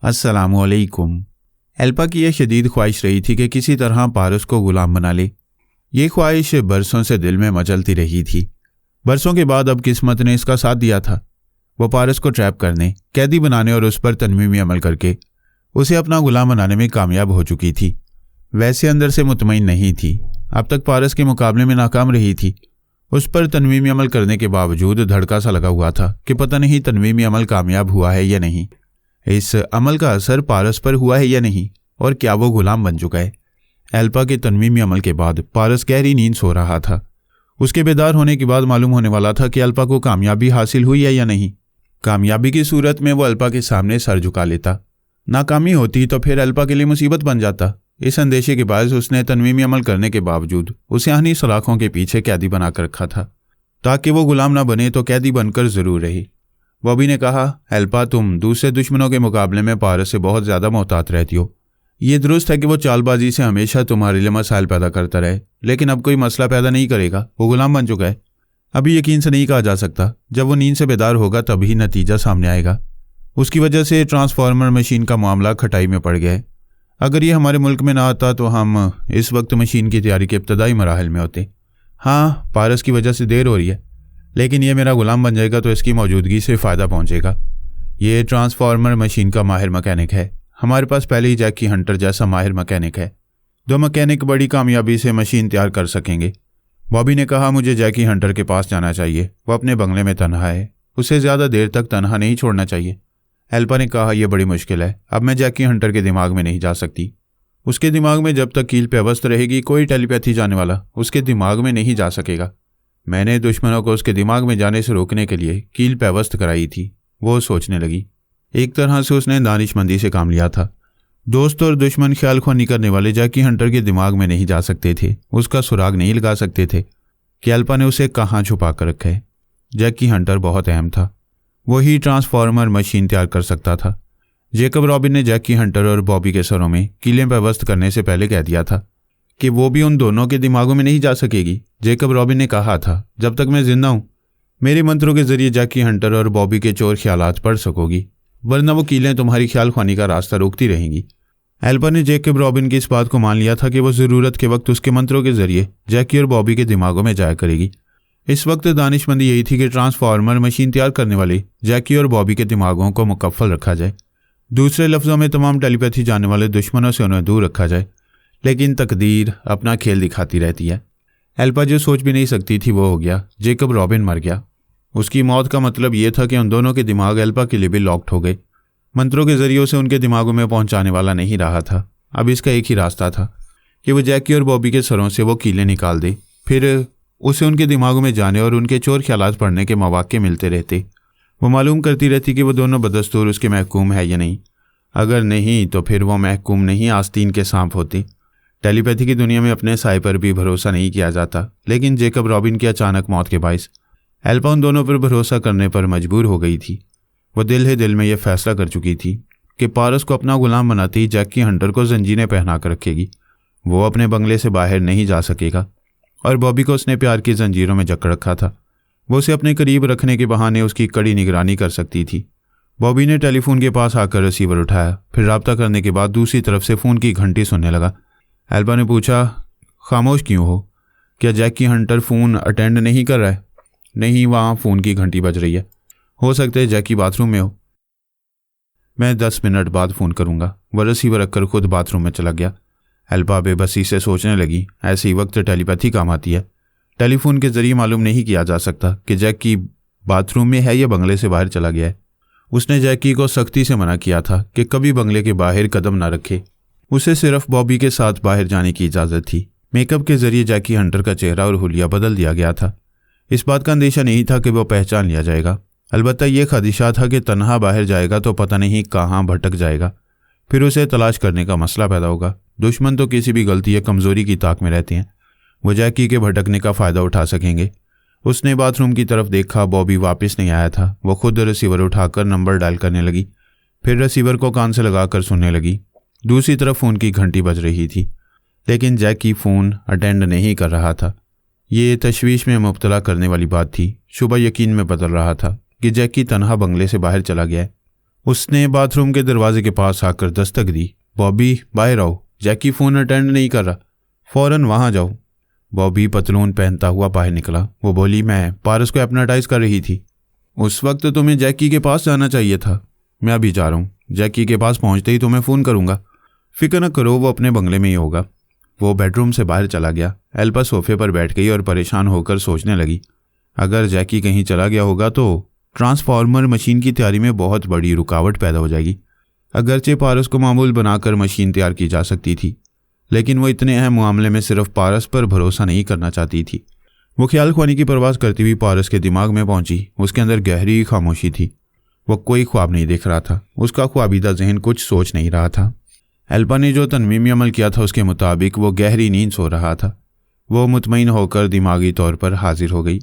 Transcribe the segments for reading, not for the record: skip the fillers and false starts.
अस्सलामुअलैकुम। एल्पा की यह शदीद ख्वाहिश रही थी कि किसी तरह पारस को गुलाम बना ले। ये ख्वाहिश बरसों से दिल में मचलती रही थी। बरसों के बाद अब किस्मत ने इसका साथ दिया था। वो पारस को ट्रैप करने, कैदी बनाने और उस पर तनवीमी अमल करके उसे अपना गुलाम बनाने में कामयाब हो चुकी थी। वैसे अंदर से मुतमईन नहीं थी। अब तक पारस के मुकाबले में नाकाम रही थी। उस पर तनवीमी अमल करने के बावजूद धड़का सा लगा हुआ था कि पता नहीं तनवीमी अमल कामयाब हुआ है या नहीं, इस अमल का असर पारस पर हुआ है या नहीं, और क्या वो गुलाम बन चुका है। एल्पा के तनवीमी अमल के बाद पारस गहरी नींद सो रहा था। उसके बेदार होने के बाद मालूम होने वाला था कि एल्पा को कामयाबी हासिल हुई है या नहीं। कामयाबी की सूरत में वो एल्पा के सामने सर झुका लेता, नाकामी होती तो फिर एल्पा के लिए मुसीबत बन जाता। इस अंदेशे के बायस उसने तनवीमी अमल करने के बावजूद उसे आहनी सलाखों के पीछे कैदी बनाकर रखा था ताकि वो गुलाम ना बने तो कैदी बनकर जरूर रहे। बॉबी ने कहा, एल्पा तुम दूसरे दुश्मनों के मुकाबले में पारस से बहुत ज़्यादा मोहतात रहती हो। ये दुरुस्त है कि वो चालबाजी से हमेशा तुम्हारे लिए मसाइल पैदा करता रहे, लेकिन अब कोई मसला पैदा नहीं करेगा। वो गुलाम बन चुका है। अभी यकीन से नहीं कहा जा सकता। जब वो नींद से बेदार होगा तभी नतीजा सामने आएगा। उसकी वजह से ट्रांसफार्मर मशीन का मामला खटाई में पड़ गया है। अगर ये हमारे मुल्क में ना आता तो हम इस वक्त मशीन की तैयारी के इब्तदाई मराहल में होते। हाँ, पारस की वजह से देर हो रही है, लेकिन ये मेरा गुलाम बन जाएगा तो इसकी मौजूदगी से फ़ायदा पहुंचेगा। ये ट्रांसफार्मर मशीन का माहिर मैकेनिक है। हमारे पास पहले ही जैकी हंटर जैसा माहिर मैकेनिक है। 2 मैकेनिक बड़ी कामयाबी से मशीन तैयार कर सकेंगे। बॉबी ने कहा, मुझे जैकी हंटर के पास जाना चाहिए। वो अपने बंगले में तनहा है। उसे ज़्यादा देर तक तनहा नहीं छोड़ना चाहिए। एल्पा ने कहा, यह बड़ी मुश्किल है। अब मैं जैकी हंटर के दिमाग में नहीं जा सकती। उसके दिमाग में जब तक कील पे अवस्थ रहेगी कोई टेलीपैथी जाने वाला उसके दिमाग में नहीं जा सकेगा। मैंने दुश्मनों को उसके दिमाग में जाने से रोकने के लिए कील पे अवस्थ कराई थी। वो सोचने लगी। एक तरह से उसने दानिशमंदी से काम लिया था। दोस्त और दुश्मन ख्याल ख्वानी करने वाले जैकी हंटर के दिमाग में नहीं जा सकते थे, उसका सुराग नहीं लगा सकते थे कि एल्पा ने उसे कहाँ छुपा कर रखा है। जैकी हंटर बहुत अहम था। वही ट्रांसफार्मर मशीन तैयार कर सकता था। जेकब रॉबिन ने जैकी हंटर और बॉबी के सरों में कीलें पे अवस्थ करने से पहले कह दिया था कि वो भी उन दोनों के दिमागों में नहीं जा सकेगी। जेकब रॉबिन ने कहा था, जब तक मैं जिंदा हूं मेरे मंत्रों के जरिए जैकी हंटर और बॉबी के चोर ख्यालात पढ़ सकोगी, वरना वो कीलें तुम्हारी ख्याल ख्वानी का रास्ता रोकती रहेंगी। एल्पा ने जेकब रॉबिन की इस बात को मान लिया था कि वो ज़रूरत के वक्त उसके मंत्रों के जरिए जैकी और बॉबी के दिमागों में जाया करेगी। इस वक्त दानिशमंदी यही थी कि ट्रांसफार्मर मशीन तैयार करने वाले जैकी और बॉबी के दिमागों को मुकफ्फल रखा जाए। दूसरे लफ्ज़ों में तमाम टेलीपैथी जानने वाले दुश्मनों से उन्हें दूर रखा जाए। लेकिन तकदीर अपना खेल दिखाती रहती है। एल्पा जो सोच भी नहीं सकती थी वो हो गया। जेकब रॉबिन मर गया। उसकी मौत का मतलब ये था कि उन दोनों के दिमाग एल्पा के लिए भी लॉक्ड हो गए। मंत्रों के जरिए उसे उनके दिमागों में पहुंचाने वाला नहीं रहा था। अब इसका एक ही रास्ता था कि वो जैकी और बॉबी के सरों से वो कीलें निकाल दे, फिर उसे उनके दिमागों में जाने और उनके चोर ख्यालात पढ़ने के मौके मिलते रहते। वो मालूम करती रहती कि वो दोनों बदस्तूर उसके महकूम है या नहीं। अगर नहीं तो फिर वो महकूम नहीं आस्तीन के सांप होते। टेलीपैथी की दुनिया में अपने साए पर भी भरोसा नहीं किया जाता, लेकिन जेकब रॉबिन की अचानक मौत के बायस एल्पा उन दोनों पर भरोसा करने पर मजबूर हो गई थी। वो दिल ही दिल में यह फैसला कर चुकी थी कि पारस को अपना गुलाम बनाते ही जैकी हंटर को जंजीरें पहना कर रखेगी। वो अपने बंगले से बाहर नहीं जा सकेगा। और बॉबी को उसने प्यार की जंजीरों में जकड़ रखा था। वो उसे अपने करीब रखने के बहाने उसकी कड़ी निगरानी कर सकती थी। बॉबी ने टेलीफोन के पास आकर रिसीवर उठाया, फिर रब्ता करने के बाद दूसरी तरफ से फ़ोन की घंटी सुनने लगा। एल्पा ने पूछा, खामोश क्यों हो? क्या जैकी हंटर फ़ोन अटेंड नहीं कर रहा है? नहीं, वहाँ फ़ोन की घंटी बज रही है। हो सकता है जैकी बाथरूम में हो। मैं 10 मिनट बाद फ़ोन करूँगा। वह रिसीवर रखकर खुद बाथरूम में चला गया। एल्पा बेबसी से सोचने लगी, ऐसे ही वक्त टेलीपैथी काम आती है। टेलीफोन के जरिए मालूम नहीं किया जा सकता कि जैकी बाथरूम में है या बंगले से बाहर चला गया है। उसने जैकी को सख्ती से मना किया था कि कभी बंगले के बाहर कदम ना रखे। उसे सिर्फ बॉबी के साथ बाहर जाने की इजाज़त थी। मेकअप के जरिए जैकी हंटर का चेहरा और हुलिया बदल दिया गया था। इस बात का अंदेशा नहीं था कि वह पहचान लिया जाएगा। अलबत्ता यह खदशा था कि तन्हा बाहर जाएगा तो पता नहीं कहाँ भटक जाएगा, फिर उसे तलाश करने का मसला पैदा होगा। दुश्मन तो किसी भी गलती या कमज़ोरी की ताक में रहते हैं। वो जैकी के भटकने का फ़ायदा उठा सकेंगे। उसने बाथरूम की तरफ देखा। बॉबी वापस नहीं आया था। वो खुद रिसीवर उठाकर नंबर डायल करने लगी, फिर रिसीवर को कान से लगाकर सुनने लगी। दूसरी तरफ फ़ोन की घंटी बज रही थी, लेकिन जैकी फ़ोन अटेंड नहीं कर रहा था। ये तशवीश में मुब्तला करने वाली बात थी। शुबा यकीन में बदल रहा था कि जैकी तन्हा बंगले से बाहर चला गया है। उसने बाथरूम के दरवाजे के पास आकर दस्तक दी। बॉबी बाहर आओ, जैकी फ़ोन अटेंड नहीं कर रहा, फ़ौरन वहाँ जाओ। बॉबी पतलून पहनता हुआ बाहर निकला। वो बोली, मैं पारस को हिप्नोटाइज कर रही थी। उस वक्त तुम्हें जैकी के पास जाना चाहिए था। मैं अभी जा रहा हूँ, जैकी के पास पहुँचते ही तुम्हें फ़ोन करूँगा। फिक्र न करो, वो अपने बंगले में ही होगा। वो बेडरूम से बाहर चला गया। एल्पा सोफे पर बैठ गई और परेशान होकर सोचने लगी, अगर जैकी कहीं चला गया होगा तो ट्रांसफार्मर मशीन की तैयारी में बहुत बड़ी रुकावट पैदा हो जाएगी। अगरचे पारस को मामूल बनाकर मशीन तैयार की जा सकती थी, लेकिन वो इतने अहम मामले में सिर्फ पारस पर भरोसा नहीं करना चाहती थी। वो ख्याल ख्वानी की परवाज़ करती हुई पारस के दिमाग में पहुंची। उसके अंदर गहरी खामोशी थी। वो कोई ख्वाब नहीं देख रहा था। उसका ख्वाबीदा जहन कुछ सोच नहीं रहा था। एल्पा ने जो तनवीमी अमल किया था उसके मुताबिक वो गहरी नींद सो रहा था। वो मुतमईन होकर दिमागी तौर पर हाजिर हो गई।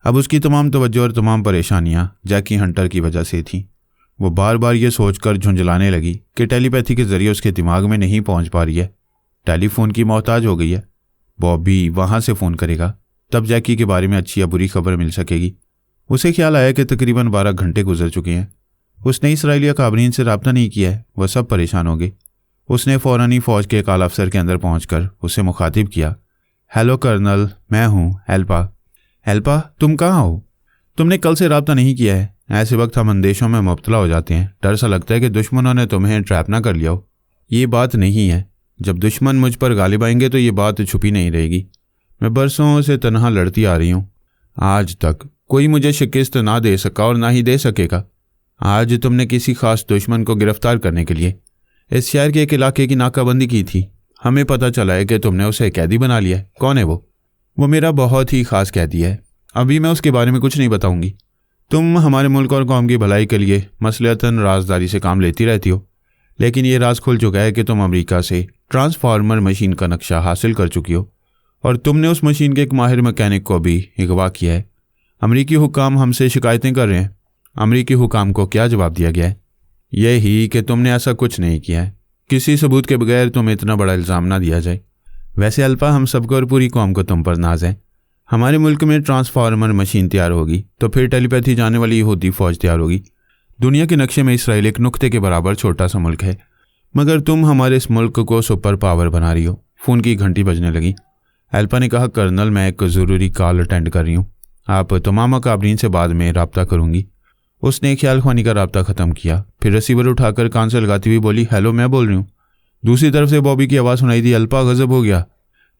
अब उसकी तमाम तवज्जो और तमाम परेशानियां जैकी हंटर की वजह से थीं। वो बार बार ये सोचकर झुंझलाने लगी कि टेलीपैथी के जरिए उसके दिमाग में नहीं पहुंच पा रही है। टेलीफोन की मोहताज हो गई है। बॉबी वहां से फ़ोन करेगा, तब जैकी के बारे में अच्छी या बुरी खबर मिल सकेगी। उसे ख्याल आया कि तकरीबन 12 घंटे गुजर चुके हैं। उसने इसराइली काबरीन से रब्ता नहीं किया है। वह सब परेशान हो गए। उसने फ़ौरन ही फ़ौज के एक आला अफसर के अंदर पहुंचकर उसे मुखातिब किया। हेलो कर्नल, मैं हूँ एल्पा। एल्पा, तुम कहाँ हो? तुमने कल से रब्ता नहीं किया है। ऐसे वक्त हम अंदेशों में मुब्तला हो जाते हैं। डर सा लगता है कि दुश्मनों ने तुम्हें ट्रैप ना कर लिया हो। ये बात नहीं है। जब दुश्मन मुझ पर गालिब आएंगे तो ये बात छुपी नहीं रहेगी। मैं बरसों से तनहा लड़ती आ रही हूँ। आज तक कोई मुझे शिकस्त ना दे सका और ना ही दे सकेगा। आज तुमने किसी खास दुश्मन को गिरफ्तार करने के लिए इस शहर के एक इलाके की नाकाबंदी की थी। हमें पता चला है कि तुमने उसे कैदी बना लिया है। कौन है वो? वो मेरा बहुत ही खास कैदी है। अभी मैं उसके बारे में कुछ नहीं बताऊंगी। तुम हमारे मुल्क और कौम की भलाई के लिए मसलहतन राजदारी से काम लेती रहती हो, लेकिन ये राज खुल चुका है कि तुम अमेरिका से ट्रांसफार्मर मशीन का नक्शा हासिल कर चुकी हो और तुमने उस मशीन के एक माहिर मैकेनिक को भी अगवा किया है। अमेरिकी हुकाम हमसे शिकायतें कर रहे हैं। अमेरिकी हुकाम को क्या जवाब दिया गया है? यही कि तुमने ऐसा कुछ नहीं किया है। किसी सबूत के बगैर तुम्हें इतना बड़ा इल्ज़ाम ना दिया जाए। वैसे अल्फा, हम सबको और पूरी कौम को तुम पर नाज है। हमारे मुल्क में ट्रांसफार्मर मशीन तैयार होगी तो फिर टेलीपैथी जाने वाली यहूदी फौज तैयार होगी। दुनिया के नक्शे में इसराइल एक नुक्ते के बराबर छोटा सा मुल्क है, मगर तुम हमारे इस मुल्क को सुपर पावर बना रही हो। फ़ोन की घंटी बजने लगी। एल्पा ने कहा, कर्नल, मैं एक ज़रूरी कॉल अटेंड कर रही हूँ। आप तमाम काबरीन से बाद में रब्ता करूँगी। उसने ख्याल ख्वानी का रब्ता ख़त्म किया, फिर रिसीवर उठाकर कान से लगाती हुई बोली, हेलो, मैं बोल रही हूँ। दूसरी तरफ से बॉबी की आवाज़ सुनाई दी। अल्पा गजब हो गया।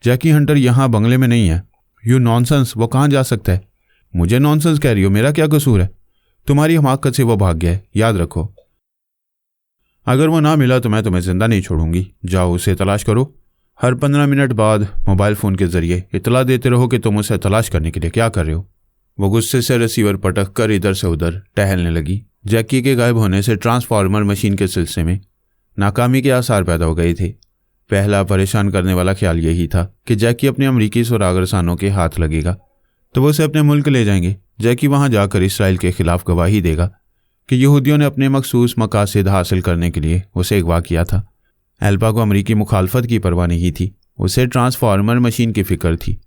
जैकी हंटर यहाँ बंगले में नहीं है। यू नॉनसेंस, वो कहाँ जा सकता है? मुझे नॉनसेंस कह रही हो? मेरा क्या कसूर है? तुम्हारी हमाकत से वो भाग गया है, याद रखो। अगर वो ना मिला तो मैं तुम्हें जिंदा नहीं छोड़ूंगी। जाओ, उसे तलाश करो। हर 15 मिनट बाद मोबाइल फ़ोन के जरिए इतला देते रहो कि तुम उसे तलाश करने के लिए क्या कर रहे हो। वो गुस्से से रिसीवर पटक कर इधर से उधर टहलने लगी। जैकी के गायब होने से ट्रांसफार्मर मशीन के सिलसिले में नाकामी के आसार पैदा हो गए थे। पहला परेशान करने वाला ख्याल यही था कि जैकी अपने अमरीकी सुरागरसानों के हाथ लगेगा तो वो उसे अपने मुल्क ले जाएंगे। जैकी वहां जाकर इसराइल के खिलाफ गवाही देगा कि यहूदियों ने अपने मखसूस मकासद हासिल करने के लिए उसे अगवा किया था। एल्पा को अमरीकी मुखालफत की परवाह नहीं थी। उसे ट्रांसफार्मर मशीन की फिक्र थी।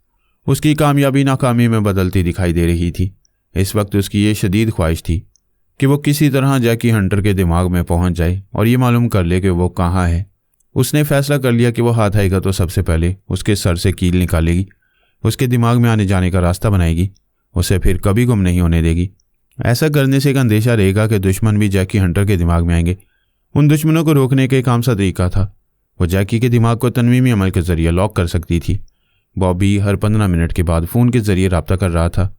उसकी कामयाबी नाकामी में बदलती दिखाई दे रही थी। इस वक्त उसकी ये शदीद ख्वाहिश थी कि वो किसी तरह जैकी हंटर के दिमाग में पहुंच जाए और ये मालूम कर ले कि वो कहाँ है। उसने फैसला कर लिया कि वो हाथ आएगा तो सबसे पहले उसके सर से कील निकालेगी, उसके दिमाग में आने जाने का रास्ता बनाएगी, उसे फिर कभी गुम नहीं होने देगी। ऐसा करने से एक अंदेशा रहेगा कि दुश्मन भी जैकी हंटर के दिमाग में आएंगे। उन दुश्मनों को रोकने का एक आम सा तरीका था। वो जैकी के दिमाग को तनवीमी अमल के जरिए लॉक कर सकती थी। बॉबी हर 15 मिनट के बाद फ़ोन के जरिए रब्ता कर रहा था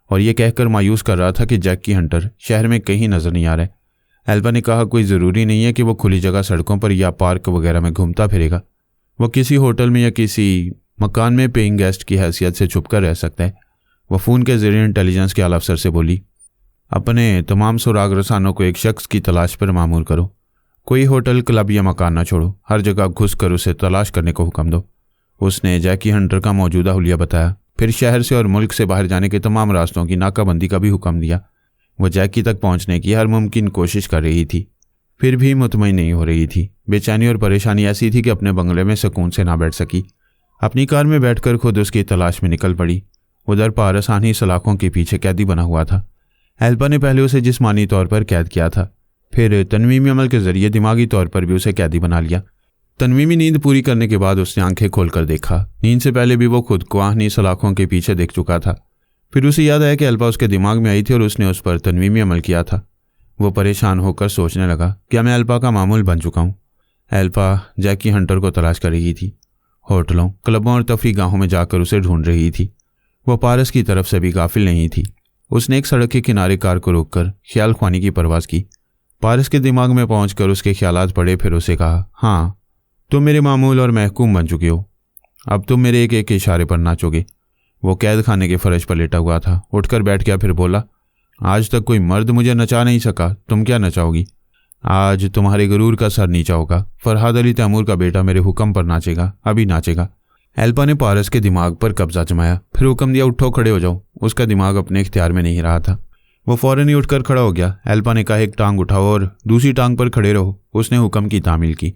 और ये कहकर मायूस कर रहा था कि जैकी हंटर शहर में कहीं नज़र नहीं आ रहा है। एल्बा ने कहा, कोई ज़रूरी नहीं है कि वो खुली जगह सड़कों पर या पार्क वगैरह में घूमता फिरेगा। वो किसी होटल में या किसी मकान में पेइंग गेस्ट की हैसियत से छुप कर रह सकता है। वह फ़ोन के जरिए इंटेलिजेंस के आला अफसर से बोली, अपने तमाम सुराग रसानों को एक शख्स की तलाश पर मामूर करो। कोई होटल, क्लब या मकान ना छोड़ो। हर जगह घुस कर उसे तलाश करने को हुक्म दो। उसने जैकी हंटर का मौजूदा हुलिया बताया। फिर शहर से और मुल्क से बाहर जाने के तमाम रास्तों की नाकाबंदी का भी हुक्म दिया। वो जैकी तक पहुंचने की हर मुमकिन कोशिश कर रही थी, फिर भी मुतमईन नहीं हो रही थी। बेचैनी और परेशानी ऐसी थी कि अपने बंगले में सुकून से ना बैठ सकी। अपनी कार में बैठकर खुद उसकी तलाश में निकल पड़ी। उधर पारस आनी सलाखों के पीछे कैदी बना हुआ था। एल्बा ने पहले उसे जिस्मानी तौर पर कैद किया था, फिर तनवीमी अमल के जरिए दिमागी तौर पर भी उसे कैदी बना लिया। तनवीमी नींद पूरी करने के बाद उसने आंखें खोलकर देखा। नींद से पहले भी वो खुद को आहनी सलाखों के पीछे देख चुका था। फिर उसे याद आया कि अल्पा उसके दिमाग में आई थी और उसने उस पर तनवीमी अमल किया था। वो परेशान होकर सोचने लगा, क्या मैं अल्पा का मामूल बन चुका हूँ? अल्पा जैकी हंटर को तलाश कर रही थी। होटलों, क्लबों और तफरी गाहों में जाकर उसे ढूंढ रही थी। वह पारस की तरफ से भी गाफिल नहीं थी। उसने एक सड़क के किनारे कार को रोककर ख्याल ख्वानी की परवाज़ की। पारस के दिमाग में पहुंचकर उसके ख्यालात पड़े। फिर उसे कहा, हाँ, तुम मेरे मामूल और महकूम बन चुके हो। अब तुम मेरे एक एक इशारे पर नाचोगे। वो कैद खाने के फर्श पर लेटा हुआ था। उठकर बैठ गया। फिर बोला, आज तक कोई मर्द मुझे नचा नहीं सका, तुम क्या नचाओगी? आज तुम्हारे गुरूर का सर नीचा होगा। फरहाद अली तैमूर का बेटा मेरे हुक्म पर नाचेगा, अभी नाचेगा। अल्पा ने पारस के दिमाग पर कब्जा जमाया। फिर हुक्म दिया, उठो, खड़े हो जाओ। उसका दिमाग अपने इख्तियार में नहीं रहा था। वो फौरन ही उठकर खड़ा हो गया। अल्पा ने कहा, एक टांग उठाओ और दूसरी टांग पर खड़े रहो। उसने हुक्म की तामील की।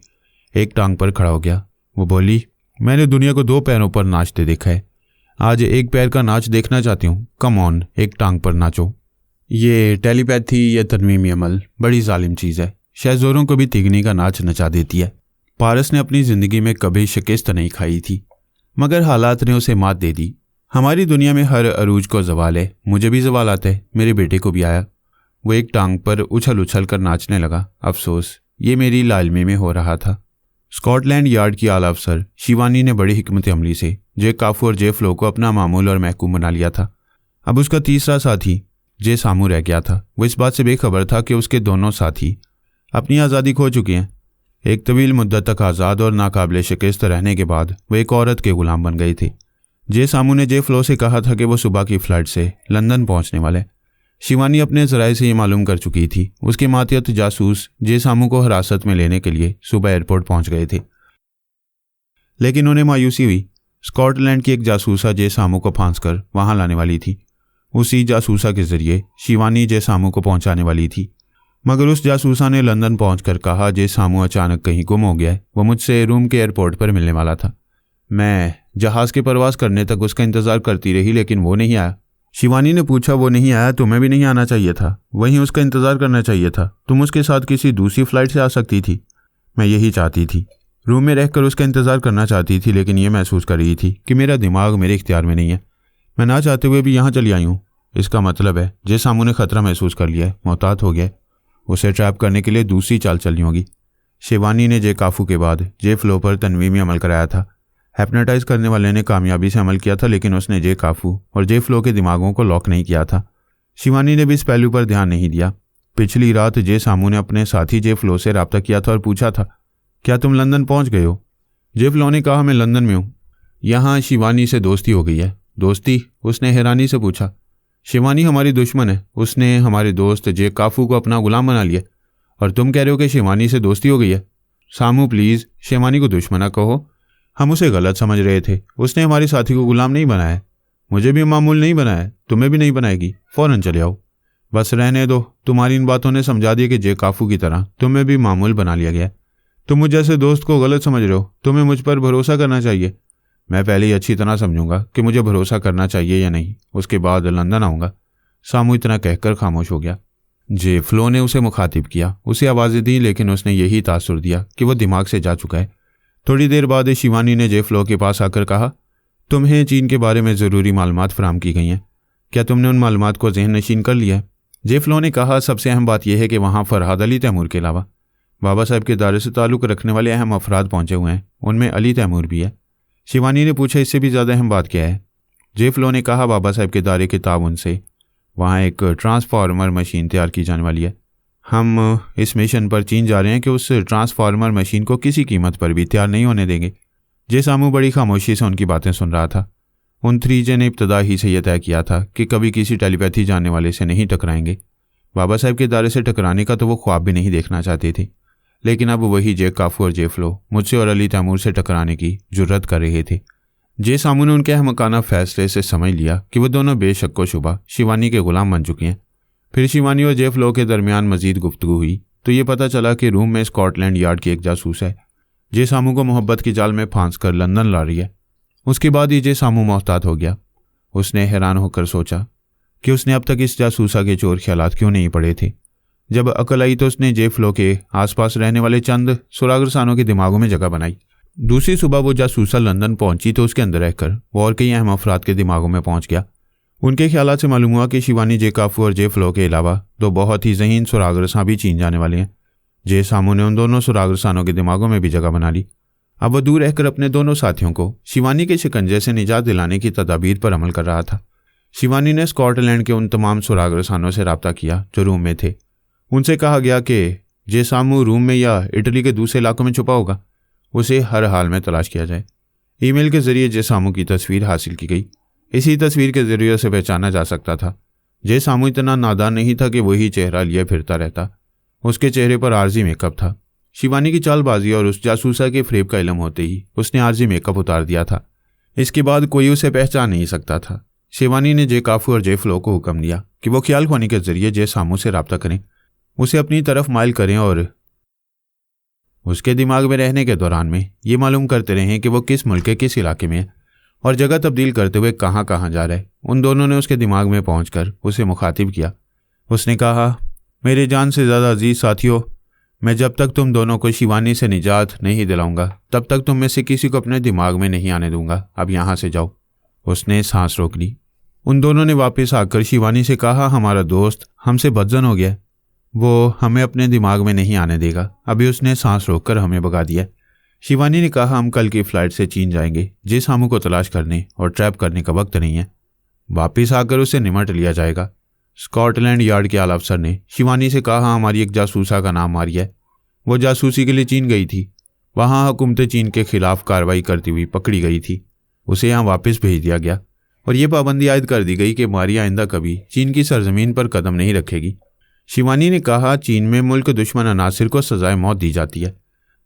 एक टांग पर खड़ा हो गया। वो बोली, मैंने दुनिया को 2 पैरों पर नाचते देखा है, आज एक पैर का नाच देखना चाहती हूँ। कम ऑन, एक टांग पर नाचो। ये टेलीपैथी, ये तनवीमी अमल बड़ी जालिम चीज़ है। शहज़ोरों को भी तिगनी का नाच नचा देती है। पारस ने अपनी ज़िंदगी में कभी शिकस्त नहीं खाई थी, मगर हालात ने उसे मात दे दी। हमारी दुनिया में हर अरूज को जवाल है। मुझे भी जवाल आता है, मेरे बेटे को भी आया। वो एक टांग पर उछल उछल कर नाचने लगा। अफसोस, ये मेरी लालमी में हो रहा था। स्कॉटलैंड यार्ड की आला अफसर शिवानी ने बड़ी हिकमत अमली से जे काफू और जे फ्लो को अपना मामूल और महकूम बना लिया था। अब उसका तीसरा साथी जे सामू रह गया था। वो इस बात से बेखबर था कि उसके दोनों साथी अपनी आज़ादी खो चुके हैं। एक तवील मुद्दत तक आज़ाद और नाकाबिले शिकस्त रहने के बाद वो एक औरत के गुलाम बन गए थे। जे सामू ने जे फ्लो से कहा था कि वो सुबह की फ़्लाइट से लंदन पहुंचने वाले। शिवानी अपने ज़राए से ये मालूम कर चुकी थी। उसके मातियत जासूस जे सामू को हिरासत में लेने के लिए सुबह एयरपोर्ट पहुंच गए थे, लेकिन उन्हें मायूसी हुई। स्कॉटलैंड की एक जासूसा जे सामू को फांस कर वहां लाने वाली थी। उसी जासूसा के जरिए शिवानी जे सामू को पहुंचाने वाली थी, मगर उस जासूसा ने लंदन पहुंचकर कहा जे सामू अचानक कहीं गुम हो गया है। वो मुझसे रूम के एयरपोर्ट पर मिलने वाला था। मैं जहाज़ के परवास करने तक उसका इंतज़ार करती रही, लेकिन वो नहीं आया। शिवानी ने पूछा, वो नहीं आया, तुम्हें भी नहीं आना चाहिए था? वहीं उसका इंतज़ार करना चाहिए था। तुम उसके साथ किसी दूसरी फ़्लाइट से आ सकती थी। मैं यही चाहती थी, रूम में रहकर उसका इंतज़ार करना चाहती थी, लेकिन ये महसूस कर रही थी कि मेरा दिमाग मेरे इख्तियार में नहीं है। मैं ना चाहते हुए भी यहाँ चली आई हूँ। इसका मतलब है जे सामू ने खतरा महसूस कर लिया है, मोहतात हो गया। उसे ट्रैप करने के लिए दूसरी चाल चलनी होगी। शिवानी ने जे काफू के बाद जे फ्लो पर तनवीमी अमल कराया था। हैप्नोटाइज करने वाले ने कामयाबी से अमल किया था, लेकिन उसने जे काफू और जे फ्लो के दिमागों को लॉक नहीं किया था। शिवानी ने भी इस पहलू पर ध्यान नहीं दिया। पिछली रात जे सामू ने अपने साथी जे फ्लो से रब्ता किया था और पूछा था, क्या तुम लंदन पहुंच गए हो? जे फ्लो ने कहा, मैं लंदन में हूँ। यहाँ शिवानी से दोस्ती हो गई है। दोस्ती? उसने हैरानी से पूछा। शिवानी हमारी दुश्मन है। उसने हमारे दोस्त जे काफू को अपना गुलाम बना लिया, और तुम कह रहे हो कि शिवानी से दोस्ती हो गई है? सामू प्लीज़, शिवानी को दुश्मना कहो। हम उसे गलत समझ रहे थे। उसने हमारे साथी को गुलाम नहीं बनाया। मुझे भी मामूल नहीं बनाया, तुम्हें भी नहीं बनाएगी। फ़ौरन चले आओ। बस रहने दो। तुम्हारी इन बातों ने समझा दिया कि जे काफू की तरह तुम्हें भी मामूल बना लिया गया। तुम मुझ जैसे दोस्त को गलत समझ रहे हो। तुम्हें मुझ पर भरोसा करना चाहिए। मैं पहले ही अच्छी तरह समझूंगा कि मुझे भरोसा करना चाहिए या नहीं, उसके बाद लंदन आऊँगा। सामू इतना कहकर खामोश हो गया। जे फ्लो ने उसे मुखातिब किया, उसे आवाज़ें दी, लेकिन उसने यही तासुर दिया कि वह दिमाग से जा चुका है। थोड़ी देर बाद शिवानी ने जे फ्लो के पास आकर कहा, तुम्हें चीन के बारे में ज़रूरी मालूमात फराहम की गई हैं। क्या तुमने उन मालूमात को ज़हन नशीन कर लिया है? जे फ्लो ने कहा, सबसे अहम बात यह है कि वहाँ फरहाद अली तैमूर के अलावा बाबा साहब के इदारे से ताल्लुक़ रखने वाले अहम अफराद पहुँचे हुए हैं। उनमें अली तैमूर भी है। शिवानी ने पूछा, इससे भी ज़्यादा अहम बात क्या है? जे फ्लो ने कहा, बाबा साहब के इदारे के ताउन से वहाँ एक ट्रांसफार्मर मशीन तैयार की जाने वाली है। हम इस मिशन पर चीन जा रहे हैं कि उस ट्रांसफार्मर मशीन को किसी कीमत पर भी तैयार नहीं होने देंगे। जे सामू बड़ी खामोशी से उनकी बातें सुन रहा था। उन 3J ने इब्तदा ही से यह तय किया था कि कभी किसी टेलीपैथी जानने वाले से नहीं टकराएंगे। बाबा साहब के इदारे से टकराने का तो वो ख्वाब भी नहीं देखना चाहते थे, लेकिन अब वही जे काफू और जे फ्लो मुझसे और अली तैमूर से टकराने की जुर्रत कर रहे थे। जे सामू ने उनके अहमकाना फैसले से समझ लिया कि वो दोनों बेशक व शुबा शिवानी के गुलाम बन चुके हैं। फिर शिवानी और जे फ्लो के दरमियान मजीद गुफ्तगू हुई तो ये पता चला कि रूम में स्कॉटलैंड यार्ड की एक जासूस है। जे सामू को मोहब्बत की जाल में फांस कर लंदन ला रही है। उसके बाद ही जे सामू मोहतात हो गया। उसने हैरान होकर सोचा कि उसने अब तक इस जासूसा के चोर ख्यालात क्यों नहीं पड़े थे। जब अकल आई तो उसने जे फ्लो के आसपास रहने वाले चंद सुरागरसानों के दिमागों में जगह बनाई। दूसरी सुबह वो जासूसा लंदन पहुंची तो उसके अंदर रहकर वो और कई अहम अफराद के दिमागों में पहुंच गया। उनके ख्यालात से मालूम हुआ कि शिवानी, जे काफू और जे फ्लो के अलावा दो बहुत ही ज़हीन सुरागरसां भी चीन जाने वाले हैं। जे सामू ने उन दोनों सुरागरसानों के दिमागों में भी जगह बना ली। अब वह दूर रहकर अपने दोनों साथियों को शिवानी के शिकंजे से निजात दिलाने की तदाबीर पर अमल कर रहा था। शिवानी ने स्कॉटलैंड के उन तमाम सुरागरसानों से रब्ता किया जो रूम में थे। उनसे कहा गया कि जे सामू रूम में या इटली के दूसरे इलाकों में छुपा होगा, उसे हर हाल में तलाश किया जाए। ईमेल के जरिए जे सामू की तस्वीर हासिल की गई। इसी तस्वीर के जरिए उसे पहचाना जा सकता था। जे सामू इतना नादान नहीं था कि वही चेहरा लिए फिरता रहता। उसके चेहरे पर आर्जी मेकअप था। शिवानी की चालबाजी और उस जासूसा के फ्रेब का इल्म होते ही उसने आर्जी मेकअप उतार दिया था। इसके बाद कोई उसे पहचान नहीं सकता था। शिवानी ने जे काफू और जे फ्लो को हुक्म दिया कि वो ख्याल खोनी के जरिए जे सामू से रब्ता करें, उसे अपनी तरफ माइल करें और उसके दिमाग में रहने के दौरान में ये मालूम करते रहें कि वो किस मुल्क के किस इलाके में है और जगह तब्दील करते हुए कहाँ कहाँ जा रहा है। उन दोनों ने उसके दिमाग में पहुंचकर उसे मुखातिब किया। उसने कहा, मेरे जान से ज़्यादा अजीज साथियों, मैं जब तक तुम दोनों को शिवानी से निजात नहीं दिलाऊंगा तब तक तुम में से किसी को अपने दिमाग में नहीं आने दूंगा। अब यहाँ से जाओ। उसने सांस रोक ली। उन दोनों ने वापस आकर शिवानी से कहा, हमारा दोस्त हमसे बदजन हो गया, वो हमें अपने दिमाग में नहीं आने देगा। अभी उसने सांस रोककर हमें भगा दिया। शिवानी ने कहा, हम कल की फ्लाइट से चीन जाएंगे। जे सामू को तलाश करने और ट्रैप करने का वक्त नहीं है। वापिस आकर उसे निमट लिया जाएगा। स्कॉटलैंड यार्ड के आला अफसर ने शिवानी से कहा, हमारी एक जासूसा का नाम मारिया है। वो जासूसी के लिए चीन गई थी। वहाँ हुकूमत चीन के खिलाफ कार्रवाई करती हुई पकड़ी गई थी। उसे यहाँ वापस भेज दिया गया और ये पाबंदी आयद कर दी गई कि मारिया आइंदा कभी चीन की सरजमीन पर कदम नहीं रखेगी। शिवानी ने कहा, चीन में मुल्क दुश्मन अनासिर को सजाए मौत दी जाती है।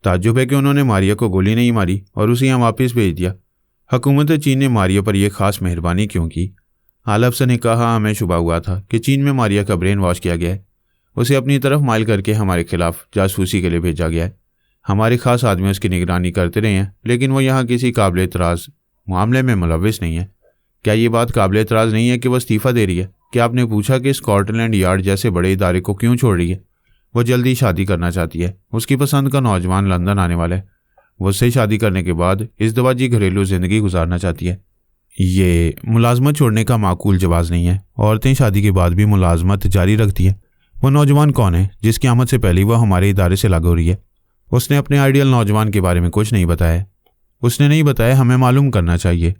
ताज्जुब है कि उन्होंने मारिया को गोली नहीं मारी और उसे यहाँ वापस भेज दिया। हुकूमत चीन ने मारिया पर यह खास मेहरबानी क्यों की? आला अफसर ने कहा, हमें शुबा हुआ था कि चीन में मारिया का ब्रेन वॉश किया गया है। उसे अपनी तरफ माइल करके हमारे खिलाफ जासूसी के लिए भेजा गया है। हमारे खास आदमी उसकी निगरानी करते रहे हैं, लेकिन वो यहाँ किसी काबिल एतराज़ मामले में मुलव्विस नहीं है। क्या ये बात काबिल एतराज़ नहीं है कि वह इस्तीफ़ा दे रही है? क्या आपने पूछा कि स्कॉटलैंड यार्ड जैसे बड़े इदारे को क्यों छोड़ रही है? वो जल्दी शादी करना चाहती है। उसकी पसंद का नौजवान लंदन आने वाला है। वो उससे शादी करने के बाद इज़्दिवाजी घरेलू ज़िंदगी गुजारना चाहती है। ये मुलाजमत छोड़ने का माकूल जवाज़ नहीं है। औरतें शादी के बाद भी मुलाजमत जारी रखती है। वो नौजवान कौन है जिसकी आमद से पहले वह हमारे इदारे से लागू हो रही है? उसने अपने आइडियल नौजवान के बारे में कुछ नहीं बताया। उसने नहीं बताया, हमें मालूम करना चाहिए।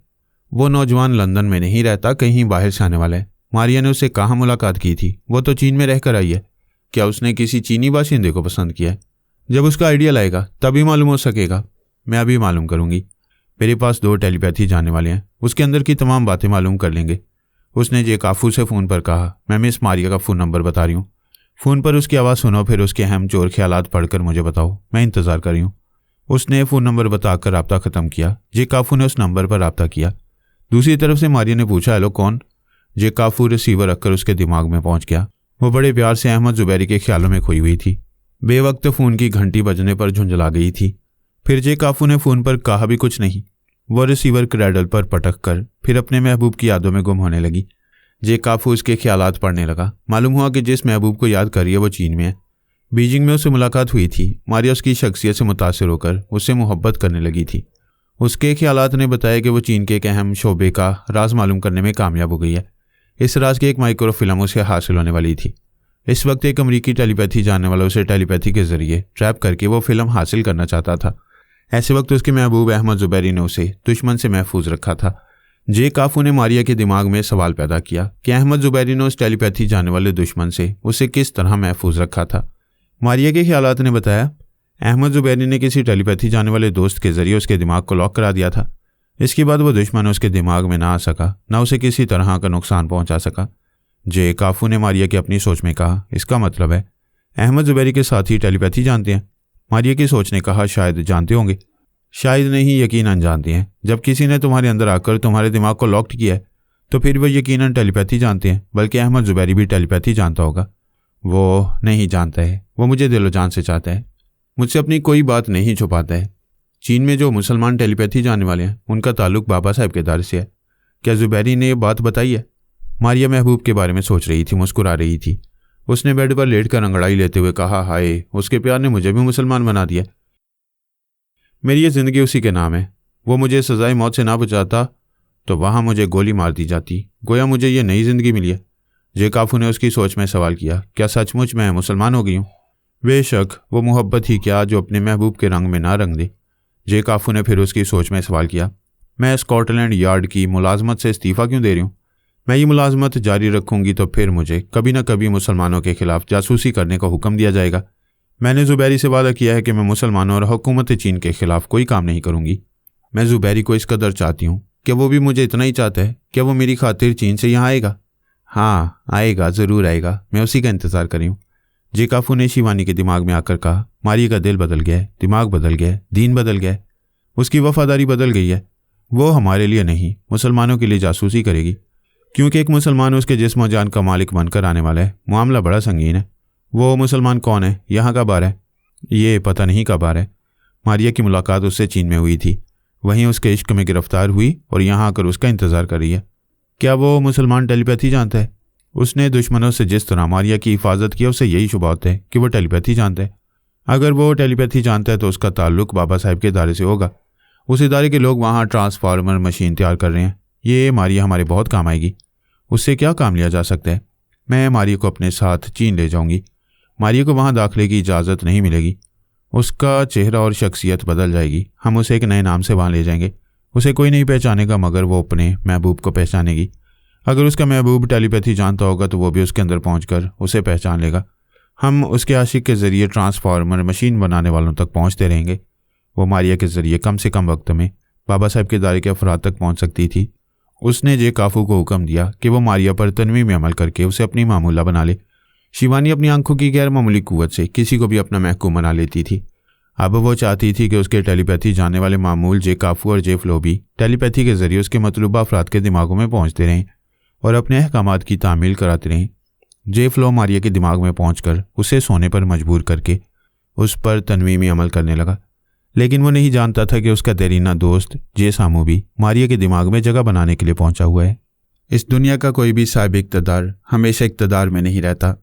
वो नौजवान लंदन में नहीं रहता, कहीं बाहर से आने वाला है। मारिया ने उससे कहाँ मुलाकात की थी? वो तो चीन में रहकर आई है। क्या उसने किसी चीनी बाशिंदे को पसंद किया है? जब उसका आइडियल आएगा तभी मालूम हो सकेगा। मैं अभी मालूम करूंगी। मेरे पास 2 टेलीपैथी जाने वाले हैं, उसके अंदर की तमाम बातें मालूम कर लेंगे। उसने जे काफू से फ़ोन पर कहा, मैं मिस मारिया का फ़ोन नंबर बता रही हूँ। फ़ोन पर उसकी आवाज़ सुनो, फिर उसके अहम चोर ख्यालात पढ़कर मुझे बताओ। मैं इंतज़ार कर रही हूँ। उसने फ़ोन नंबर बताकर रब्ता ख़त्म किया। जे काफू ने उस नंबर पर रब्ता किया। दूसरी तरफ से मारिया ने पूछा, हेलो कौन? जे काफू रिसीवर रखकर उसके दिमाग में पहुंच गया। वो बड़े प्यार से अहमद जुबैरी के ख्यालों में खोई हुई थी। बेवक्त फ़ोन की घंटी बजने पर झुंझला गई थी। फिर जे काफू ने फ़ोन पर कहा भी कुछ नहीं। वह रिसीवर क्रैडल पर पटक कर फिर अपने महबूब की यादों में गुम होने लगी। जे काफू उसके ख्यालात पढ़ने लगा। मालूम हुआ कि जिस महबूब को याद कर रही है वो चीन में है। बीजिंग में उससे मुलाकात हुई थी। मारिया उसकी शख्सियत से मुतासिर होकर उससे मोहब्बत करने लगी थी। उसके ख्यालात ने बताया कि वो चीन के एक अहम शोबे का राज मालूम करने में कामयाब हो गई है। इस राज की एक माइक्रो फिल्म उसे हासिल होने वाली थी। इस वक्त एक अमरीकी टेलीपैथी जानने वाला उसे टेलीपैथी के जरिए ट्रैप करके वो फिल्म हासिल करना चाहता था। ऐसे वक्त उसके महबूब अहमद जुबैरी ने उसे दुश्मन से महफूज रखा था। जे काफू ने मारिया के दिमाग में सवाल पैदा किया कि अहमद जुबैरी ने उस टेलीपैथी जानने वाले दुश्मन से उसे किस तरह महफूज रखा था। मारिया के ख्यालात ने बताया, अहमद जुबैरी ने किसी टेलीपैथी जानने वाले दोस्त के जरिए उसके दिमाग को लॉक करा दिया था। इसके बाद वो दुश्मन उसके दिमाग में ना आ सका, ना उसे किसी तरह का नुकसान पहुंचा सका। जे काफू ने मारिया की अपनी सोच में कहा, इसका मतलब है अहमद जुबैरी के साथ ही टेलीपैथी जानते हैं। मारिया की सोच ने कहा, शायद जानते होंगे, शायद नहीं, यकीनन जानते हैं। जब किसी ने तुम्हारे अंदर आकर तुम्हारे दिमाग को लॉक्ड किया है तो फिर वो यकीनन टेलीपैथी जानते हैं। बल्कि अहमद जुबैरी भी टेलीपैथी जानता होगा। वो नहीं जानता है, वो मुझे दिलो जान से चाहता है, मुझसे अपनी कोई बात नहीं छुपाता है। चीन में जो मुसलमान टेलीपैथी जानने वाले हैं उनका ताल्लुक बाबा साहब के दर से है। क्या जुबैरी ने ये बात बताई है? मारिया महबूब के बारे में सोच रही थी, मुस्कुरा रही थी। उसने बेड पर लेटकर अंगड़ाई लेते हुए कहा, हाय, उसके प्यार ने मुझे भी मुसलमान बना दिया। मेरी ये ज़िंदगी उसी के नाम है। वो मुझे सजाए मौत से ना बचाता तो वहाँ मुझे गोली मार दी जाती। गोया मुझे ये नई ज़िंदगी मिली है। जे काफू ने उसकी सोच में सवाल किया, क्या सचमुच मैं मुसलमान हो गई हूँ? बेशक, वो मोहब्बत ही क्या जो अपने महबूब के रंग में ना रंग दे। जे काफू ने फिर उसकी सोच में सवाल किया, मैं स्कॉटलैंड यार्ड की मुलाजमत से इस्तीफ़ा क्यों दे रही हूँ? मैं ये मुलाजमत जारी रखूंगी तो फिर मुझे कभी न कभी मुसलमानों के खिलाफ जासूसी करने का हुक्म दिया जाएगा। मैंने ज़ुबैरी से वादा किया है कि मैं मुसलमानों और हुकूमत चीन के खिलाफ कोई काम नहीं करूंगी। मैं ज़ुबैरी को इस कदर चाहती हूँ कि वो भी मुझे इतना ही चाहता है। क्या वो मेरी खातिर चीन से यहाँ आएगा? हाँ आएगा, ज़रूर आएगा। मैं उसी का इंतज़ार कर रही हूँ। जे काफू ने शिवानी के दिमाग में आकर कहा, मारिया का दिल बदल गया है, दिमाग बदल गया है, दीन बदल गया है, उसकी वफादारी बदल गई है। वो हमारे लिए नहीं, मुसलमानों के लिए जासूसी करेगी, क्योंकि एक मुसलमान उसके जिस्म और जान का मालिक बनकर आने वाला है। मामला बड़ा संगीन है। वो मुसलमान कौन है? यहाँ कब आ रहा है? ये पता नहीं कब आ रहा है। मारिया की मुलाकात उससे चीन में हुई थी, वहीं उसके इश्क में गिरफ्तार हुई और यहाँ आकर उसका इंतज़ार कर रही है। क्या वो मुसलमान टेलीपैथी जानता है? उसने दुश्मनों से जिस तरह मारिया की हिफाजत किया, उसे यही शुबा होता है कि वो टेलीपैथी जानता है। अगर वो टेलीपैथी जानता है तो उसका ताल्लुक बाबा साहब के इदारे से होगा। उस इदारे के लोग वहाँ ट्रांसफार्मर मशीन तैयार कर रहे हैं। ये मारिया हमारे बहुत काम आएगी। उससे क्या काम लिया जा सकता है? मैं मारिया को अपने साथ चीन ले जाऊंगी। मारिया को वहाँ दाखिले की इजाज़त नहीं मिलेगी। उसका चेहरा और शख्सियत बदल जाएगी। हम उसे एक नए नाम से वहाँ ले जाएंगे। उसे कोई नहीं पहचानेगा, मगर वो अपने महबूब को पहचानेगी। अगर उसका महबूब टेलीपैथी जानता होगा तो वो भी उसके अंदर पहुंचकर उसे पहचान लेगा। हम उसके आशिक के ज़रिए ट्रांसफार्मर मशीन बनाने वालों तक पहुंचते रहेंगे। वो मारिया के ज़रिए कम से कम वक्त में बाबा साहब के दायरे के अफराद तक पहुंच सकती थी। उसने जे काफू को हुक्म दिया कि वो मारिया पर तनवी में अमल करके उसे अपनी मामूला बना ले। शिवानी अपनी आंखों की गैर मामूली कुव्वत से किसी को भी अपना महकूम बना लेती थी। अब वो चाहती थी कि उसके टेलीपैथी जानने वाले मामूल जे काफू और जे फ्लो भी टेलीपैथी के ज़रिए उसके मतलूबा अफराद के दिमागों में पहुँचते रहें और अपने अहकामात की तामील कराते रहें। जे फ्लो मारिया के दिमाग में पहुंचकर उसे सोने पर मजबूर करके उस पर तनवीमी अमल करने लगा। लेकिन वो नहीं जानता था कि उसका देरीना दोस्त जे सामू भी मारिया के दिमाग में जगह बनाने के लिए पहुंचा हुआ है। इस दुनिया का कोई भी साहिब इक़्तिदार हमेशा इक़्तिदार में नहीं रहता।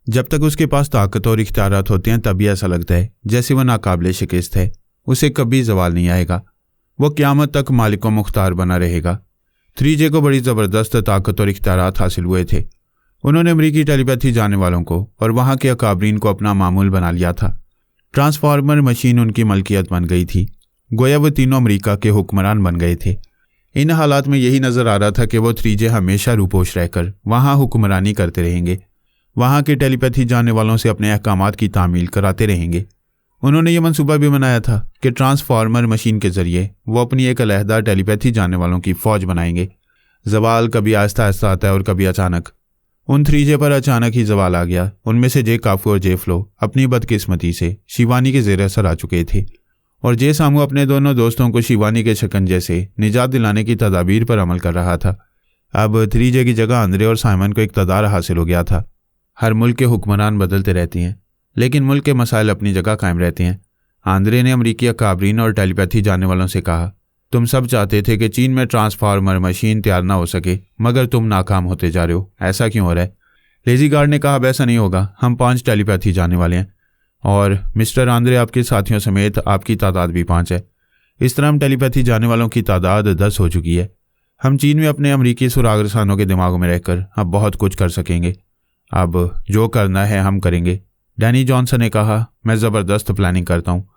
जब तक उसके पास ताकत और इख्तियारात होते हैं तभी ऐसा लगता है जैसे वह नाकाबिले शिकस्त है। उसे कभी जवाल नहीं आएगा। वो क़यामत तक मालिक व मुख्तार बना रहेगा। 3J को बड़ी ज़बरदस्त ताकत और इख्तियारात हासिल हुए थे। उन्होंने अमरीकी टेलीपैथी जानने वालों को और वहाँ के अकाबरीन को अपना मामूल बना लिया था। ट्रांसफार्मर मशीन उनकी मलकियत बन गई थी। गोया वो तीनों अमरीका के हुक्मरान बन गए थे। इन हालात में यही नज़र आ रहा था कि वो 3J हमेशा रूपोश रहकर वहाँ हुक्मरानी करते रहेंगे। वहाँ के टेलीपैथी जानने वालों से अपने अहकामात की तामील कराते रहेंगे। उन्होंने ये मंसूबा भी बनाया था कि ट्रांसफार्मर मशीन के ज़रिए वो अपनी एक अलहदा टेलीपैथी जानने वालों की फ़ौज बनाएंगे। जवाल कभी आहिस्ता आहिस्ता आता है और कभी अचानक। उन 3J पर अचानक ही जवाल आ गया। उनमें से जे काफू और जे फ्लो अपनी बदकिस्मती से शिवानी के ज़ेर असर आ चुके थे और जे सामू अपने दोनों दोस्तों को शिवानी के शिकंजे से निजात दिलाने की तदाबीर पर अमल कर रहा था। अब 3J की जगह आंद्रे और साइमन को इक़्तिदार हासिल हो गया था। हर मुल्क के हुक्मरान बदलते रहते हैं लेकिन मुल्क के मसाइल अपनी जगह कायम रहते हैं। आंद्रे ने अमरीकी अकाबरीन और टेलीपैथी जानने वालों से कहा, तुम सब चाहते थे कि चीन में ट्रांसफार्मर मशीन तैयार ना हो सके, मगर तुम नाकाम होते जा रहे हो। ऐसा क्यों हो रहा है? लेजी गार्ड ने कहा, ऐसा नहीं होगा। हम 5 टेलीपैथी जानने वाले हैं और मिस्टर आंद्रे आपके साथियों समेत आपकी तादाद भी 5 है। इस तरह हम टेलीपैथी जानने वालों की तादाद 10 हो चुकी है। हम चीन में अपने अमरीकी सुराग रसानों के दिमागों में रहकर अब बहुत कुछ कर सकेंगे। अब जो करना है हम करेंगे। डैनी जॉनसन ने कहा, मैं ज़बरदस्त प्लानिंग करता हूँ।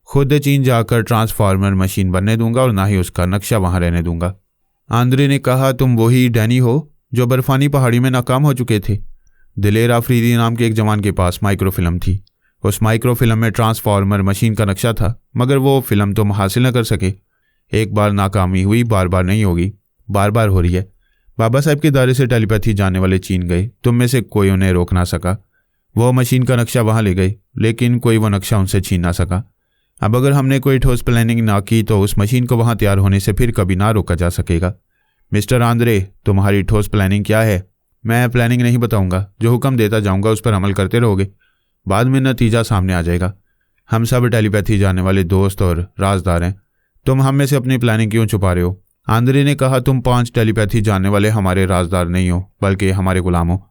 खुद चीन जाकर ट्रांसफार्मर मशीन बनने दूंगा और ना ही उसका नक्शा वहाँ रहने दूंगा। आंद्रे ने कहा, तुम वही डैनी हो जो बर्फानी पहाड़ी में नाकाम हो चुके थे। दिलेर आफरीदी नाम के एक जवान के पास माइक्रोफिल्म थी। उस माइक्रोफिल्म में ट्रांसफार्मर मशीन का नक्शा था, मगर वो फिल्म तुम हासिल न कर सके। एक बार नाकामी हुई, बार बार नहीं होगी, बार बार हो रही है। बाबा साहब के दायरे से टेलीपैथी जानने वाले चीन गए, तुम में से कोई उन्हें रोक ना सका। वो मशीन का नक्शा वहाँ ले गए, लेकिन कोई वो नक्शा उनसे छीन ना सका। अब अगर हमने कोई ठोस प्लानिंग ना की तो उस मशीन को वहाँ तैयार होने से फिर कभी ना रोका जा सकेगा। मिस्टर आंद्रे, तुम्हारी ठोस प्लानिंग क्या है? मैं प्लानिंग नहीं बताऊंगा, जो हुक्म देता जाऊंगा उस पर अमल करते रहोगे। बाद में नतीजा सामने आ जाएगा। हम सब टेलीपैथी जानने वाले दोस्त और राजदार हैं। तुम हम में से अपनी प्लानिंग क्यों छुपा रहे हो? आंद्रे ने कहा, तुम 5 टेलीपैथी जानने वाले हमारे राजदार नहीं हो, बल्कि हमारे गुलाम हो।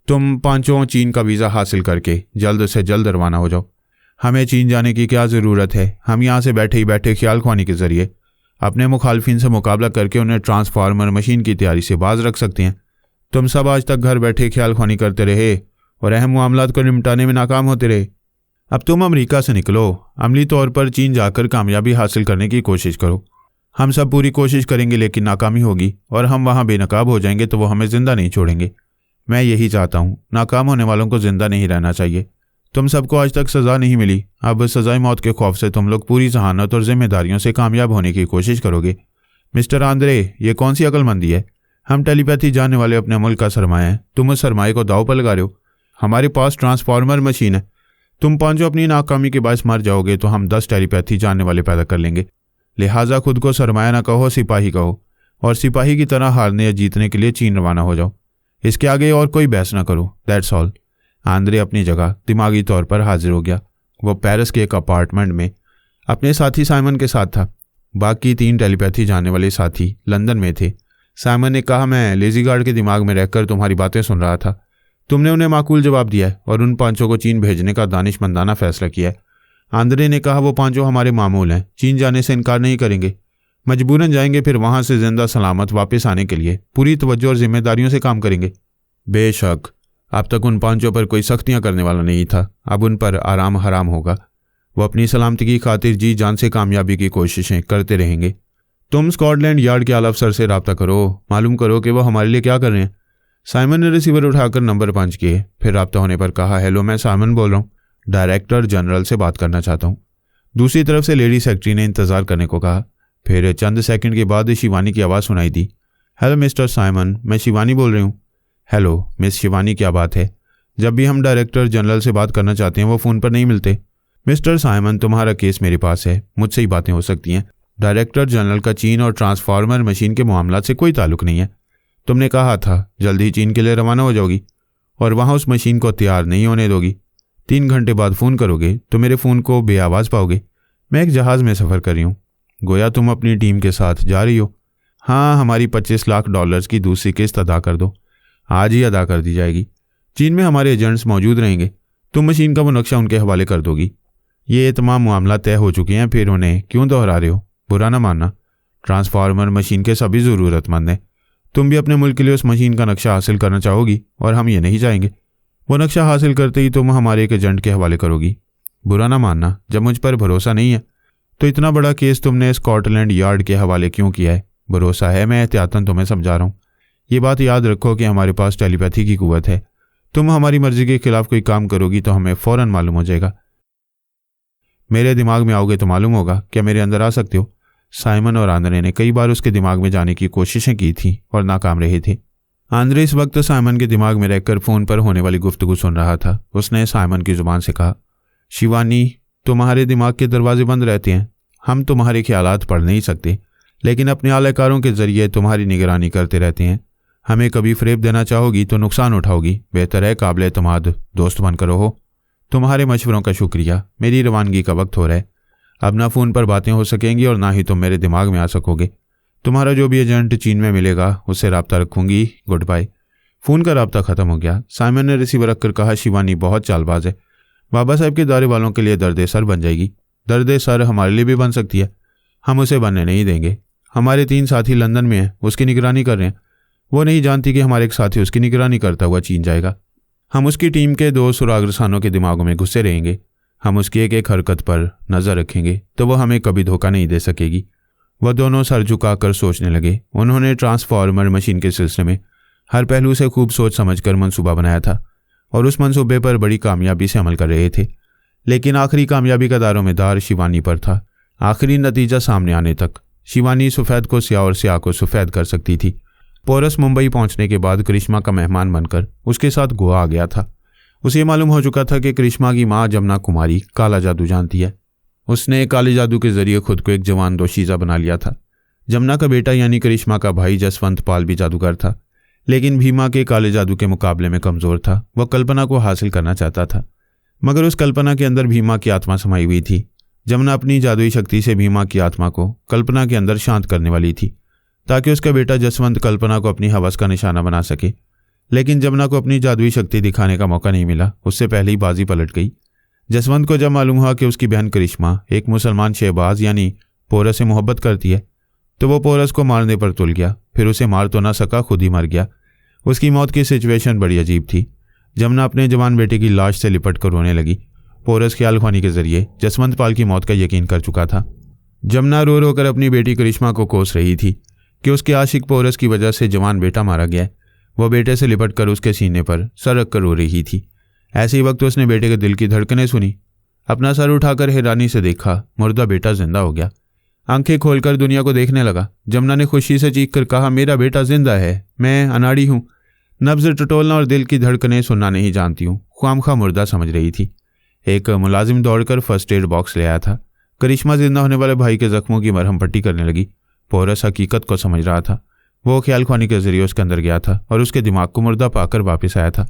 तुम पांचों चीन का वीज़ा हासिल करके जल्द से जल्द रवाना हो जाओ। हमें चीन जाने की क्या ज़रूरत है? हम यहाँ से बैठे ही बैठे ख्याल ख्वानी के ज़रिए अपने मुखालफिन से मुकाबला करके उन्हें ट्रांसफार्मर मशीन की तैयारी से बाज रख सकते हैं। तुम सब आज तक घर बैठे ख्याल ख्वानी करते रहे और अहम मामलात को निपटाने में नाकाम होते रहे। अब तुम अमेरिका से निकलो, अमली तौर पर चीन जाकर कामयाबी हासिल करने की कोशिश करो। हम सब पूरी कोशिश करेंगे, लेकिन नाकामी होगी और हम वहाँ बेनकाब हो जाएंगे तो वो हमें जिंदा नहीं छोड़ेंगे। मैं यही चाहता हूँ, नाकाम होने वालों को जिंदा नहीं रहना चाहिए। तुम सबको आज तक सज़ा नहीं मिली, अब सज़ाए मौत के खौफ से तुम लोग पूरी जहानत और जिम्मेदारियों से कामयाब होने की कोशिश करोगे। मिस्टर आंद्रे, ये कौन सी अक्लमंदी है? हम टेलीपैथी जानने वाले अपने मुल्क का सरमाया है, तुम उस सरमाए को दाव पर लगा रहे हो। हमारे पास ट्रांसफार्मर मशीन है। तुम पांचों अपनी नाकामी के बायस मर जाओगे तो हम 10 टेलीपैथी जानने वाले पैदा कर लेंगे। लिहाजा खुद को सरमाया ना कहो, सिपाही कहो, और सिपाही की तरह हारने या जीतने के लिए चीन रवाना हो जाओ। इसके आगे और कोई बहस ना करो। That's all. आंद्रे अपनी जगह दिमागी तौर पर हाजिर हो गया। वो पेरिस के एक अपार्टमेंट में अपने साथी साइमन के साथ था। बाकी 3 टेलीपैथी जानने वाले साथी लंदन में थे। साइमन ने कहा, मैं लेजी गार्ड के दिमाग में रहकर तुम्हारी बातें सुन रहा था। तुमने उन्हें माकूल जवाब दिया है और उन पांचों को चीन भेजने का दानिशमंदाना फैसला किया है। आंद्रे ने कहा, वो पांचों हमारे मामूल हैं, चीन जाने से इनकार नहीं करेंगे, मजबूरन जाएंगे, फिर वहां से जिंदा सलामत वापस आने के लिए पूरी तवज्जो और जिम्मेदारियों से काम करेंगे। बेशक अब तक उन पांचों पर कोई सख्तियां करने वाला नहीं था, अब उन पर आराम हराम होगा। वो अपनी सलामती की खातिर जी जान से कामयाबी की कोशिशें करते रहेंगे। तुम स्कॉटलैंड यार्ड के आला अफसर से रब्ता करो, मालूम करो कि वो हमारे लिए क्या कर रहे हैं। साइमन ने रिसीवर उठाकर नंबर 5 किए, फिर रब्ता होने पर कहा, हेलो, मैं साइमन बोल रहा हूँ, डायरेक्टर जनरल से बात करना चाहता हूँ। दूसरी तरफ से लेडी सेक्रेटरी ने इंतजार करने को कहा। फिर चंद सेकंड के बाद शिवानी की आवाज़ सुनाई दी। हेलो मिस्टर साइमन, मैं शिवानी बोल रही हूँ। हेलो मिस शिवानी, क्या बात है? जब भी हम डायरेक्टर जनरल से बात करना चाहते हैं वो फ़ोन पर नहीं मिलते। मिस्टर साइमन, तुम्हारा केस मेरे पास है, मुझसे ही बातें हो सकती हैं। डायरेक्टर जनरल का चीन और ट्रांसफार्मर मशीन के मामला से कोई ताल्लुक नहीं है। तुमने कहा था जल्द ही चीन के लिए रवाना हो जाओगी और वहाँ उस मशीन को तैयार नहीं होने दोगी। 3 घंटे बाद फ़ोन करोगे तो मेरे फ़ोन को बेआवाज़ पाओगे। मैं एक जहाज़ में सफ़र कर रही हूँ, गोया तुम अपनी टीम के साथ जा रही हो। हाँ, हमारी $25 लाख की दूसरी किस्त अदा कर दो, आज ही अदा कर दी जाएगी। चीन में हमारे एजेंट्स मौजूद रहेंगे, तुम मशीन का वो नक्शा उनके हवाले कर दोगी। ये तमाम मामला तय हो चुके हैं, फिर उन्हें क्यों दोहरा रहे हो? बुरा ना मानना, ट्रांसफार्मर मशीन के सभी ज़रूरतमंद हैं। तुम भी अपने मुल्क के लिए उस मशीन का नक्शा हासिल करना चाहोगी और हम ये नहीं चाहेंगे। वो नक्शा हासिल करते ही तुम हमारे एक एजेंट के हवाले करोगी। बुरा ना मानना, जब मुझ पर भरोसा नहीं है तो इतना बड़ा केस तुमने स्कॉटलैंड यार्ड के हवाले क्यों किया है? भरोसा है, मैं एहतियातन तुम्हें समझा रहा हूँ। ये बात याद रखो कि हमारे पास टेलीपैथी की कुव्वत है। तुम हमारी मर्जी के खिलाफ कोई काम करोगी तो हमें फ़ौरन मालूम हो जाएगा। मेरे दिमाग में आओगे तो मालूम होगा। क्या मेरे अंदर आ सकते हो? साइमन और आंद्रे ने कई बार उसके दिमाग में जाने की कोशिशें की थी और नाकाम रहे थे। आंद्रे इस वक्त साइमन के दिमाग में रहकर फ़ोन पर होने वाली गुफ्तगू सुन रहा था। उसने साइमन की ज़ुबान से कहा, शिवानी, तुम्हारे दिमाग के दरवाजे बंद रहते हैं, हम तुम्हारे ख्यालात पढ़ नहीं सकते, लेकिन अपने आलाकारों के ज़रिए तुम्हारी निगरानी करते रहते हैं। हमें कभी फ़रेब देना चाहोगी तो नुकसान उठाओगी। बेहतर है काबिल एतमाद दोस्त बनकर रहो। तुम्हारे मशवरों का शुक्रिया। मेरी रवानगी का वक्त हो रहा है, अब ना फ़ोन पर बातें हो सकेंगी और ना ही तुम मेरे दिमाग में आ सकोगे। तुम्हारा जो भी एजेंट चीन में मिलेगा उससे रब्ता रखूंगी। Good bye. फ़ोन का रब्ता ख़त्म हो गया। साइमन ने रिसीवर रखकर कहा, शिवानी बहुत चालबाज है, बाबा साहब के दारे वालों के लिए दर्द सर बन जाएगी। दर्द सर हमारे लिए भी बन सकती है, हम उसे बनने नहीं देंगे। हमारे 3 साथी लंदन में हैं, उसकी निगरानी कर रहे हैं। वो नहीं जानती कि हमारे एक साथी उसकी निगरानी करता हुआ चीन जाएगा। हम उसकी टीम के 2 सुरागरसानों के दिमागों में घुसे रहेंगे। हम उसकी एक एक हरकत पर नज़र रखेंगे तो वह हमें कभी धोखा नहीं दे सकेगी। वह दोनों सर झुकाकर सोचने लगे। उन्होंने ट्रांसफार्मर मशीन के सिलसिले में हर पहलू से खूब सोच समझकर मंसूबा बनाया था और उस मंसूबे पर बड़ी कामयाबी से अमल कर रहे थे। लेकिन आखिरी कामयाबी का दारोमदार शिवानी पर था। आखिरी नतीजा सामने आने तक शिवानी सफ़ेद को स्याह और स्याह को सफ़ेद कर सकती थी। पोरस मुंबई पहुंचने के बाद करिश्मा का मेहमान बनकर उसके साथ गोवा आ गया था। उसे मालूम हो चुका था कि करिश्मा की माँ जमुना कुमारी काला जादू जानती है। उसने काले जादू के जरिए खुद को एक जवान दोशीज़ा बना लिया था। जमुना का बेटा यानी करिश्मा का भाई जसवंत पाल भी जादूगर था, लेकिन भीमा के काले जादू के मुकाबले में कमज़ोर था। वह कल्पना को हासिल करना चाहता था, मगर उस कल्पना के अंदर भीमा की आत्मा समाई हुई थी। जमुना अपनी जादुई शक्ति से भीमा की आत्मा को कल्पना के अंदर शांत करने वाली थी, ताकि उसका बेटा जसवंत कल्पना को अपनी हवस का निशाना बना सके। लेकिन जमुना को अपनी जादुई शक्ति दिखाने का मौका नहीं मिला। उससे पहले ही बाजी पलट गई। जसवंत को जब मालूम हुआ कि उसकी बहन करिश्मा एक मुसलमान शहबाज यानी पोरस से मोहब्बत करती है तो वो पोरस को मारने पर तुल गया। फिर उसे मार तो ना सका, खुद ही मर गया। उसकी मौत की सिचुएशन बड़ी अजीब थी। जमुना अपने जवान बेटे की लाश से लिपट कर रोने लगी। पोरस ख्याल ख्वानी के जरिए जसवंत पाल की मौत का यकीन कर चुका था। जमुना रो रो कर अपनी बेटी करिश्मा को कोस रही थी कि उसके आशिक पोरस की वजह से जवान बेटा मारा गया। वह बेटे से लिपट कर उसके सीने पर सर रख कर रो रही थी। ऐसे ही वक्त उसने बेटे के दिल की धड़कनें सुनी। अपना सर उठाकर हैरानी से देखा, मुर्दा बेटा जिंदा हो गया। आंखें खोलकर दुनिया को देखने लगा। जमुना ने खुशी से चीख कर कहा, मेरा बेटा जिंदा है, मैं अनाड़ी हूँ, नब्ज टटोलना और दिल की धड़कनें सुनना नहीं जानती हूँ। ख्वामखा मुर्दा समझ रही थी। एक मुलाजिम दौड़कर फर्स्ट एड बॉक्स ले आया था। करिश्मा जिंदा होने वाले भाई के जख्मों की मरहम पट्टी करने लगी। पोरस हकीकत को समझ रहा था। वो ख्याल ख्वानी के जरिए उसके अंदर गया था और उसके दिमाग को मुर्दा पाकर वापस आया था।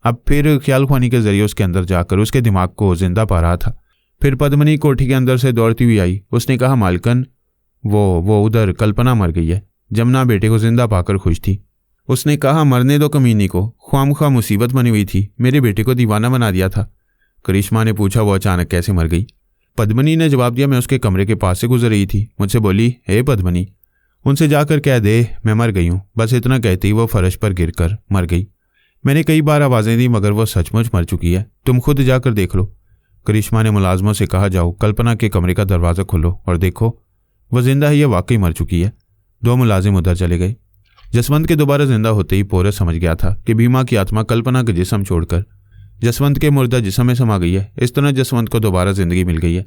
अब फिर ख्याल ख्वानी के जरिए उसके अंदर जाकर उसके दिमाग को जिंदा पा रहा था। फिर पद्मनी कोठी के अंदर से दौड़ती हुई आई। उसने कहा, मालकन वो उधर कल्पना मर गई है। जमुना बेटे को जिंदा पाकर खुश थी। उसने कहा, मरने दो कमीनी को, ख्वामख्वाह मुसीबत बनी हुई थी, मेरे बेटे को दीवाना बना दिया था। करिश्मा ने पूछा, वो अचानक कैसे मर गई? पद्मनी ने जवाब दिया, मैं उसके कमरे के पास से गुजर रही थी। मुझसे बोली, हे पद्मनी, उनसे जाकर कह दे मैं मर गई हूँ। बस इतना कहते ही वो फर्श पर गिरकर मर गई। मैंने कई बार आवाज़ें दी मगर वो सचमुच मर चुकी है। तुम खुद जाकर देख लो। करिश्मा ने मुलाजमों से कहा, जाओ कल्पना के कमरे का दरवाज़ा खोलो और देखो वह जिंदा है या वाकई मर चुकी है। दो मुलाजिम उधर चले गए। जसवंत के दोबारा जिंदा होते ही पोरस समझ गया था कि भीमा की आत्मा कल्पना के जिस्म छोड़कर जसवंत के मुर्दा जिस्म में समा गई है। इस तरह जसवंत को दोबारा जिंदगी मिल गई है।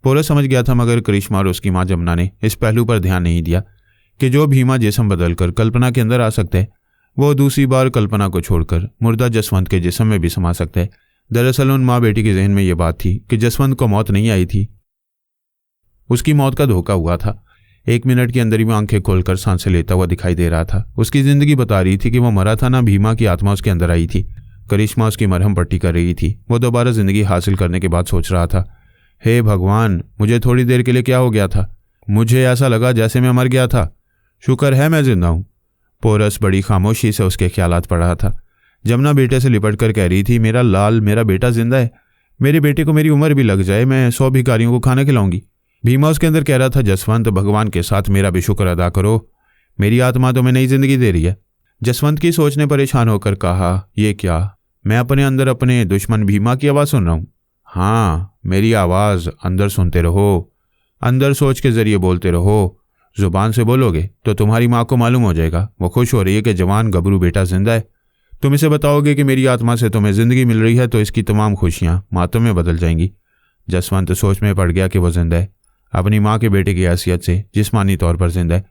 पोरस समझ गया था मगर करिश्मा और उसकी माँ जमुना ने इस पहलू पर ध्यान नहीं दिया कि जो भीमा जिस्म बदलकर कल्पना के अंदर आ सकता है वो दूसरी बार कल्पना को छोड़कर मुर्दा जसवंत के जिस्म में भी समा सकता है। दरअसल उन माँ बेटी के जहन में यह बात थी कि जसवंत को मौत नहीं आई थी, उसकी मौत का धोखा हुआ था। 1 मिनट के अंदर ही वो आंखें खोलकर सांसें लेता हुआ दिखाई दे रहा था। उसकी जिंदगी बता रही थी कि वो मरा था, ना भीमा की आत्मा उसके अंदर आई थी। करिश्मा उसकी मरहम पट्टी कर रही थी। वो दोबारा जिंदगी हासिल करने के बाद सोच रहा था, हे भगवान, मुझे थोड़ी देर के लिए क्या हो गया था? मुझे ऐसा लगा जैसे मैं मर गया था। शुक्र है मैं जिंदा हूँ। पोरस बड़ी खामोशी से उसके ख्यालात पढ़ रहा था। जमुना बेटे से लिपट कर कह रही थी, मेरा लाल, मेरा बेटा जिंदा है। मेरे बेटे को मेरी उम्र भी लग जाए, मैं 100 भिखारियों को खाना खिलाऊंगी। भीमा उसके अंदर कह रहा था, जसवंत, भगवान के साथ मेरा भी शुक्र अदा करो, मेरी आत्मा तुम्हें नई जिंदगी दे रही है। जसवंत की सोच ने परेशान होकर कहा, ये क्या, मैं अपने अंदर अपने दुश्मन भीमा की आवाज़ सुन रहा हूँ? हाँ, मेरी आवाज़ अंदर सुनते रहो, अंदर सोच के जरिए बोलते रहो। जुबान से बोलोगे तो तुम्हारी माँ को मालूम हो जाएगा, वो खुश हो रही है कि जवान गबरू बेटा जिंदा है। तुम इसे बताओगे कि मेरी आत्मा से तुम्हें जिंदगी मिल रही है तो इसकी तमाम खुशियाँ मातों में बदल जाएंगी। जसवंत सोच में पड़ गया कि वो जिंदा है, अपनी माँ के बेटे की हैसियत से जिस्मानी तौर पर जिंदा है।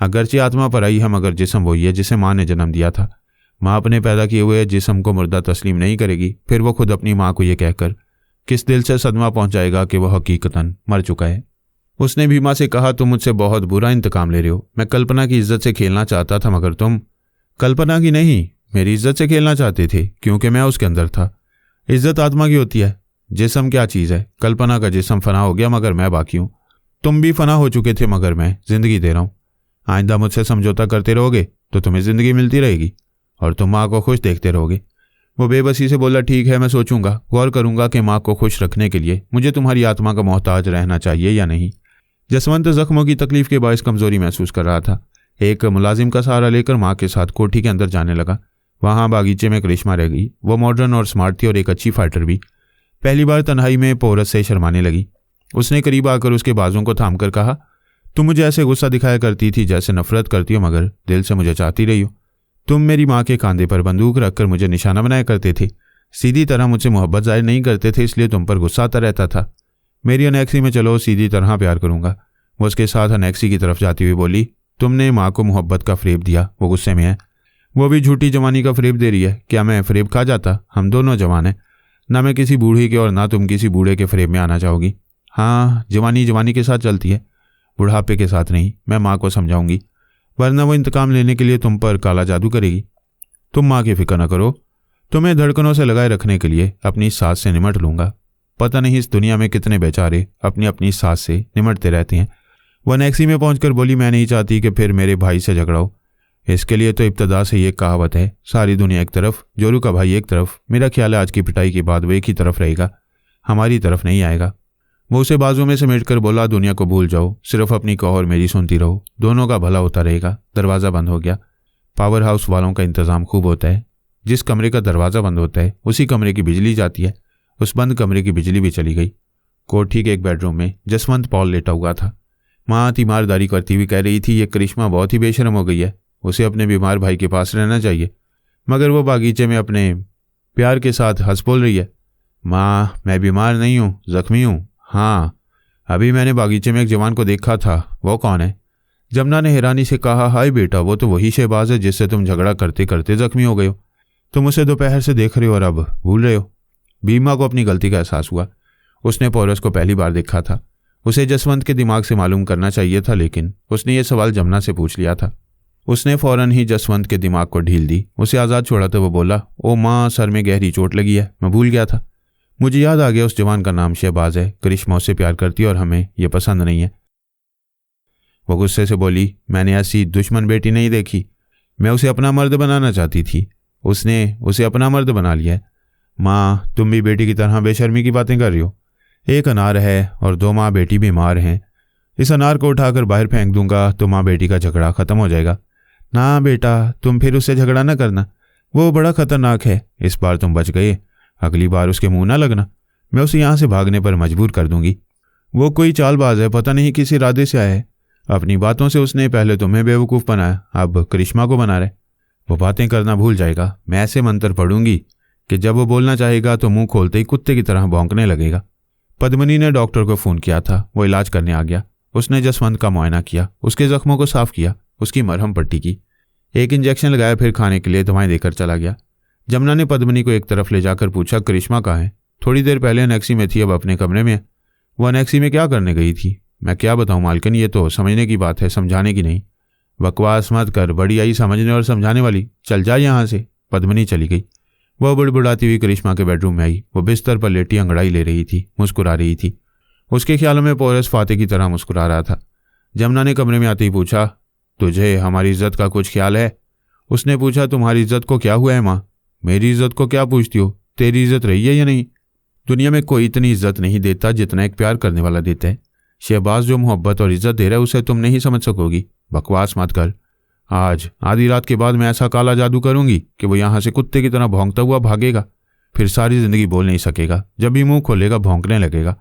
अगरचे आत्मा पर आई है मगर जिस्म वही है जिसे माँ ने जन्म दिया था। माँ अपने पैदा किए हुए जिस्म को मुर्दा तस्लीम नहीं करेगी। फिर वो खुद अपनी माँ को ये कहकर किस दिल से सदमा पहुंचाएगा कि वह हकीकतन मर चुका है। उसने भीमा से कहा, तुम मुझसे बहुत बुरा इंतकाम ले रहे हो। मैं कल्पना की इज्जत से खेलना चाहता था मगर तुम कल्पना की नहीं, मेरी इज्जत से खेलना चाहते थे क्योंकि मैं उसके अंदर था। इज्जत आत्मा की होती है, जिस्म क्या चीज़ है? कल्पना का जिस्म फना हो गया मगर मैं बाकी हूँ। तुम भी फना हो चुके थे मगर मैं जिंदगी दे रहा हूँ। आइंदा मुझसे समझौता करते रहोगे तो तुम्हें जिंदगी मिलती रहेगी और तुम माँ को खुश देखते रहोगे। वो बेबसी से बोला, ठीक है, मैं सोचूंगा, गौर करूंगा कि माँ को खुश रखने के लिए मुझे तुम्हारी आत्मा का मोहताज रहना चाहिए या नहीं। जसवंत जख्मों की तकलीफ के बायस कमजोरी महसूस कर रहा था। एक मुलाजिम का सहारा लेकर माँ के साथ कोठी के अंदर जाने लगा। वहाँ बागीचे में करिश्मा रह गई। वो मॉडर्न और स्मार्ट थी और एक अच्छी फाइटर भी। पहली बार तन्हाई में पोरस से शर्माने लगी। उसने करीब आकर उसके बाजों को थामकर कहा, तुम मुझे ऐसे गुस्सा दिखाया करती थी जैसे नफरत करती हो मगर दिल से मुझे चाहती रही हो। तुम मेरी माँ के कंधे पर बंदूक रखकर मुझे निशाना बनाया करते थे, सीधी तरह मुझसे मोहब्बत जाहिर नहीं करते थे, इसलिए तुम पर गुस्सा आता रहता था। मेरी अनेक्सी में चलो, सीधी तरह प्यार करूंगा। वो उसके साथ अनेक्सी की तरफ जाती हुई बोली, तुमने माँ को मोहब्बत का फ़रेब दिया, वो गुस्से में है। वो भी झूठी जवानी का फ़रेब दे रही है। क्या मैं फ़रेब खा जाता? हम दोनों जवान हैं, ना मैं किसी बूढ़ी के और ना तुम किसी बूढ़े के फ़रेब में आना चाहोगी। हाँ, जवानी जवानी के साथ चलती है, बुढ़ापे के साथ नहीं। मैं माँ को समझाऊंगी, वरना वो इंतकाम लेने के लिए तुम पर काला जादू करेगी। तुम माँ की फिक्र न करो, तुम्हें धड़कनों से लगाए रखने के लिए अपनी सास से निमट लूँगा। पता नहीं इस दुनिया में कितने बेचारे अपनी अपनी सास से निमटते रहते हैं। वह नेक्सी में पहुंचकर बोली, मैं नहीं चाहती कि फिर मेरे भाई से झगड़ा हो। इसके लिए तो इब्तदा से ये कहावत है, सारी दुनिया एक तरफ, जोरू का भाई एक तरफ। मेरा ख्याल है आज की पिटाई के बाद वो एक ही तरफ रहेगा, हमारी तरफ नहीं आएगा। वो उसे बाजू में समेटकर बोला, दुनिया को भूल जाओ, सिर्फ अपनी कहो और मेरी सुनती रहो, दोनों का भला होता रहेगा। दरवाज़ा बंद हो गया। पावर हाउस वालों का इंतज़ाम खूब होता है। जिस कमरे का दरवाज़ा बंद होता है उसी कमरे की बिजली जाती है। उस बंद कमरे की बिजली भी चली गई। कोठी के एक बेडरूम में जसवंत पॉल लेटा हुआ था। माँ तीमारदारी करती हुई कह रही थी, ये करिश्मा बहुत ही बेशर्म हो गई है, उसे अपने बीमार भाई के पास रहना चाहिए। मगर वो बागीचे में अपने प्यार के साथ हंस बोल रही है, माँ मैं बीमार नहीं हूँ, जख्मी हूँ। हाँ, अभी मैंने बागीचे में एक जवान को देखा था। वो कौन है? जमुना ने हैरानी से कहा, हाय बेटा, वो तो वही शहबाज है जिससे तुम झगड़ा करते करते जख्मी हो गए हो। तुम उसे दोपहर से देख रहे हो और अब भूल रहे हो। बीमा को अपनी गलती का एहसास हुआ। उसने पोरस को पहली बार देखा था। उसे जसवंत के दिमाग से मालूम करना चाहिए था, लेकिन उसने ये सवाल जमुना से पूछ लिया था। उसने फौरन ही जसवंत के दिमाग को ढील दी। उसे आज़ाद छोड़ा तो वो बोला, ओ माँ, सर में गहरी चोट लगी है, मैं भूल गया था। मुझे याद आ गया, उस जवान का नाम शहबाज है। करिश्मा उससे प्यार करती है और हमें यह पसंद नहीं है। वो गुस्से से बोली, मैंने ऐसी दुश्मन बेटी नहीं देखी। मैं उसे अपना मर्द बनाना चाहती थी, उसने उसे अपना मर्द बना लिया है। माँ, तुम भी बेटी की तरह बेशर्मी की बातें कर रही हो। एक अनार है और 2 माँ बेटी बीमार हैं। इस अनार को उठाकर बाहर फेंक दूंगा तो माँ बेटी का झगड़ा खत्म हो जाएगा। ना बेटा, तुम फिर उससे झगड़ा ना करना, वो बड़ा खतरनाक है। इस बार तुम बच गए, अगली बार उसके मुंह ना लगना। मैं उसे यहाँ से भागने पर मजबूर कर दूंगी। वो कोई चालबाज है, पता नहीं किस इरादे से आया है। अपनी बातों से उसने पहले तुम्हें बेवकूफ़ बनाया, अब करिश्मा को बना रहे। वो बातें करना भूल जाएगा। मैं ऐसे मंत्र पढ़ूंगी कि जब वो बोलना चाहेगा तो मुंह खोलते ही कुत्ते की तरह भौंकने लगेगा। पद्मिनी ने डॉक्टर को फ़ोन किया था। वो इलाज करने आ गया। उसने जसवंत का मुआयना किया, उसके जख्मों को साफ किया, उसकी मरहम पट्टी की, एक इंजेक्शन लगाया, फिर खाने के लिए दवाएं देकर चला गया। जमुना ने पद्मिनी को एक तरफ ले जाकर पूछा, करिश्मा कहाँ है? थोड़ी देर पहले अनेक्सी में थी, अब अपने कमरे में है। वो अनेक्सी में क्या करने गई थी? मैं क्या बताऊं मालकिन, ये तो समझने की बात है, समझाने की नहीं। बकवास मत कर, बड़ी आई समझने और समझाने वाली। चल जा यहाँ से। पद्मिनी चली गई। वह बुड़बुड़ाती हुई करिश्मा के बेडरूम में आई। वो बिस्तर पर लेटी अंगड़ाई ले रही थी, मुस्कुरा रही थी। उसके ख्यालों में पोरस फाते की तरह मुस्कुरा रहा था। जमुना ने कमरे में आते ही पूछा, तुझे हमारी इज्जत का कुछ ख्याल है? उसने पूछा, तुम्हारी इज्जत को क्या हुआ है माँ? मेरी इज्जत को क्या पूछती हो? तेरी इज्जत रही है या नहीं? दुनिया में कोई इतनी इज्जत नहीं देता जितना एक प्यार करने वाला देता है। शहबाज जो मोहब्बत और इज्जत दे रहा है उसे तुम नहीं समझ सकोगी। बकवास मत कर। आज आधी रात के बाद मैं ऐसा काला जादू करूंगी कि वो यहाँ से कुत्ते की तरह भौंकता हुआ भागेगा, फिर सारी जिंदगी बोल नहीं सकेगा। जब भी मुंह खोलेगा भौंकने लगेगा।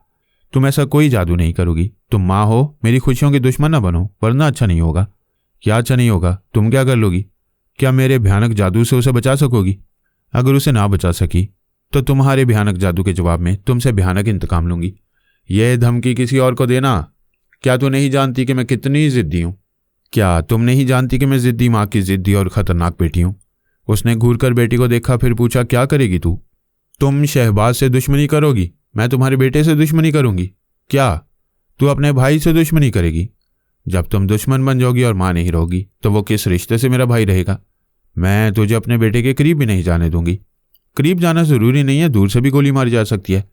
तुम ऐसा कोई जादू नहीं करोगी। तुम माँ हो, मेरी खुशियों की दुश्मन ना बनो, वरना अच्छा नहीं होगा। क्या अच्छा नहीं होगा? तुम क्या कर लोगी? क्या मेरे भयानक जादू से उसे बचा सकोगी? अगर उसे ना बचा सकी तो तुम्हारे भयानक जादू के जवाब में तुमसे भयानक इंतकाम लूंगी। यह धमकी किसी और को देना। क्या तू नहीं जानती कि मैं कितनी जिद्दी हूं? क्या तुम नहीं जानती कि मैं जिद्दी माँ की जिद्दी और खतरनाक बेटी हूं? उसने घूर कर बेटी को देखा, फिर पूछा, क्या करेगी तू? तुम शहबाज से दुश्मनी करोगी? मैं तुम्हारे बेटे से दुश्मनी करूंगी? क्या तू अपने भाई से दुश्मनी करेगी? जब तुम दुश्मन बन जाओगी और माँ नहीं रहोगी तो वो किस रिश्ते से मेरा भाई रहेगा? मैं तुझे अपने बेटे के करीब भी नहीं जाने दूंगी। करीब जाना जरूरी नहीं है, दूर से भी गोली मारी जा सकती है।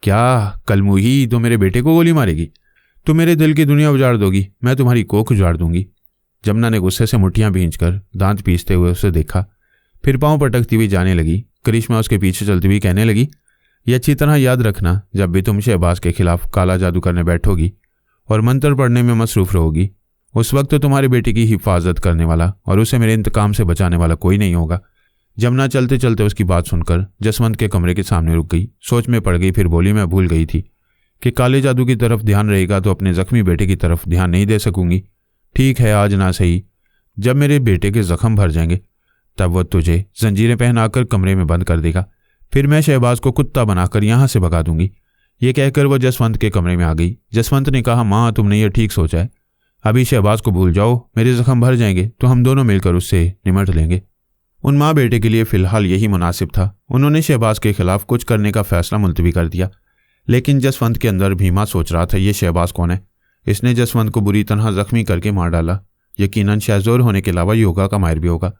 क्या कल मुही तो मेरे बेटे को गोली मारेगी? तुम मेरे दिल की दुनिया उजाड़ दोगी, मैं तुम्हारी कोख उजाड़ दूंगी। जमुना ने गुस्से से मुट्ठियां भींचकर दांत पीसते हुए उसे देखा, फिर पांव पटकती हुई जाने लगी। करिश्मा उसके पीछे चलती हुई कहने लगी, ये अच्छी तरह याद रखना, जब भी तुम शहबाज के खिलाफ काला जादू करने बैठोगी और मंत्र पढ़ने में मसरूफ रहोगी, उस वक्त तो तुम्हारे बेटे की हिफाजत करने वाला और उसे मेरे इंतकाम से बचाने वाला कोई नहीं होगा। जमुना चलते चलते उसकी बात सुनकर जसवंत के कमरे के सामने रुक गई। सोच में पड़ गई, फिर बोली, मैं भूल गई थी कि काले जादू की तरफ ध्यान रहेगा तो अपने जख्मी बेटे की तरफ ध्यान नहीं दे सकूंगी। ठीक है, आज ना सही, जब मेरे बेटे के जख्म भर जाएंगे तब वह तुझे जंजीरें पहनाकर कमरे में बंद कर देगा, फिर मैं शहबाज को कुत्ता बनाकर यहाँ से भगा दूंगी। ये कहकर वह जसवंत के कमरे में आ गई। जसवंत ने कहा, माँ तुमने ये ठीक सोचा है, अभी शहबाज को भूल जाओ, मेरे जख्म भर जाएंगे तो हम दोनों मिलकर उससे निमट लेंगे। उन माँ बेटे के लिए फिलहाल यही मुनासिब था। उन्होंने शहबाज के खिलाफ कुछ करने का फैसला मुलतवी कर दिया, लेकिन जसवंत के अंदर भीमा सोच रहा था, ये शहबाज कौन है? इसने जसवंत को बुरी तरह जख्मी करके मार डाला। यकीनन शाहजोर होने के अलावा योगा का माहिर भी होगा।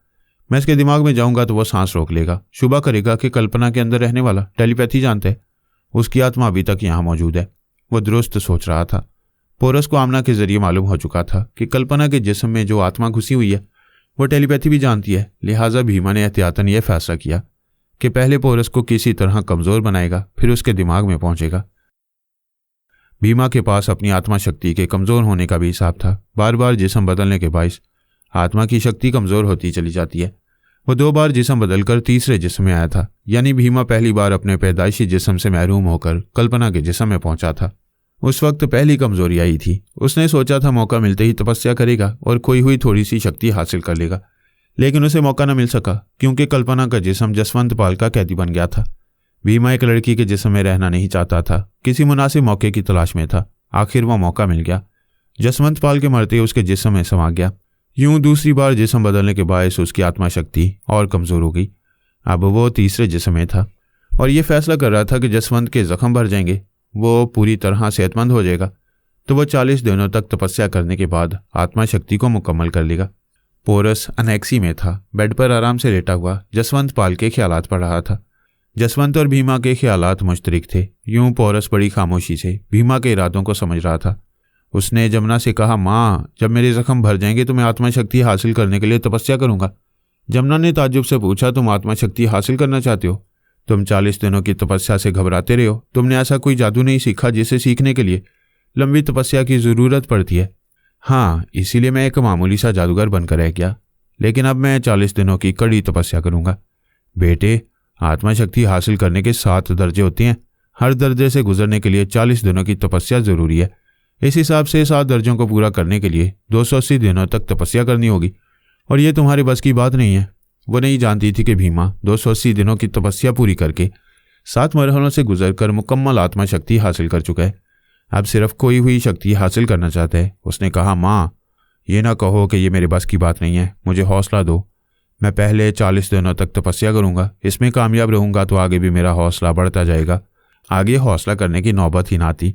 मैं इसके दिमाग में जाऊंगा तो वह सांस रोक लेगा, शुबा करेगा कि कल्पना के अंदर रहने वाला टेलीपैथी जानता है, उसकी आत्मा अभी तक यहाँ मौजूद है। वह दुरुस्त सोच रहा था। पोरस को आमना के जरिए मालूम हो चुका था कि कल्पना के जिस्म में जो आत्मा घुसी हुई है वो टेलीपैथी भी जानती है, लिहाजा भीमा ने एहतियातन यह फैसला किया कि पहले पोरस को किसी तरह कमज़ोर बनाएगा, फिर उसके दिमाग में पहुंचेगा। भीमा के पास अपनी आत्मा शक्ति के कमज़ोर होने का भी हिसाब था। बार बार जिस्म बदलने के बायस आत्मा की शक्ति कमज़ोर होती चली जाती है। वो 2 बार जिस्म बदलकर तीसरे जिस्म में आया था, यानी भीमा पहली बार अपने पैदाइशी जिस्म से महरूम होकर कल्पना के जिस्म में पहुंचा था। उस वक्त पहली कमजोरी आई थी। उसने सोचा था मौका मिलते ही तपस्या करेगा और खोई हुई थोड़ी सी शक्ति हासिल कर लेगा, लेकिन उसे मौका न मिल सका क्योंकि कल्पना का जिस्म जसवंत पाल का कैदी बन गया था। भीमा एक लड़की के जिस्म में रहना नहीं चाहता था, किसी मुनासिब मौके की तलाश में था। आखिर वह मौका मिल गया। जसवंत पाल के मरते उसके जिस्म में समा गया। यूं दूसरी बार जिस्म बदलने के बायस उसकी आत्मा शक्ति और कमज़ोर हो गई। अब वो तीसरे जिस्म में था और ये फैसला कर रहा था कि जसवंत के जख्म भर जाएंगे, वो पूरी तरह सेहतमंद हो जाएगा तो वह 40 दिनों तक तपस्या करने के बाद आत्मा शक्ति को मुकम्मल कर लेगा। पोरस अनेक्सी में था, बेड पर आराम से लेटा हुआ जसवंत पाल के ख्यालात पढ़ रहा था। जसवंत और भीमा के ख्यालात मुश्तरिक थे। यूं पोरस बड़ी खामोशी से भीमा के इरादों को समझ रहा था। उसने जमुना से कहा, माँ, जब मेरे जख्म भर जाएंगे तो मैं आत्मा शक्ति हासिल करने के लिए तपस्या करूंगा। जमुना ने ताज्जुब से पूछा, तुम आत्मा शक्ति हासिल करना चाहते हो? तुम 40 दिनों की तपस्या से घबराते रहे हो। तुमने ऐसा कोई जादू नहीं सीखा जिसे सीखने के लिए लंबी तपस्या की ज़रूरत पड़ती है। हाँ, इसीलिए मैं एक मामूली सा जादूगर बनकर रह गया, लेकिन अब मैं 40 दिनों की कड़ी तपस्या करूंगा। बेटे, आत्मा शक्ति हासिल करने के 7 दर्जे होते हैं। हर दर्जे से गुजरने के लिए 40 दिनों की तपस्या ज़रूरी है। इस हिसाब से 7 दर्जों को पूरा करने के लिए 280 दिनों तक तपस्या करनी होगी और ये तुम्हारे बस की बात नहीं है। वो नहीं जानती थी कि भीमा 280 दिनों की तपस्या पूरी करके 7 मरहलों से गुजरकर मुकम्मल आत्मा शक्ति हासिल कर चुका है। अब सिर्फ खोई हुई शक्ति हासिल करना चाहता है। उसने कहा, माँ, ये ना कहो कि ये मेरे बस की बात नहीं है, मुझे हौसला दो। मैं पहले 40 दिनों तक तपस्या करूंगा, इसमें कामयाब रहूंगा तो आगे भी मेरा हौसला बढ़ता जाएगा। आगे हौसला करने की नौबत ही ना थी।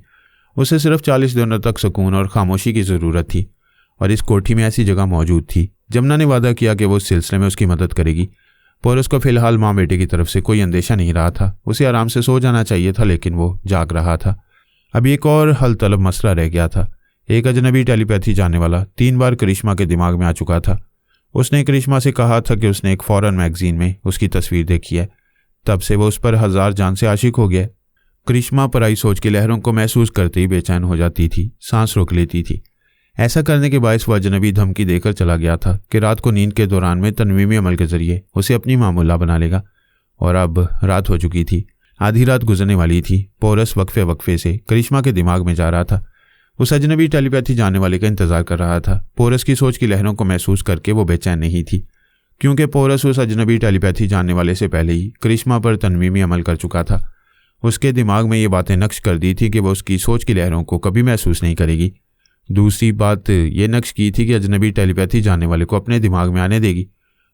उसे सिर्फ 40 दिनों तक सुकून और खामोशी की ज़रूरत थी और इस कोठी में ऐसी जगह मौजूद थी। जमुना ने वादा किया कि वो इस सिलसिले में उसकी मदद करेगी। पोरस को फिलहाल माँ बेटे की तरफ से कोई अंदेशा नहीं रहा था। उसे आराम से सो जाना चाहिए था, लेकिन वो जाग रहा था। अब एक और हल तलब मसला रह गया था। एक अजनबी टेलीपैथी जानने वाला 3 बार करिश्मा के दिमाग में आ चुका था। उसने करिश्मा से कहा था कि उसने एक फॉरेन मैगजीन में उसकी तस्वीर देखी है। तब से वो उस पर 1000 जान से आशिक हो गया। करिश्मा पराई सोच की लहरों को महसूस करते ही बेचैन हो जाती थी, सांस रोक लेती थी। ऐसा करने के बायस वह अजनबी धमकी देकर चला गया था कि रात को नींद के दौरान में तनवीमी अमल के जरिए उसे अपनी मामूला बना लेगा। और अब रात हो चुकी थी, आधी रात गुजरने वाली थी। पोरस वक्फे वक्फे से करिश्मा के दिमाग में जा रहा था। उस अजनबी टेलीपैथी जानने वाले का इंतजार कर रहा था। पोरस की सोच की लहरों को महसूस करके वो बेचैन नहीं थी, क्योंकि पोरस उस अजनबी टेलीपैथी जानने वाले से पहले ही करिश्मा पर तनवीमी अमल कर चुका था। उसके दिमाग में ये बातें नक्श कर दी थी कि वो उसकी सोच की लहरों को कभी महसूस नहीं करेगी। दूसरी बात ये नक्श की थी कि अजनबी टेलीपैथी जानने वाले को अपने दिमाग में आने देगी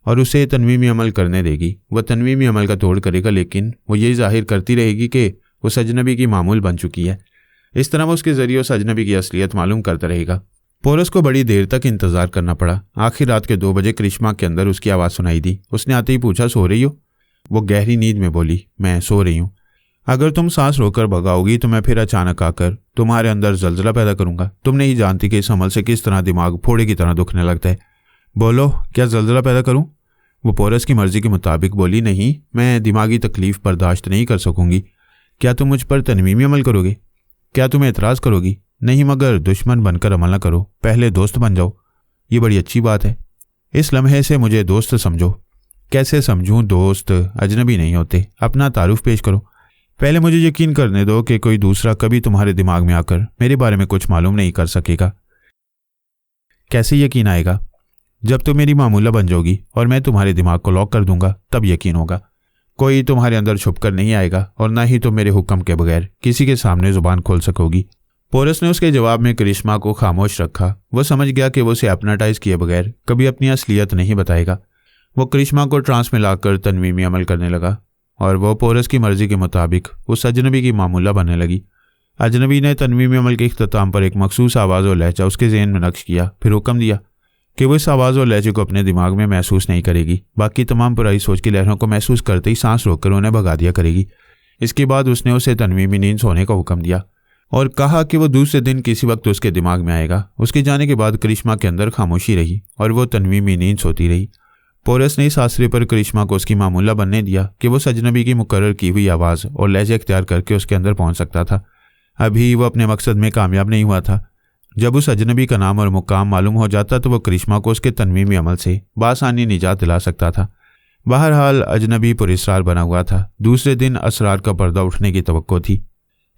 और उसे तनवीमी अमल करने देगी। वह तनवीमी अमल का तोड़ करेगा, लेकिन वो ये जाहिर करती रहेगी कि उस अजनबी की मामूल बन चुकी है। इस तरह वो उसके जरिए उस अजनबी की असलियत मालूम करता रहेगा। पोरस को बड़ी देर तक इंतजार करना पड़ा। आखिर रात के 2 बजे करिश्मा के अंदर उसकी आवाज़ सुनाई दी। उसने आते ही पूछा, सो रही हो? वो गहरी नींद में बोली, मैं सो रही हूँ। अगर तुम सांस रोककर भगाओगी तो मैं फिर अचानक आकर तुम्हारे अंदर जलजला पैदा करूंगा। तुम नहीं जानती कि इस अमल से किस तरह दिमाग फोड़े की तरह दुखने लगता है। बोलो, क्या जलजला पैदा करूं? वो पोरस की मर्जी के मुताबिक बोली, नहीं, मैं दिमागी तकलीफ बर्दाश्त नहीं कर सकूंगी। क्या तुम मुझ पर तनवीमी अमल करोगे? क्या तुम एतराज़ करोगी? नहीं, मगर दुश्मन बनकर अमल न करो, पहले दोस्त बन जाओ। ये बड़ी अच्छी बात है। इस लम्हे से मुझे दोस्त समझो। कैसे समझूं? दोस्त अजनबी नहीं होते। अपना तारुफ पेश करो। पहले मुझे यकीन करने दो कि कोई दूसरा कभी तुम्हारे दिमाग में आकर मेरे बारे में कुछ मालूम नहीं कर सकेगा। कैसे यकीन आएगा? जब तुम मेरी मामूला बन जाओगी और मैं तुम्हारे दिमाग को लॉक कर दूंगा, तब यकीन होगा। कोई तुम्हारे अंदर छुपकर नहीं आएगा और ना ही तुम मेरे हुक्म के बगैर किसी के सामने जुबान खोल सकोगी। पोरस ने उसके जवाब में करिश्मा को खामोश रखा। वो समझ गया कि वो उसे एपनाटाइज किए बगैर कभी अपनी असलियत नहीं बताएगा। वो करिश्मा को ट्रांस में लाकर तनवीमी अमल करने लगा और वो पोरस की मर्जी के मुताबिक उस अजनबी की मामूला बनने लगी। अजनबी ने तनवीमी अमल के इख्तिताम पर एक मखसूस आवाज़ और लहजा उसके ज़हन में नक्श किया, फिर हुक्म दिया कि वो इस आवाज़ और लहजे को अपने दिमाग में महसूस नहीं करेगी। बाकी तमाम पुराई सोच की लहरों को महसूस करते ही सांस रोककर उन्हें भगा दिया करेगी। इसके बाद उसने उसे तनवीमी नींद सोने का हुक्म दिया। और कहा कि वो दूसरे दिन किसी वक्त उसके दिमाग में आएगा। उसके जाने के बाद करिश्मा के अंदर खामोशी रही और वो तन्वी में नींद सोती रही। पोरस ने इस आसरे पर करिश्मा को उसकी मामूला बनने दिया कि वो अजनबी की मुकर्रर की हुई आवाज़ और लहजे इख्तियार करके उसके अंदर पहुंच सकता था। अभी वो अपने मकसद में कामयाब नहीं हुआ था। जब उस अजनबी का नाम और मुकाम मालूम हो जाता तो वो करिश्मा को उसके तन्वीमी अमल से बासानी निजात दिला सकता था। बहरहाल अजनबी पुरस्रार बना हुआ था। दूसरे दिन असरार का पर्दा उठने की तवक्को थी।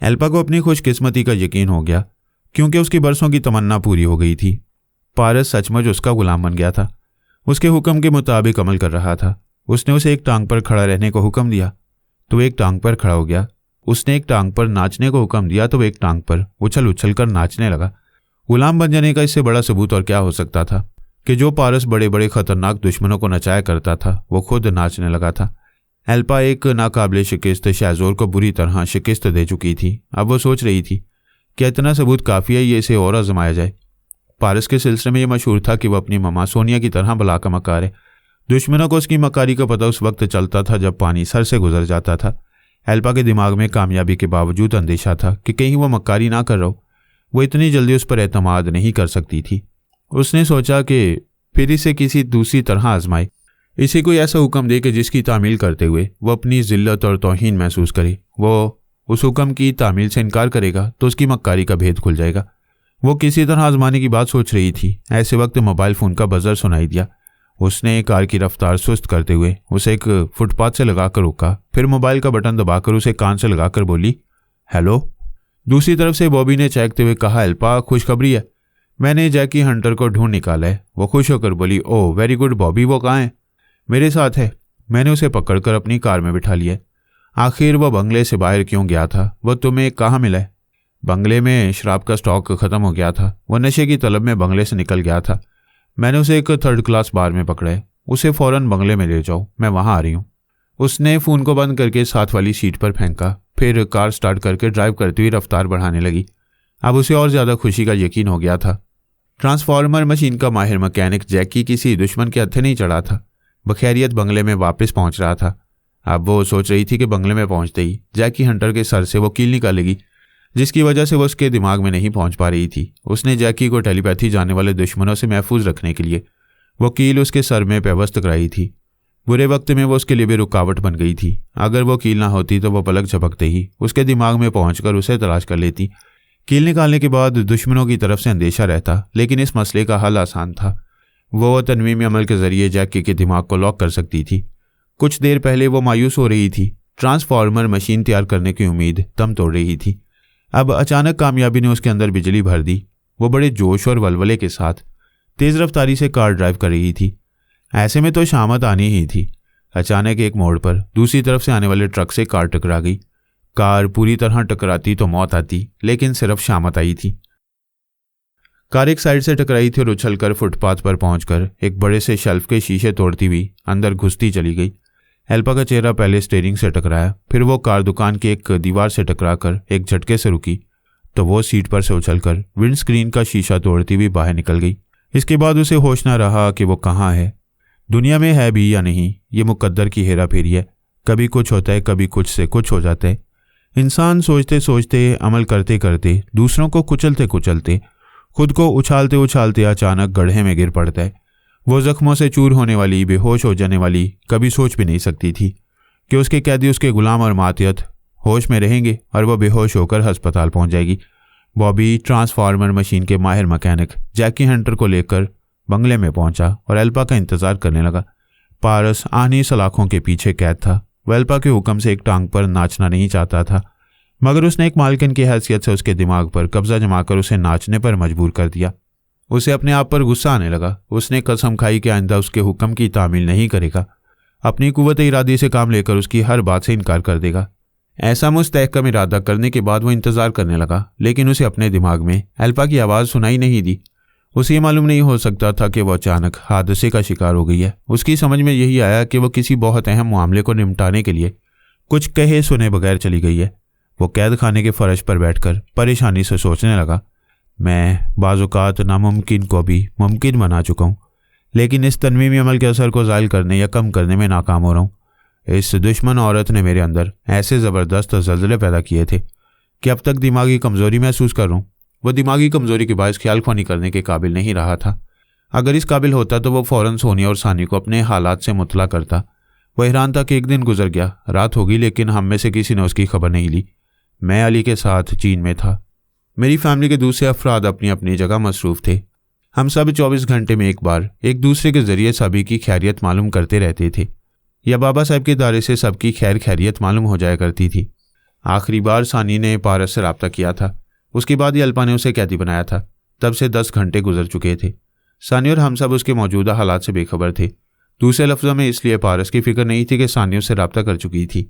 एल्पा को अपनी खुशकिस्मती का यकीन हो गया क्योंकि उसकी बरसों की तमन्ना पूरी हो गई थी। पारस सचमुच उसका गुलाम बन गया था, उसके हुक्म के मुताबिक अमल कर रहा था। उसने उसे एक टांग पर खड़ा रहने को हुक्म दिया तो एक टांग पर खड़ा हो गया। उसने एक टांग पर नाचने को हुक्म दिया तो एक टांग पर उछल उछल कर नाचने लगा। गुलाम बन जाने का इससे बड़ा सबूत और क्या हो सकता था कि जो पारस बड़े बड़े खतरनाक दुश्मनों को नचाया करता था वो खुद नाचने लगा था। एल्पा एक नाकाबिले शिकस्त शहजोर को बुरी तरह शिकस्त दे चुकी थी। अब वो सोच रही थी कि इतना सबूत काफ़ी है, ये इसे और आजमाया जाए। पारस के सिलसिले में ये मशहूर था कि वह अपनी ममा सोनिया की तरह भला का मकार है। दुश्मनों को उसकी मकारी का पता उस वक्त चलता था जब पानी सर से गुजर जाता था। एल्पा के दिमाग में कामयाबी के बावजूद अंदेशा था कि कहीं वो मकारी ना कर रहा हो। वो इतनी जल्दी उस पर एतमाद नहीं कर सकती थी। उसने सोचा कि फिर इसे किसी दूसरी तरह आजमाए, इसे कोई ऐसा हुक्म दे कि जिसकी तामील करते हुए वो अपनी जिल्लत और तौहीन महसूस करे। वो उस हुक्म की तामील से इनकार करेगा तो उसकी मक्कारी का भेद खुल जाएगा। वो किसी तरह आजमाने की बात सोच रही थी। ऐसे वक्त मोबाइल फ़ोन का बजर सुनाई दिया। उसने कार की रफ्तार सुस्त करते हुए उसे एक फुटपाथ से लगाकर रोका, फिर मोबाइल का बटन दबाकर उसे कान से लगाकर बोली, हेलो। दूसरी तरफ से बॉबी ने चहकते हुए कहा, एल्पा, खुशखबरी है, मैंने जैकी हंटर को ढूंढ निकाला है। वो खुश होकर बोली, ओह वेरी गुड बॉबी, वो कहाँ है? मेरे साथ है। मैंने उसे पकड़कर अपनी कार में बिठा लिया। आखिर वह बंगले से बाहर क्यों गया था? वह तुम्हें कहाँ मिला है? बंगले में शराब का स्टॉक ख़त्म हो गया था। वह नशे की तलब में बंगले से निकल गया था। मैंने उसे एक 3rd क्लास बार में पकड़ा है। उसे फ़ौरन बंगले में ले जाओ, मैं वहाँ आ रही हूँ। उसने फ़ोन को बंद करके साथ वाली सीट पर फेंका, फिर कार स्टार्ट करके ड्राइव करती हुई रफ्तार बढ़ाने लगी। अब उसे और ज़्यादा खुशी का यकीन हो गया था। ट्रांसफार्मर मशीन का माहिर मैकेनिक जैकी किसी दुश्मन के हत्थे नहीं चढ़ा था, बखैरियत बंगले में वापस पहुंच रहा था। अब वो सोच रही थी कि बंगले में पहुंचते ही जैकी हंटर के सर से वो कील निकालेगी, जिसकी वजह से वो उसके दिमाग में नहीं पहुंच पा रही थी। उसने जैकी को टेलीपैथी जाने वाले दुश्मनों से महफूज रखने के लिए वो कील उसके सर में पेवस्त कराई थी। बुरे वक्त में वो उसके लिए भी रुकावट बन गई थी। अगर वो कील ना होती तो वो पलक झपकते ही उसके दिमाग में पहुंचकर उसे तलाश कर लेती। कील निकालने के बाद दुश्मनों की तरफ से अंदेशा रहता, लेकिन इस मसले का हल आसान था। वो तनवीमी अमल के जरिए जैकी के दिमाग को लॉक कर सकती थी। कुछ देर पहले वो मायूस हो रही थी। ट्रांसफार्मर मशीन तैयार करने की उम्मीद दम तोड़ रही थी। अब अचानक कामयाबी ने उसके अंदर बिजली भर दी। वो बड़े जोश और वलवले के साथ तेज़ रफ्तारी से कार ड्राइव कर रही थी। ऐसे में तो शामत आनी ही थी। अचानक एक मोड़ पर दूसरी तरफ से आने वाले ट्रक से कार टकरा गई। कार पूरी तरह टकराती तो मौत आती, लेकिन सिर्फ शामत आई थी। कार एक साइड से टकराई थी और उछलकर फुटपाथ पर पहुंचकर एक बड़े से शेल्फ के शीशे तोड़ती हुई अंदर घुसती चली गई। एल्पा का चेहरा पहले स्टीयरिंग से टकराया, फिर वो कार दुकान की एक दीवार से टकराकर एक झटके से रुकी तो वो सीट पर से उछलकर विंड स्क्रीन का शीशा तोड़ती हुई बाहर निकल गई। इसके बाद उसे होश न रहा कि वो कहाँ है, दुनिया में है भी या नहीं। ये मुकद्दर की हेरा फेरी है। कभी कुछ होता है, कभी कुछ से कुछ हो जाता है। इंसान सोचते सोचते, अमल करते करते, दूसरों को कुचलते कुचलते, खुद को उछालते उछालते अचानक गड्ढे में गिर पड़ता है। वो जख्मों से चूर होने वाली, बेहोश हो जाने वाली कभी सोच भी नहीं सकती थी कि उसके कैदी, उसके गुलाम और मातियत होश में रहेंगे और वह बेहोश होकर अस्पताल पहुंच जाएगी। बॉबी ट्रांसफार्मर मशीन के माहिर मैकेनिक जैकी हंटर को लेकर बंगले में पहुंचा और एल्पा का इंतजार करने लगा। पारस आनी सलाखों के पीछे कैद था। वह एल्पा के हुक्म से एक टांग पर नाचना नहीं चाहता था, मगर उसने एक मालकिन की हैसियत से उसके दिमाग पर कब्जा जमाकर उसे नाचने पर मजबूर कर दिया। उसे अपने आप पर गुस्सा आने लगा। उसने कसम खाई कि आइंदा उसके हुक्म की तामील नहीं करेगा, अपनी कुव्वत इरादी से काम लेकर उसकी हर बात से इनकार कर देगा। ऐसा मुस्तहकम इरादा करने के बाद वो इंतज़ार करने लगा, लेकिन उसे अपने दिमाग में एल्पा की आवाज़ सुनाई नहीं दी। उसे मालूम नहीं हो सकता था कि वह अचानक हादसे का शिकार हो गई है। उसकी समझ में यही आया कि वह किसी बहुत अहम मामले को निपटाने के लिए कुछ कहे सुने बगैर चली गई है। वो कैद खाने के फर्श पर बैठकर परेशानी से सोचने लगा, मैं बाज़-औक़ात नामुमकिन को भी मुमकिन बना चुका हूँ, लेकिन इस तनवीमी अमल के असर को ज़ायल करने या कम करने में नाकाम हो रहा हूँ। इस दुश्मन औरत ने मेरे अंदर ऐसे ज़बरदस्त ज़लज़ले पैदा किए थे कि अब तक दिमागी कमज़ोरी महसूस कर रहा हूँ। वह दिमागी कमज़ोरी के बायस ख्याल ख्वानी करने के काबिल नहीं रहा था। अगर इस काबिल होता तो वह फ़ौरन सोनिया और सानी को अपने हालात से मुतला करता। वह हैरान था कि एक दिन गुजर गया, रात होगी, लेकिन हम में से किसी ने उसकी खबर नहीं ली। मैं अली के साथ चीन में था। मेरी फैमिली के दूसरे अफराद अपनी अपनी जगह मसरूफ़ थे। हम सब 24 घंटे में एक बार एक दूसरे के ज़रिए सभी की खैरियत मालूम करते रहते थे, या बाबा साहब के दायरे से सबकी खैरियत मालूम हो जाया करती थी। आखिरी बार सानी ने पारस से रब्ता किया था, उसके बाद ही अल्पा ने उसे कैदी बनाया था। तब से 10 घंटे गुजर चुके थे। सानी और हम सब उसके मौजूदा हालात से बेखबर थे। दूसरे लफ्ज़ों में इसलिए पारस की फिक्र नहीं थी कि सानी उससे रब्ता कर चुकी थी।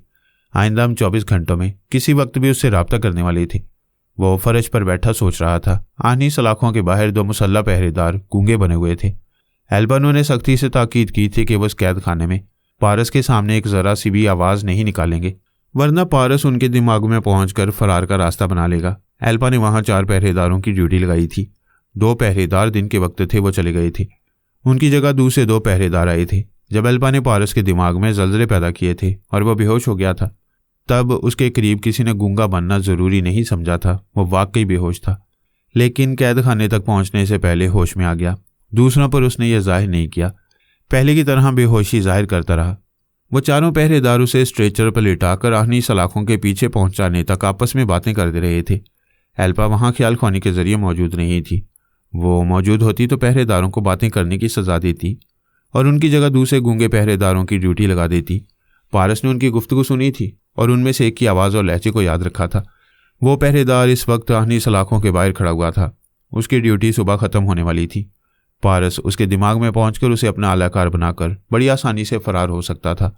आइंदा हम 24 घंटों में किसी वक्त भी उससे रब्ता करने वाले थे। वो फर्श पर बैठा सोच रहा था। आनी सलाखों के बाहर 2 मुसल्ला पहरेदार गूंगे बने हुए थे। एल्बानो ने सख्ती से ताकीद की थी कि वो इस कैद खाने में पारस के सामने एक ज़रा सी भी आवाज़ नहीं निकालेंगे, वरना पारस उनके दिमाग में पहुंचकर फरार का रास्ता बना लेगा। एल्बा ने वहां 4 पहरेदारों की ड्यूटी लगाई थी। 2 पहरेदार दिन के वक्त थे, वो चले गए थे। उनकी जगह दूसरे 2 पहरेदार आए थे। जब एल्बा ने पारस के दिमाग में जल्जले पैदा किए थे और वह बेहोश हो गया था, तब उसके करीब किसी ने गूंगा बनना ज़रूरी नहीं समझा था। वो वाकई बेहोश था, लेकिन कैद खाने तक पहुंचने से पहले होश में आ गया। दूसरों पर उसने यह जाहिर नहीं किया, पहले की तरह बेहोशी जाहिर करता रहा। वो चारों पहरेदार उसे स्ट्रेचर पर लिटाकर आहनी सलाखों के पीछे पहुंचाने तक आपस में बातें करते रहे थे। एल्पा वहां ख्याल ख्वानी के जरिए मौजूद नहीं थी। वो मौजूद होती तो पहरेदारों को बातें करने की सजा देती और उनकी जगह दूसरे गूंगे पहरेदारों की ड्यूटी लगा देती। पारस ने उनकी गुफ्तगू सुनी थी और उनमें से एक की आवाज़ और लहजे को याद रखा था। वो पहरेदार इस वक्त आहनी सलाखों के बाहर खड़ा हुआ था। उसकी ड्यूटी सुबह ख़त्म होने वाली थी। पारस उसके दिमाग में पहुंचकर उसे अपना आलाकार बनाकर बड़ी आसानी से फरार हो सकता था,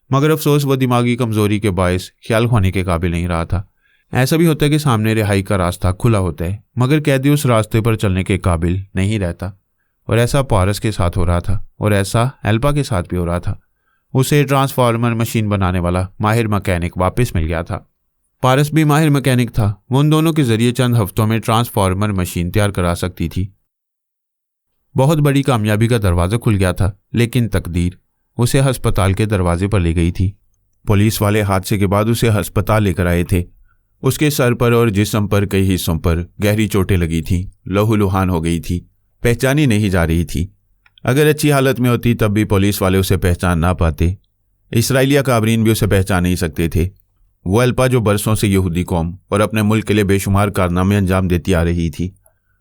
मगर अफसोस वह दिमागी कमज़ोरी के बायस ख्याल खोने के काबिल नहीं रहा था। ऐसा भी होता है कि सामने रिहाई का रास्ता खुला होता है, मगर कैदी उस रास्ते पर चलने के काबिल नहीं रहता। और ऐसा पारस के साथ हो रहा था और ऐसा एल्पा के साथ भी हो रहा था। उसे ट्रांसफार्मर मशीन बनाने वाला माहिर मैकेनिक वापस मिल गया था। पारस भी माहिर मैकेनिक था। वो उन दोनों के जरिए चंद हफ्तों में ट्रांसफार्मर मशीन तैयार करा सकती थी। बहुत बड़ी कामयाबी का दरवाज़ा खुल गया था, लेकिन तकदीर उसे अस्पताल के दरवाजे पर ले गई थी। पुलिस वाले हादसे के बाद उसे अस्पताल लेकर आए थे। उसके सर पर और जिस्म पर कई हिस्सों पर गहरी चोटें लगी थीं। लहूलुहान हो गई थी, पहचानी नहीं जा रही थी। अगर अच्छी हालत में होती तब भी पुलिस वाले उसे पहचान ना पाते। इसराइलिया काबरीन भी उसे पहचान नहीं सकते थे। वो अल्पा जो बरसों से यहूदी कौम और अपने मुल्क के लिए बेशुमार कारनामे अंजाम देती आ रही थी,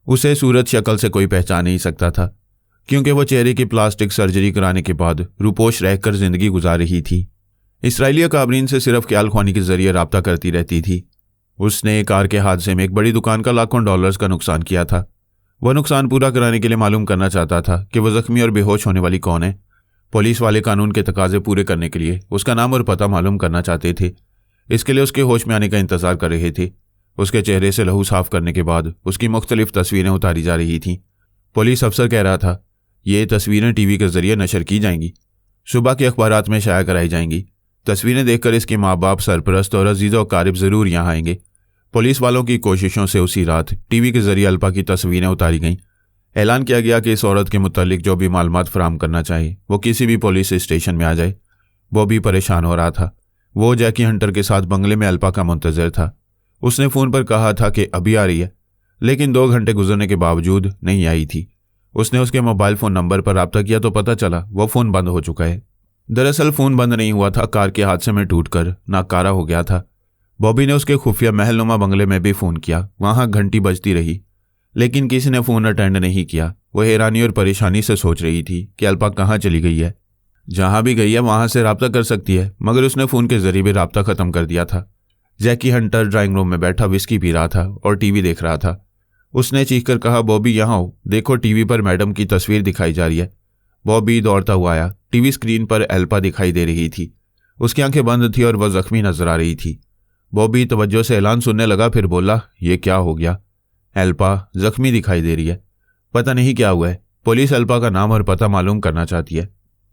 उसे सूरत शक्ल से कोई पहचान नहीं सकता था, क्योंकि वो चेहरे की प्लास्टिक सर्जरी कराने के बाद रूपोश रहकर जिंदगी गुजार रही थी। इसराइलिया काबरीन से सिर्फ ख्याल ख्वानी के जरिए रब्ता करती रहती थी। उसने कार के हादसे में एक बड़ी दुकान का लाखों डॉलर्स का नुकसान किया था। वह नुकसान पूरा कराने के लिए मालूम करना चाहता था कि वह जख्मी और बेहोश होने वाली कौन है। पुलिस वाले कानून के तकाजे पूरे करने के लिए उसका नाम और पता मालूम करना चाहते थे। इसके लिए उसके होश में आने का इंतजार कर रहे थे। उसके चेहरे से लहू साफ करने के बाद उसकी मुख्तलिफ तस्वीरें उतारी जा रही थीं। पुलिस अफसर कह रहा था, ये तस्वीरें टीवी के जरिए नशर की जाएंगी, सुबह के अखबारात में शाया कराई जाएंगी। तस्वीरें देखकर इसके माँ बाप, सरपरस्त और अजीज़ व क़ारिब ज़रूर यहाँ आएंगे। पुलिस वालों की कोशिशों से उसी रात टीवी के जरिए अल्पा की तस्वीरें उतारी गईं। ऐलान किया गया कि इस औरत के मुतालिक जो भी मालूमात फराहम करना चाहे वो किसी भी पुलिस स्टेशन में आ जाए। वो भी परेशान हो रहा था। वो जैकी हंटर के साथ बंगले में अल्पा का मुंतज़िर था। उसने फ़ोन पर कहा था कि अभी आ रही है, लेकिन 2 घंटे गुजरने के बावजूद नहीं आई थी। उसने उसके मोबाइल फ़ोन नंबर पर रब्ता किया तो पता चला वो फ़ोन बंद हो चुका है। दरअसल फ़ोन बंद नहीं हुआ था, कार के हादसे में टूटकर नाकारा हो गया था। बॉबी ने उसके खुफिया महलनुमा बंगले में भी फ़ोन किया। वहाँ घंटी बजती रही, लेकिन किसी ने फ़ोन अटेंड नहीं किया। वह हैरानी और परेशानी से सोच रही थी कि अल्पा कहाँ चली गई है। जहाँ भी गई है वहाँ से रब्ता कर सकती है, मगर उसने फ़ोन के जरिए भी रब्ता ख़त्म कर दिया था। जैकी हंटर ड्राइंग रूम में बैठा विस्की पी रहा था और टीवी देख रहा था। उसने चीखकर कहा, बॉबी यहाँ हो, देखो टीवी पर मैडम की तस्वीर दिखाई जा रही है। बॉबी दौड़ता हुआ आया। टीवी स्क्रीन पर एल्पा दिखाई दे रही थी। उसकी आंखें बंद थी और वह जख्मी नजर आ रही थी। बॉबी तवज्जो से ऐलान सुनने लगा, फिर बोला, ये क्या हो गया? एल्पा जख्मी दिखाई दे रही है, पता नहीं क्या हुआ है। पुलिस एल्पा का नाम और पता मालूम करना चाहती है।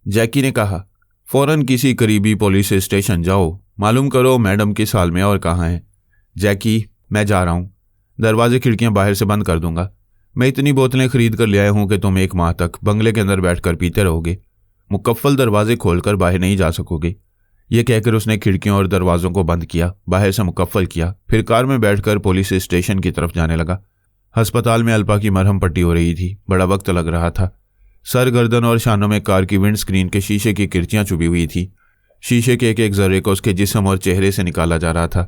जैकी ने कहा, फौरन किसी करीबी पुलिस स्टेशन जाओ, मालूम करो मैडम किस हाल में और कहाँ है। जैकी, मैं जा रहा हूँ, दरवाजे खिड़कियाँ बाहर से बंद कर दूंगा। मैं इतनी बोतलें खरीद कर ले आया हूँ कि तुम 1 माह तक बंगले के अंदर बैठकर पीते रहोगे। मुकफ्फल दरवाजे खोलकर बाहर नहीं जा सकोगे। ये कहकर उसने खिड़कियों और दरवाजों को बंद किया, बाहर से मुकफ्फल किया, फिर कार में बैठकर पुलिस स्टेशन की तरफ जाने लगा। अस्पताल में अल्पा की मरहम पट्टी हो रही थी। बड़ा वक्त लग रहा था। सर, गर्दन और शानों में कार की विंड स्क्रीन के शीशे की किरचियां चुभी हुई थी। शीशे के एक एक जर्रे को उसके जिस्म और चेहरे से निकाला जा रहा था।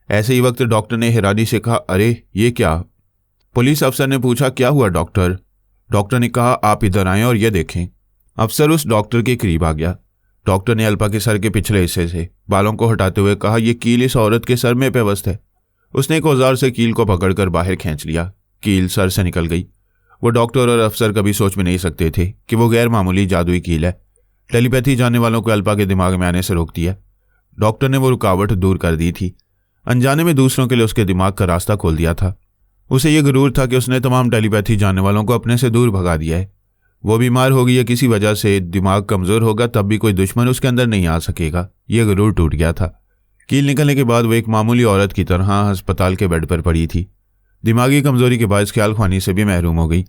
ऐसे ही वक्त डॉक्टर ने हैरानी से कहा, अरे ये क्या? पुलिस अफसर ने पूछा, क्या हुआ डॉक्टर? डॉक्टर ने कहा, आप इधर आएं और ये देखें। अफसर उस डॉक्टर के करीब आ गया। डॉक्टर ने अल्पा के सर के पिछले हिस्से से बालों को हटाते हुए कहा, यह कील इस औरत के सर में पेवस्त है। उसने एक औजार से कील को पकड़कर बाहर खींच लिया। कील सर से निकल गई। वो डॉक्टर और अफसर कभी सोच में नहीं सकते थे कि वो गैर मामूली जादुई कील है। टेलीपैथी जानने वालों को अल्पा के दिमाग में आने से रोकती है। डॉक्टर ने वो रुकावट दूर कर दी थी। अनजाने में दूसरों के लिए उसके दिमाग का रास्ता खोल दिया था। उसे यह गुरूर था कि उसने तमाम टेलीपैथी जानने वालों को अपने से दूर भगा दिया है। वो बीमार होगी या किसी वजह से दिमाग कमजोर होगा, तब भी कोई दुश्मन उसके अंदर नहीं आ सकेगा। यह गुरूर टूट गया था। कील निकलने के बाद वो एक मामूली औरत की तरह अस्पताल के बेड पर पड़ी थी। दिमागी कमजोरी के बायस ख्याल ख्वानी से भी महरूम हो गई।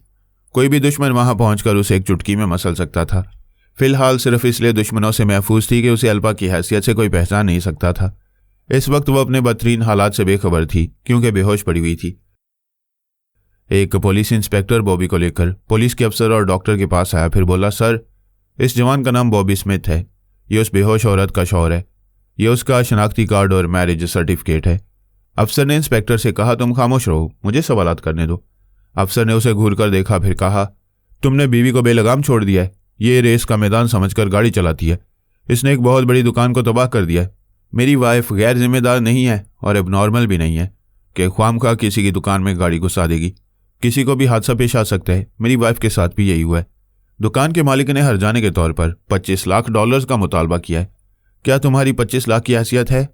कोई भी दुश्मन वहां पहुंचकर उसे एक चुटकी में मसल सकता था। फिलहाल सिर्फ इसलिए दुश्मनों से महफूज थी कि उसे अल्पा की हैसियत से कोई पहचान नहीं सकता था। इस वक्त वो अपने बदतरीन हालात से बेखबर थी, क्योंकि बेहोश पड़ी हुई थी। एक पुलिस इंस्पेक्टर बॉबी को लेकर पुलिस के अफसर और डॉक्टर के पास आया। फिर बोला, सर, इस जवान का नाम बॉबी स्मिथ है। ये उस बेहोश औरत का शौहर है। ये उसका शनाख्ती कार्ड और मैरिज सर्टिफिकेट है। अफसर ने इंस्पेक्टर से कहा, तुम खामोश रहो, मुझे सवालात करने दो। अफसर ने उसे घूर कर देखा, फिर कहा, तुमने बीवी को बेलगाम छोड़ दिया है। ये रेस का मैदान समझकर गाड़ी चलाती है। इसने एक बहुत बड़ी दुकान को तबाह कर दिया है। मेरी वाइफ गैर जिम्मेदार नहीं है और एबनॉर्मल भी नहीं है कि ख्वामखा किसी की दुकान में गाड़ी घुसा देगी। किसी को भी हादसा पेश आ सकता है। मेरी वाइफ के साथ भी यही हुआ है। दुकान के मालिक ने हर्जाने के तौर पर $25 लाख का मुतालबा किया है। क्या तुम्हारी 25 लाख की हैसियत है?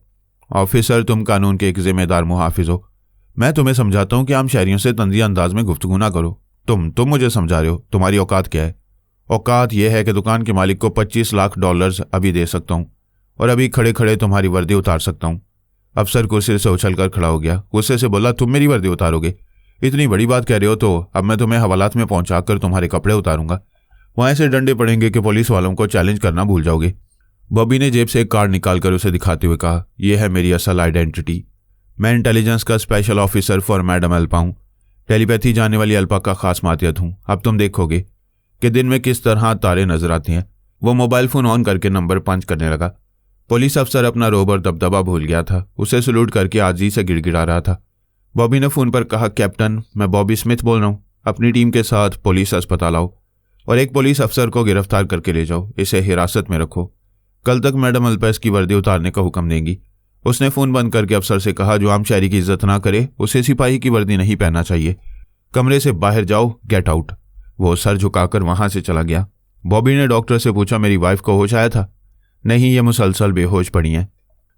ऑफिसर, तुम कानून के एक जिम्मेदार मुहाफिज हो। मैं तुम्हें समझाता हूं कि आम शहरियों से तंजिया अंदाज में गुफ्तगू ना करो। तुम मुझे समझा रहे हो। तुम्हारी औकात क्या है? औकात यह है कि दुकान के मालिक को $25 लाख अभी दे सकता हूं और अभी खड़े खड़े तुम्हारी वर्दी उतार सकता हूं। अफसर कुर्सी से उछलकर खड़ा हो गया। गुस्से से बोला, तुम मेरी वर्दी उतारोगे? इतनी बड़ी बात कह रहे हो तो अब मैं तुम्हें हवालात में पहुंचाकर तुम्हारे कपड़े उतारूंगा। वहां ऐसे डंडे पड़ेंगे कि पुलिस वालों को चैलेंज करना भूल जाओगे। बॉबी ने जेब से एक कार्ड निकालकर उसे दिखाते हुए कहा, यह है मेरी असल आइडेंटिटी। मैं इंटेलिजेंस का special officer for madam Alpa हूं। टेलीपैथी जानने वाली अल्पा का खास मातियत हूं। अब तुम देखोगे कि दिन में किस तरह तारे नजर आते हैं। वो मोबाइल फोन ऑन करके नंबर पंच करने लगा। पुलिस अफसर अपना रोब और दबदबा भूल गया था। उसे सलूट करके आजी से गिड़गिड़ा रहा था। बॉबी ने फोन पर कहा, कैप्टन, मैं बॉबी स्मिथ बोल रहा हूं। अपनी टीम के साथ पुलिस अस्पताल आओ और एक पुलिस अफसर को गिरफ्तार करके ले जाओ। इसे हिरासत में रखो। कल तक मैडम अल्पा इसकी वर्दी उतारने का हुक्म देंगी। उसने फोन बंद करके अफसर से कहा, जो आम शहरी की इज्जत ना करे उसे सिपाही की वर्दी नहीं पहनना चाहिए। कमरे से बाहर जाओ, गेट आउट। वो सर झुकाकर वहां से चला गया। बॉबी ने डॉक्टर से पूछा, मेरी वाइफ को होश आया था? नहीं, ये मुसलसल बेहोश पड़ी हैं।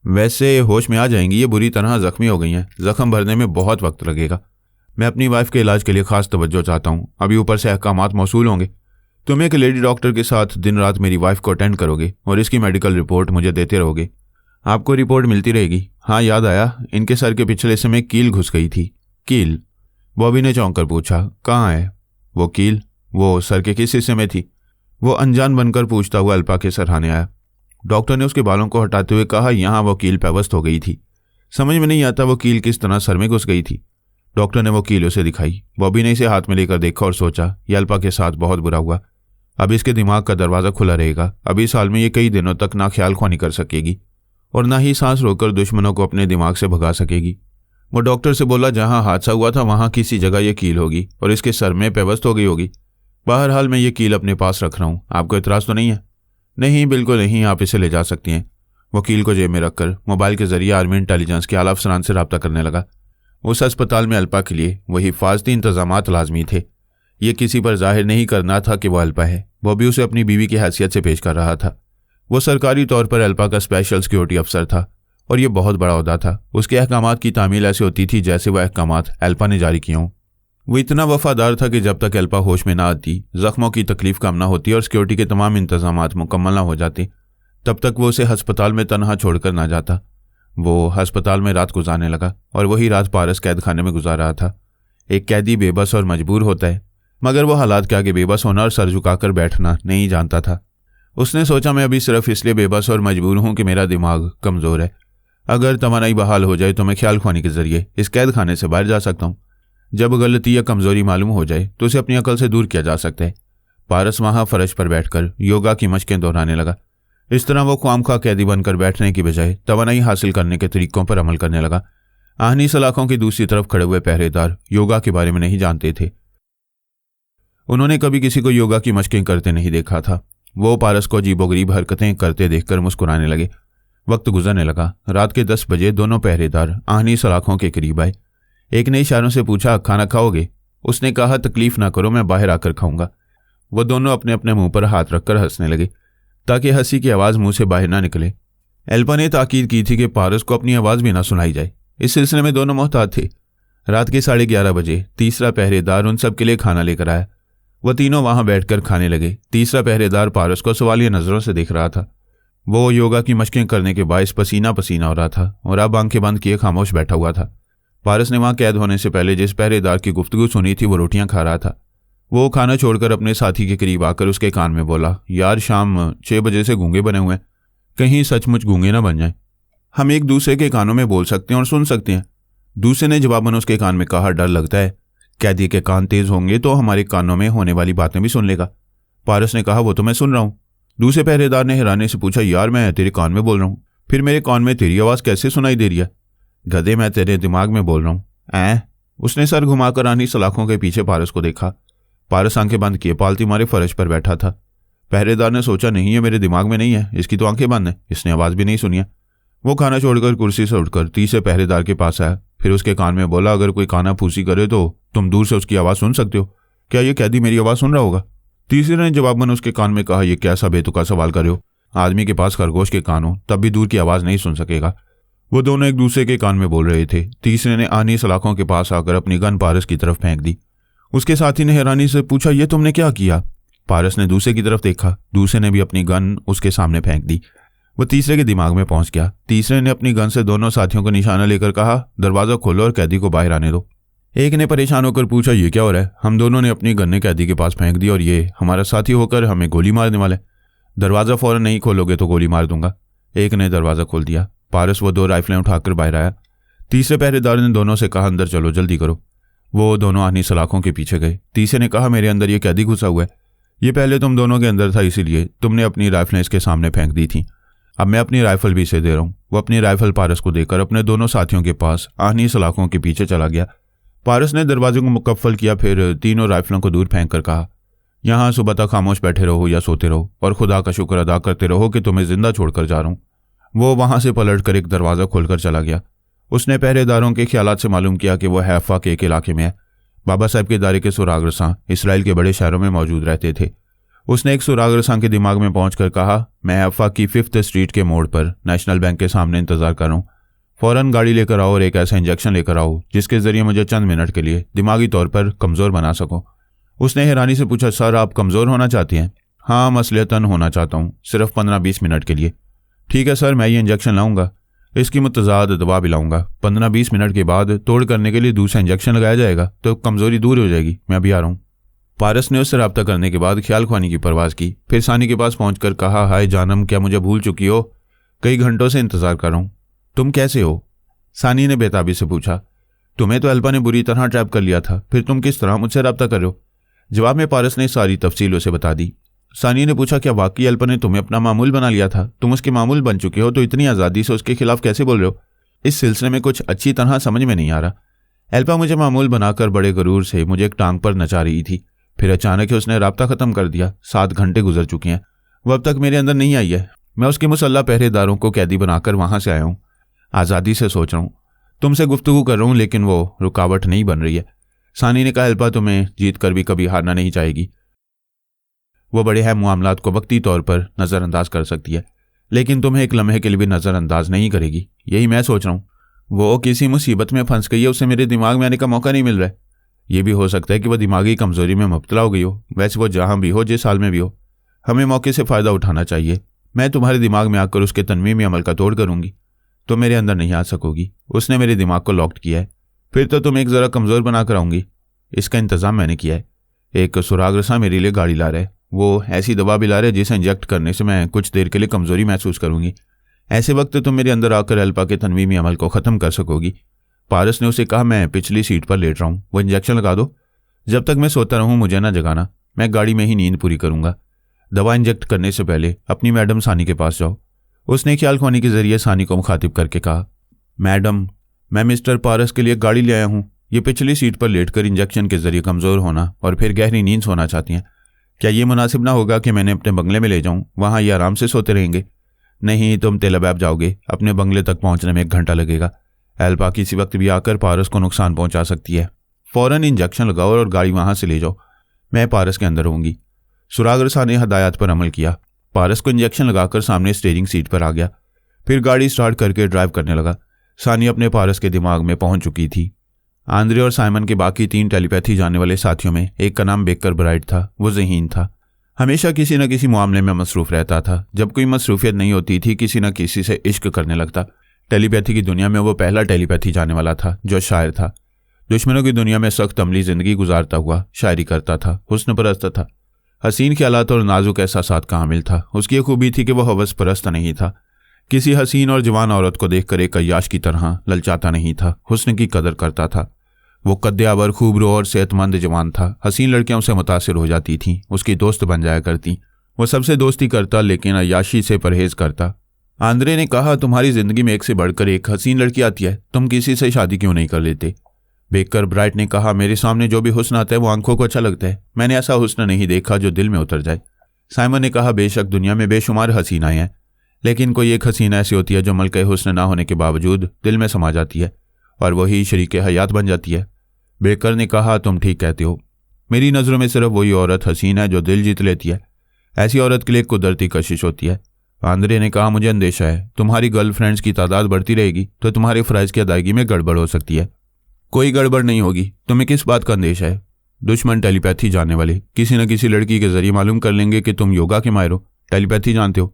वैसे होश में आ जाएंगी। ये बुरी तरह जख्मी हो गई हैं। जख्म भरने में बहुत वक्त लगेगा। मैं अपनी वाइफ के इलाज के लिए खास तवज्जो चाहता हूँ। अभी ऊपर से अहकामात मौसूल होंगे। तुम एक लेडी डॉक्टर के साथ दिन रात मेरी वाइफ को अटेंड करोगे और इसकी मेडिकल रिपोर्ट मुझे देते रहोगे। आपको रिपोर्ट मिलती रहेगी। हाँ, याद आया, इनके सर के पिछले हिस्से में कील घुस गई थी। कील? बॉबी ने चौंक कर पूछा, कहाँ है वो कील? वो सर के किस हिस्से में थी? वो अनजान बनकर पूछता हुआ अल्पा के सराहने आया। डॉक्टर ने उसके बालों को हटाते हुए कहा, यहाँ वो कील पेवस्त हो गई थी। समझ में नहीं आता वो कील किस तरह सर में घुस गई थी। डॉक्टर ने वो कील उसे दिखाई। बॉबी ने इसे हाथ में लेकर देखा और सोचा, यह अल्पा के साथ बहुत बुरा हुआ। अब इसके दिमाग का दरवाज़ा खुला रहेगा। अभी साल में ये कई दिनों तक ना ख्याल ख्वानी कर सकेगी और ना ही सांस रोककर दुश्मनों को अपने दिमाग से भगा सकेगी। वो डॉक्टर से बोला, जहाँ हादसा हुआ था वहाँ किसी जगह ये कील होगी और इसके सर में पेवस्त हो गई होगी। बहरहाल मैं ये कील अपने पास रख रहा हूँ। आपको इतराज़ तो नहीं है? नहीं, बिल्कुल नहीं, आप इसे ले जा सकती हैं। वकील को जेब में रखकर मोबाइल के जरिए आर्मी इंटेलिजेंस के आला अफसरान से रब्ता करने लगा। उस अस्पताल में अल्पा के लिए वही हिफाजती इंतजामात लाजमी थे। ये किसी पर जाहिर नहीं करना था कि वह अल्पा है। बॉबी उसे अपनी बीवी की हैसियत से पेश कर रहा था। वो सरकारी तौर पर अल्पा का स्पेशल सिक्योरिटी अफसर था और ये बहुत बड़ा ओहदा था। उसके अहकामात की तामील ऐसे होती थी जैसे वह अहकामात अल्पा ने जारी किए हों। वो इतना वफादार था कि जब तक अल्पा होश में ना आती, जख्मों की तकलीफ कम ना होती और सिक्योरिटी के तमाम इंतजामात मुकम्मल ना हो जाते, तब तक वो उसे अस्पताल में तनहा छोड़कर ना जाता। वो अस्पताल में रात गुजारने लगा और वही रात पारस कैद खाने में गुजार रहा था। एक कैदी बेबस और मजबूर होता है, मगर वो हालात के आगे बेबस होना और सर झुकाकर बैठना नहीं जानता था। उसने सोचा मैं अभी सिर्फ इसलिए बेबस और मजबूर हूं कि मेरा दिमाग कमज़ोर है। अगर तवानाई बहाल हो जाए तो मैं ख्याल ख्वानी के जरिए इस कैद खाने से बाहर जा सकता हूँ। जब गलती या कमज़ोरी मालूम हो जाए तो उसे अपनी अकल से दूर किया जा सकता है। पारस वहां फर्श पर बैठकर योगा की मशकें दोहराने लगा। इस तरह वो ख्वामख्वाह कैदी बनकर बैठने की बजाय तवानाई हासिल करने के तरीकों पर अमल करने लगा। आहनी सलाखों की दूसरी तरफ खड़े हुए पहरेदार योगा के बारे में नहीं जानते थे। उन्होंने कभी किसी को योगा की मशकें करते नहीं देखा था। वो पारस को अजीबोगरीब हरकतें करते देखकर मुस्कुराने लगे। वक्त गुजरने लगा। रात के 10 बजे दोनों पहरेदार आहनी सलाखों के करीब आए। एक ने इशारों से पूछा, खाना खाओगे? उसने कहा, तकलीफ ना करो, मैं बाहर आकर खाऊंगा। वो दोनों अपने अपने मुंह पर हाथ रखकर हंसने लगे ताकि हंसी की आवाज़ मुंह से बाहर ना निकले। एल्पा ने ताकीद की थी कि पारस को अपनी आवाज़ भी ना सुनाई जाए। इस सिलसिले में दोनों मोहतात थे। रात के 11:30 बजे तीसरा पहरेदार उन सब के लिए खाना लेकर आया। वह तीनों वहां बैठकर खाने लगे। तीसरा पहरेदार पारस को सवालिया नजरों से देख रहा था। वो योगा की मशकें करने के बायस पसीना पसीना हो रहा था और अब आंखें बंद किए खामोश बैठा हुआ था। पारस ने वहां कैद होने से पहले जिस पहरेदार की गुफ्तगू सुनी थी वो रोटियां खा रहा था। वो खाना छोड़कर अपने साथी के करीब आकर उसके कान में बोला, यार शाम 6 बजे से गूंगे बने हुए हैं, कहीं सचमुच गूंगे ना बन जाए। हम एक दूसरे के कानों में बोल सकते हैं और सुन सकते हैं। दूसरे ने जवाबन उसके कान में कहा, डर लगता है, कैदी के कान तेज होंगे तो हमारे कानों में होने वाली बातें भी सुन लेगा। पारस ने कहा, वो तो मैं सुन रहा हूं। दूसरे पहरेदार ने हैरानी से पूछा, यार मैं तेरे कान में बोल रहा हूं, फिर मेरे कान में तेरी आवाज कैसे सुनाई दे रही है? गधे, मैं तेरे दिमाग में बोल रहा हूं। उसने सर घुमाकर आहनी सलाखों के पीछे पारस को देखा। पारस आंखें बंद किए पालती मारे फर्श पर बैठा था। पहरेदार ने सोचा, नहीं है, मेरे दिमाग में नहीं है, इसकी तो आंखें बंद है, इसने आवाज भी नहीं सुनी है। वो खाना छोड़कर कुर्सी से उठकर तीसरे पहरेदार के पास आया। फिर उसके कान में बोला, अगर कोई काना फूसी करे तो तुम दूर से उसकी आवाज सुन सकते हो, क्या ये कैदी मेरी आवाज सुन रहा होगा? तीसरे ने जवाबन उसके कान में कहा, यह कैसा बेतुका सवाल कर रहे हो? आदमी के पास खरगोश के कान हो तब भी दूर की आवाज नहीं सुन सकेगा। वो दोनों एक दूसरे के कान में बोल रहे थे। तीसरे ने आहनी सलाखों के पास आकर अपनी गन पारस की तरफ फेंक दी। उसके साथी ने हैरानी से पूछा, ये तुमने क्या किया? पारस ने दूसरे की तरफ देखा। दूसरे ने भी अपनी गन उसके सामने फेंक दी। वो तीसरे के दिमाग में पहुंच गया। तीसरे ने अपनी गन से दोनों साथियों को निशाना लेकर कहा, दरवाजा खोलो और कैदी को बाहर आने दो। एक ने परेशान होकर पूछा, ये क्या हो रहा है? हम दोनों ने अपनी गन्ने कैदी के पास फेंक दी और ये हमारा साथी होकर हमें गोली मारने वाला है। दरवाजा फौरन नहीं खोलोगे तो गोली मार दूंगा। एक ने दरवाजा खोल दिया। पारस वो 2 राइफलें उठाकर बाहर आया। तीसरे पहरेदार ने दोनों से कहा, अंदर चलो, जल्दी करो। वो दोनों आहनी सलाखों के पीछे गए। तीसरे ने कहा, मेरे अंदर ये कैदी घुसा हुआ है। ये पहले तुम दोनों के अंदर था, इसीलिए तुमने अपनी राइफलें इसके सामने फेंक दी थी। अब मैं अपनी राइफल भी इसे दे रहा हूं। वो अपनी राइफल पारस को देकर अपने दोनों साथियों के पास आहनी सलाखों के पीछे चला गया। पारस ने दरवाजे को मुकफ्फल किया, फिर तीनों राइफलों को दूर फेंक कर कहा, यहां सुबह तक खामोश बैठे रहो या सोते रहो और खुदा का शुक्र अदा करते रहो कि तुम्हें जिंदा छोड़कर जा रहा हूं। वो वहां से पलटकर एक दरवाजा खोलकर चला गया। उसने पहरेदारों के ख्यालात से मालूम किया कि वह हैफा के एक इलाके में है। बाबा साहब के इदारे के सुराग रसां इसराइल के बड़े शहरों में मौजूद रहते थे। उसने एक सुराग रसां के दिमाग में पहुंचकर कहा, मैं हैफा की 5th स्ट्रीट के मोड़ पर नेशनल बैंक के सामने इंतजार कर रहा हूं। फौरन गाड़ी लेकर आओ और एक ऐसा इंजेक्शन लेकर आओ जिसके जरिए मुझे चंद मिनट के लिए दिमागी तौर पर कमजोर बना सको। उसने हैरानी से पूछा, सर आप कमजोर होना चाहते हैं? हाँ, मसलियतन होना चाहता हूँ, सिर्फ 15-20 मिनट के लिए। ठीक है सर, मैं ये इंजेक्शन लाऊंगा, इसकी मुतजाद दवा भी लाऊंगा। 15-20 मिनट के बाद तोड़ करने के लिए दूसरा इंजेक्शन लगाया जाएगा तो कमजोरी दूर हो जाएगी। मैं अभी आ रहा हूँ। पारस ने उससे रब्ता करने के बाद ख्याल ख्वानी की परवाज की। फिर सानी के पास पहुंचकर कहा, हाय जानम, क्या मुझे भूल चुकी हो? कई घंटों से इंतजार कर रहा हूं। तुम कैसे हो? सानी ने बेताबी से पूछा। तुम्हें तो एल्पा ने बुरी तरह ट्रैप कर लिया था, फिर तुम किस तरह मुझसे रब्ता कर रहे हो? जवाब में पारस ने सारी तफसील उसे बता दी। सानी ने पूछा, क्या वाकई एल्पा ने तुम्हें अपना मामूल बना लिया था? तुम उसके मामूल बन चुके हो तो इतनी आज़ादी से उसके खिलाफ कैसे बोल रहे हो? इस सिलसिले में कुछ अच्छी तरह समझ में नहीं आ रहा। एल्पा मुझे मामूल बनाकर बड़े गरूर से मुझे एक टांग पर नचा रही थी, फिर अचानक ही उसने राब्ता खत्म कर दिया। 7 घंटे गुजर चुके हैं, वो अब तक मेरे अंदर नहीं आई है। मैं उसके मुसल्ला पहरेदारों को कैदी बनाकर वहां से आया हूं। आज़ादी से सोच रहा हूं, तुमसे गुफ्तगू कर रहा हूं, लेकिन वो रुकावट नहीं बन रही है। सानी ने कहा, एल्पा तुम्हें जीत कर भी कभी हारना नहीं चाहेगी। वो बड़े अहम मामलात को वक्ती तौर पर नज़रअंदाज कर सकती है, लेकिन तुम्हें एक लम्हे के लिए भी नज़रअंदाज नहीं करेगी। यही मैं सोच रहा हूँ। वो किसी मुसीबत में फंस गई है, उसे मेरे दिमाग में आने का मौका नहीं मिल रहा है। ये भी हो सकता है कि वह दिमागी कमजोरी में मुब्तला हो गई हो। वैसे वो जहां भी हो, जिस हाल में भी हो, हमें मौके से फ़ायदा उठाना चाहिए। मैं तुम्हारे दिमाग में आकर उसके तनवीमी अमल का तोड़ करूंगी, तो मेरे अंदर नहीं आ सकोगी। उसने मेरे दिमाग को लॉक्ड किया है, फिर तो तुम एक ज़रा कमज़ोर बनाकर आऊंगी। इसका इंतज़ाम मैंने किया है। एक सुराग रसा मेरे लिए गाड़ी ला रहा है, वो ऐसी दवा भी ला रहे जिसे इंजेक्ट करने से मैं कुछ देर के लिए कमज़ोरी महसूस करूंगी। ऐसे वक्त तुम मेरे अंदर आकर अल्पा के तनवीमी अमल को ख़त्म कर सकोगी। पारस ने उसे कहा, मैं पिछली सीट पर लेट रहा हूँ, वो इंजेक्शन लगा दो। जब तक मैं सोता रहूँ मुझे ना जगाना, मैं गाड़ी में ही नींद पूरी करूँगा। दवा इंजेक्ट करने से पहले अपनी मैडम सानी के पास जाओ। उसने ख्याल ख्वानी के जरिए सानी को मुखातिब करके कहा, मैडम, मैं मिस्टर पारस के लिए गाड़ी ले आया हूँ। ये पिछली सीट पर लेटकर इंजेक्शन के जरिए कमज़ोर होना और फिर गहरी नींद सोना चाहती हैं। क्या ये मुनासिब ना होगा कि मैंने अपने बंगले में ले जाऊँ, वहाँ ये आराम से सोते रहेंगे? नहीं, तुम तेल अबैब जाओगे, अपने बंगले तक पहुँचने में 1 घंटा लगेगा। अल्पा किसी वक्त भी आकर पारस को नुकसान पहुँचा सकती है। फ़ौरन इंजेक्शन लगाओ और गाड़ी वहाँ से ले जाओ। मैं पारस के अंदर होंगी। सुराग रसा ने हदायत पर अमल किया। पारस को इंजेक्शन लगाकर सामने स्टीयरिंग सीट पर आ गया, फिर गाड़ी स्टार्ट करके ड्राइव करने लगा। सानी अपने पारस के दिमाग में पहुंच चुकी थी। आंद्रे और साइमन के बाकी 3 टेलीपैथी जाने वाले साथियों में एक का नाम बेकर ब्राइट था। वो ज़हीन था, हमेशा किसी न किसी मामले में मसरूफ़ रहता था। जब कोई मसरूफियत नहीं होती थी किसी न किसी से इश्क करने लगता। टेलीपैथी की दुनिया में वो पहला टेलीपैथी जाने वाला था जो शायर था। दुश्मनों की दुनिया में सख्त अमली ज़िंदगी गुजारता हुआ शायरी करता था, हुस्न परस्त था, हसीन ख्यालात और नाजुक एहसासात का हामिल था। उसकी खूबी थी कि वह हवस परस्त नहीं था। किसी हसीन और जवान औरत को देखकर एक अय्याश की तरह ललचाता नहीं था, हुस्न की कदर करता था। वो कद्यावर, खूबरू और सेहतमंद जवान था। हसीन लड़कियां उसे मुतासिर हो जाती थीं, उसकी दोस्त बन जाया करती। वो सबसे दोस्ती करता लेकिन अय्याशी से परहेज करता। आंद्रे ने कहा, तुम्हारी जिंदगी में एक से बढ़कर एक हसीन लड़की आती है, तुम किसी से शादी क्यों नहीं कर लेते? बेकर ब्राइट ने कहा, मेरे सामने जो भी हुस्न आता है वो आंखों को अच्छा लगता है। मैंने ऐसा हुस्न नहीं देखा जो दिल में उतर जाए। साइमन ने कहा, बेशक दुनिया में बेशुमार हसीनाएं हैं, लेकिन कोई एक हसीना ऐसी होती है जो मलके हुस्न ना होने के बावजूद दिल में समा जाती है और वही शरीके हयात बन जाती है। बेकर ने कहा, तुम ठीक कहते हो। मेरी नज़रों में सिर्फ वही औरत हसीन है जो दिल जीत लेती है। ऐसी औरत के लिए कुदरती कशिश होती है। आंद्रे ने कहा, मुझे अंदेशा है तुम्हारी गर्लफ्रेंड्स की तादाद बढ़ती रहेगी तो तुम्हारे फ़राइज़ की अदायगी में गड़बड़ हो सकती है। कोई गड़बड़ नहीं होगी, तुम्हें किस बात का अंदेशा है? दुश्मन टेलीपैथी जानने वाले किसी न किसी लड़की के जरिए मालूम कर लेंगे कि तुम योगा के माहिर हो, टेलीपैथी जानते हो।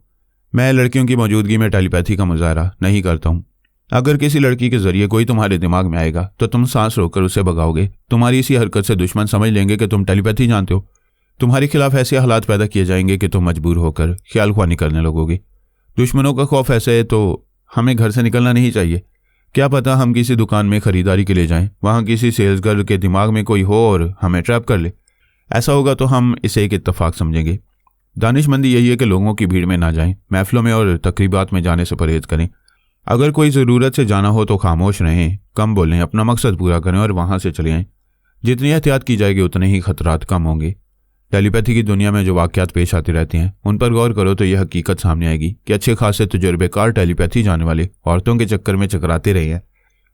मैं लड़कियों की मौजूदगी में टेलीपैथी का मुजाहरा नहीं करता हूँ। अगर किसी लड़की के जरिए कोई तुम्हारे दिमाग में आएगा तो तुम सांस रोककर उसे भगाओगे। तुम्हारी इसी हरकत से दुश्मन समझ लेंगे कि तुम टेलीपैथी जानते हो। तुम्हारे खिलाफ ऐसे हालात पैदा किए जाएंगे कि तुम मजबूर होकर ख्याल ख्वानी करने लगोगे। दुश्मनों का खौफ ऐसे है तो हमें घर से निकलना नहीं चाहिए। क्या पता हम किसी दुकान में खरीदारी के लिए जाएं, वहाँ किसी सेल्स गर्ल के दिमाग में कोई हो और हमें ट्रैप कर ले। ऐसा होगा तो हम इसे एक इत्तफाक समझेंगे। दानिशमंदी यही है कि लोगों की भीड़ में ना जाएं, महफिलों में और तकरीबात में जाने से परहेज करें। अगर कोई ज़रूरत से जाना हो तो खामोश रहें, कम बोलें, अपना मकसद पूरा करें और वहाँ से चले आएँ। जितनी एहतियात की जाएगी उतने ही खतरात कम होंगे। टेलीपैथी की दुनिया में जो वाक़यात पेश आते रहते हैं उन पर गौर करो तो यह हकीकत सामने आएगी कि अच्छे खासे तजुर्बेकार टेलीपैथी जाने वाले औरतों के चक्कर में चकराते रहे हैं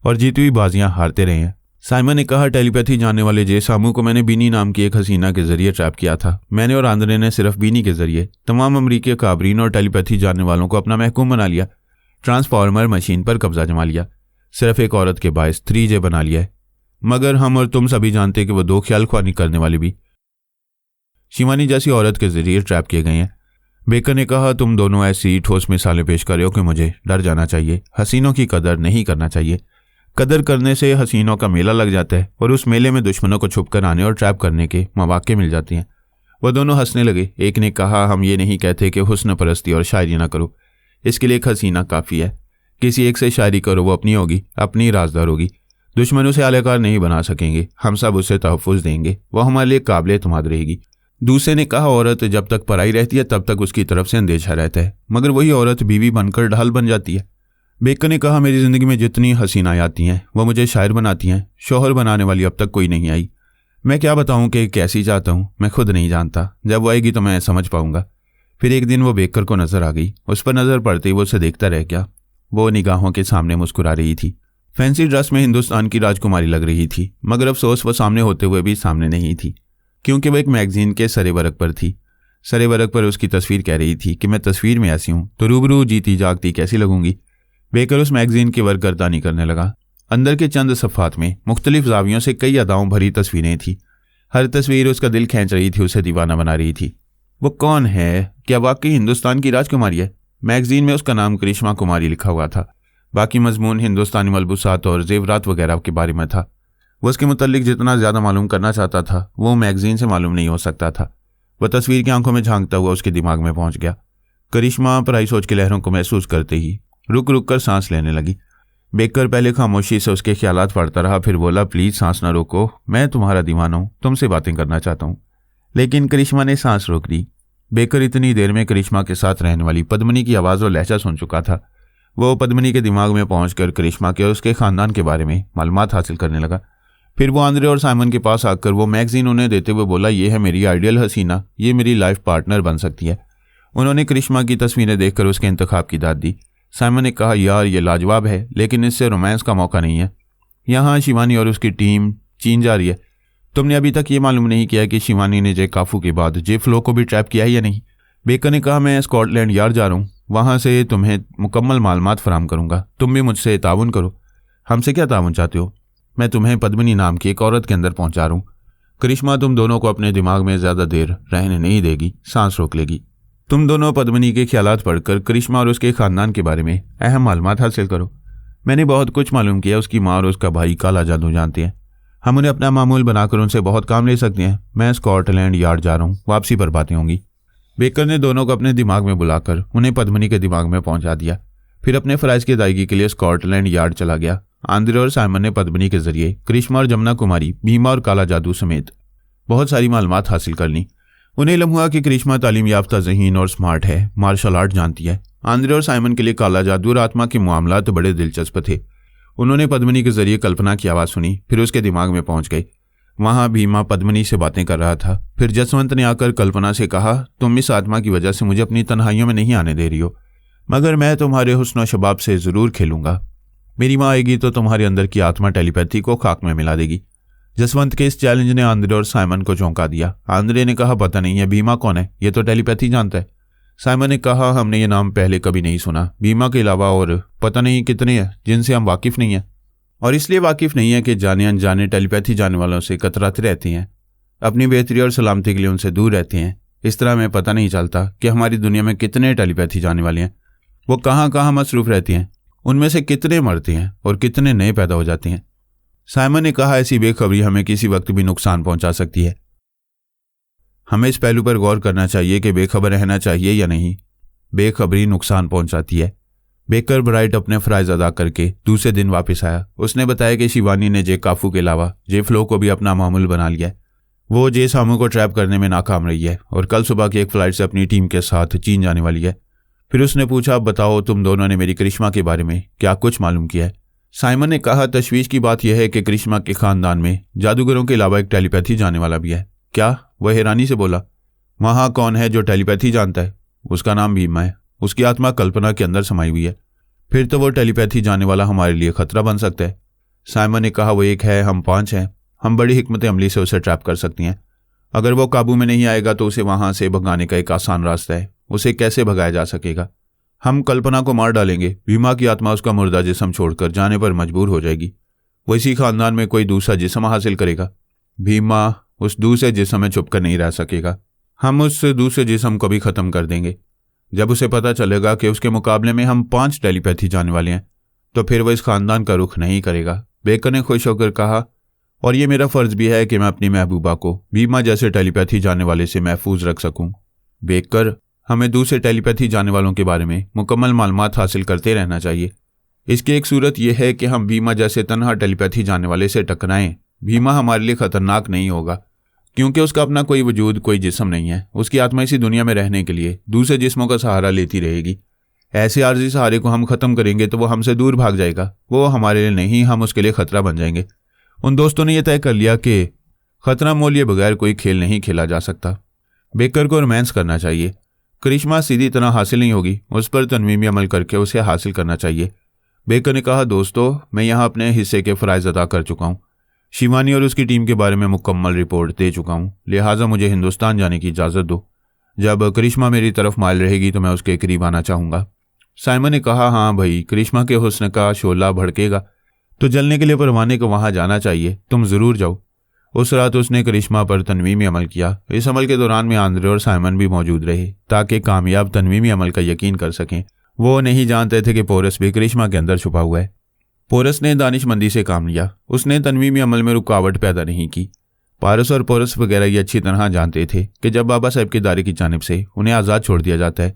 और जीती हुई बाजियां हारते रहे हैं। साइमन ने कहा, टेलीपैथी जानने वाले जे सामू को मैंने बीनी नाम की एक हसीना के जरिए ट्रैप किया था। मैंने और आंद्रे ने सिर्फ बीनी के जरिए तमाम अमरीकी काबरीन और टेलीपैथी जानने वालों को अपना महकूम बना लिया। ट्रांसफार्मर मशीन पर कब्जा जमा लिया। सिर्फ एक औरत के बायस 3J बना लिया है। मगर हम और तुम सभी जानते कि वो 2 ख्याल ख्वानी करने वाले भी शिवानी जैसी औरत के जरिए ट्रैप किए गए हैं। बेकर ने कहा, तुम दोनों ऐसी ठोस मिसालें पेश कर रहे हो कि मुझे डर जाना चाहिए। हसीनों की कदर नहीं करना चाहिए। कदर करने से हसीनों का मेला लग जाता है और उस मेले में दुश्मनों को छुप कर आने और ट्रैप करने के मौके मिल जाते हैं। वह दोनों हंसने लगे। एक ने कहा, हम ये नहीं कहते कि हुस्न परस्ती और शायरी ना करो, इसके लिए एक हसीना काफ़ी है। किसी एक से शायरी करो, वो अपनी होगी, अपनी राजदार होगी। दुश्मनों से आलेकार नहीं बना सकेंगे, हम सब उसे तहफ़्फ़ुज़ देंगे, वह हमारे लिए काबिल एतमाद रहेगी। दूसरे ने कहा, औरत जब तक पराई रहती है तब तक उसकी तरफ से अंदेशा रहता है, मगर वही औरत बीवी बनकर ढाल बन जाती है। बेकर ने कहा, मेरी ज़िंदगी में जितनी हसीनाएं आती हैं वह मुझे शायर बनाती हैं, शौहर बनाने वाली अब तक कोई नहीं आई। मैं क्या बताऊं कि कैसी चाहता हूं, मैं खुद नहीं जानता। जब वो आएगी तो मैं समझ पाऊंगा। फिर एक दिन वो बेकर को नजर आ गई। उस पर नज़र पड़ते ही वो उसे देखता रह गया। वो निगाहों के सामने मुस्कुरा रही थी। फैंसी ड्रेस में हिंदुस्तान की राजकुमारी लग रही थी, मगर अफसोस वो सामने होते हुए भी सामने नहीं थी, क्योंकि वह एक मैगजीन के सरे वरक पर थी। सरे वरक पर उसकी तस्वीर कह रही थी कि मैं तस्वीर में ऐसी हूँ तो रूबरू जीती जागती कैसी लगूंगी। बेकर उस मैगजीन की वर्करदानी करने लगा। अंदर के चंद सफ़ात में मुख्तलिफ जावियों से कई अदाओं भरी तस्वीरें थीं। हर तस्वीर उसका दिल खींच रही थी, उसे दीवाना बना रही थी। वो कौन है? क्या वाकई हिंदुस्तान की राजकुमारी है? मैगजीन में उसका नाम करिश्मा कुमारी लिखा हुआ था। बाकी मजमून हिंदुस्तानी मलबूसात और जेवरात वगैरह के बारे में था। वो उसके मुतल्लिक जितना ज़्यादा मालूम करना चाहता था वो मैगजीन से मालूम नहीं हो सकता था। वह तस्वीर की आंखों में झांकता हुआ उसके दिमाग में पहुंच गया। करिश्मा पराई सोच की लहरों को महसूस करते ही रुक रुक कर सांस लेने लगी। बेकर पहले खामोशी से उसके ख्यालात पढ़ता रहा, फिर बोला, प्लीज सांस ना रोको, मैं तुम्हारा दीवाना हूं, तुमसे बातें करना चाहता हूं। लेकिन करिश्मा ने सांस रोक दी। बेकर इतनी देर में करिश्मा के साथ रहने वाली पद्मिनी की आवाज़ और लहजा सुन चुका था। वो पद्मिनी के दिमाग में पहुंचकर करिश्मा के और उसके खानदान के बारे में मालूमात हासिल करने लगा। फिर वो आंद्रे और साइमन के पास आकर वो मैगजीन उन्हें देते हुए बोला, ये है मेरी आइडियल हसीना, ये मेरी लाइफ पार्टनर बन सकती है। उन्होंने करिश्मा की तस्वीरें देखकर उसके इंतखाब की दाद दी। साइमन ने कहा, यार ये लाजवाब है, लेकिन इससे रोमांस का मौका नहीं है। यहाँ शिवानी और उसकी टीम चीन जा रही है। तुमने अभी तक ये मालूम नहीं किया कि शिवानी ने जे काफू के बाद जे फ्लो को भी ट्रैप किया है या नहीं। बेकर ने कहा, मैं स्कॉटलैंड यार्ड जा रहा हूँ, वहाँ से तुम्हें मुकम्मल मालूमात फराम करूँगा। तुम भी मुझसे ताउन करो। हमसे क्या ताउन चाहते हो? मैं तुम्हें पद्मिनी नाम की एक औरत के अंदर पहुँचा रहा हूँ। करिश्मा तुम दोनों को अपने दिमाग में ज़्यादा देर रहने नहीं देगी, सांस रोक लेगी। तुम दोनों पद्मिनी के ख्यालात पढ़कर करिश्मा और उसके खानदान के बारे में अहम मालूमात हासिल करो। मैंने बहुत कुछ मालूम किया। उसकी माँ और उसका भाई काला जादू जानते हैं। हम उन्हें अपना मामूल बनाकर उनसे बहुत काम ले सकते हैं। मैं स्कॉटलैंड यार्ड जा रहा हूँ, वापसी पर बातें होंगी। बेकर ने दोनों को अपने दिमाग में बुलाकर उन्हें पद्मिनी के दिमाग में पहुंचा दिया। फिर अपने फ़राइज की अदायगी के लिए स्कॉटलैंड यार्ड चला गया। आंद्रे और साइमन ने पद्मिनी के जरिए करिश्मा और जमुना कुमारी, भीमा और काला जादू समेत बहुत सारी मालूमात हासिल कर ली। उन्हें इल्म हुआ कि करिश्मा तालीम याफ्ता, ज़हीन और स्मार्ट है, मार्शल आर्ट जानती है। आंद्रे और साइमन के लिए काला जादू और आत्मा के मामलात बड़े दिलचस्प थे। उन्होंने पद्मिनी के जरिए कल्पना की आवाज़ सुनी, फिर उसके दिमाग में पहुंच गए। वहां भीमा पद्मिनी से बातें कर रहा था। फिर जसवंत ने आकर कल्पना से कहा, तुम इस आत्मा की वजह से मुझे अपनी तन्हाइयों में नहीं आने दे रही हो, मगर मैं तुम्हारे हुस्न और शबाब से ज़रूर खेलूंगा। मेरी माँ आएगी तो तुम्हारे अंदर की आत्मा टेलीपैथी को खाक में मिला देगी। जसवंत के इस चैलेंज ने आंद्रे और साइमन को चौंका दिया। आंद्रे ने कहा, पता नहीं है भीमा कौन है, ये तो टेलीपैथी जानता है। साइमन ने कहा, हमने ये नाम पहले कभी नहीं सुना। भीमा के अलावा और पता नहीं कितने हैं जिनसे हम वाकिफ़ नहीं हैं, और इसलिए वाकिफ़ नहीं है कि जाने अनजाने टेलीपैथी जाने वालों से कतराते रहते हैं, अपनी बेहतरी और सलामती के लिए उनसे दूर रहते हैं। इस तरह हमें पता नहीं चलता कि हमारी दुनिया में कितने टेलीपैथी जाने वाले हैं, वो कहाँ कहाँ मसरूफ़ रहते हैं, उनमें से कितने मरते हैं और कितने नए पैदा हो जाते हैं। साइमन ने कहा, ऐसी बेखबरी हमें किसी वक्त भी नुकसान पहुंचा सकती है। हमें इस पहलू पर गौर करना चाहिए कि बेखबर रहना चाहिए या नहीं। बेखबरी नुकसान पहुंचाती है। बेकर ब्राइट अपने फ़राइज़ अदा करके दूसरे दिन वापस आया। उसने बताया कि शिवानी ने जे काफू के अलावा जे फ्लो को भी अपना मामूल बना लिया है। वो जे सामू को ट्रैप करने में नाकाम रही है और कल सुबह की एक फ़्लाइट से अपनी टीम के साथ चीन जाने वाली है। फिर उसने पूछा, बताओ तुम दोनों ने मेरी करिश्मा के बारे में क्या कुछ मालूम किया है? साइमन ने कहा, तशवीश की बात यह है कि करिश्मा के खानदान में जादूगरों के अलावा एक टेलीपैथी जाने वाला भी है। क्या? वह हैरानी से बोला। वहाँ कौन है जो टेलीपैथी जानता है? उसका नाम भीमा है। उसकी आत्मा कल्पना के अंदर समाई हुई है। फिर तो वो टेलीपैथी जाने वाला हमारे लिए खतरा बन सकता है। साइमन ने कहा, वो एक है, हम 5 हैं। हम बड़ी हिकमत अमली से उसे ट्रैप कर सकती हैं। अगर वो काबू में नहीं आएगा तो उसे वहाँ से भगाने का एक आसान रास्ता है। उसे कैसे भगाया जा सकेगा? हम कल्पना को मार डालेंगे। भीमा की आत्मा उसका मुर्दा जिस्म छोड़कर जाने पर मजबूर हो जाएगी। वो इसी खानदान में कोई दूसरा जिस्म हासिल करेगा। भीमा उस दूसरे जिस्म में छुप कर नहीं रह सकेगा। हम उस दूसरे जिस्म को भी ख़त्म कर देंगे। जब उसे पता चलेगा कि उसके मुकाबले में हम 5 टेलीपैथी जाने वाले हैं, तो फिर वह इस खानदान का रुख नहीं करेगा। बेकर ने खुश होकर कहा, और ये मेरा फ़र्ज़ भी है कि मैं अपनी महबूबा को भीमा जैसे टेलीपैथी जाने वाले से महफूज रख सकूं। बेकर, हमें दूसरे टेलीपैथी जाने वालों के बारे में मुकम्मल मालूमात हासिल करते रहना चाहिए। इसकी एक सूरत यह है कि हम भीमा जैसे तन्हा टेलीपैथी जाने वाले से टकराएं। भीमा हमारे लिए ख़तरनाक नहीं होगा, क्योंकि उसका अपना कोई वजूद, कोई जिस्म नहीं है। उसकी आत्मा इसी दुनिया में रहने के लिए दूसरे जिस्मों का सहारा लेती रहेगी। ऐसे आर्जी सहारे को हम ख़त्म करेंगे तो वो हमसे दूर भाग जाएगा। वो हमारे लिए नहीं, हम उसके लिए ख़तरा बन जाएंगे। उन दोस्तों ने यह तय कर लिया कि ख़तरा मोल लिए बगैर कोई खेल नहीं खेला जा सकता। बेकर को रोमांस करना चाहिए। करिश्मा सीधी तरह हासिल नहीं होगी, उस पर तनवीमी अमल करके उसे हासिल करना चाहिए। बेकर ने कहा, दोस्तों, मैं यहाँ अपने हिस्से के फ़राइज़ अदा कर चुका हूँ। शिवानी और उसकी टीम के बारे में मुकम्मल रिपोर्ट दे चुका हूँ, लिहाजा मुझे हिंदुस्तान जाने की इजाज़त दो। जब करिश्मा मेरी तरफ माइल रहेगी तो मैं उसके करीब आना चाहूँगा। साइमन ने कहा, हाँ भाई, करिश्मा के हुस्न का शोला भड़केगा तो जलने के लिए परवाने को वहाँ जाना चाहिए। तुम ज़रूर जाओ। उस रात उसने करिश्मा पर तनवीमी अमल किया। इस अमल के दौरान में आंद्रे और साइमन भी मौजूद रहे ताकि कामयाब तनवीमी अमल का यकीन कर सकें। वो नहीं जानते थे कि पोरस भी करिश्मा के अंदर छुपा हुआ है। पोरस ने दानिशमंदी से काम लिया। उसने तनवीमी अमल में रुकावट पैदा नहीं की। पारस और पोरस वगैरह ये अच्छी तरह जानते थे कि जब बाबा साहब के इदारे की जानिब से उन्हें आज़ाद छोड़ दिया जाता है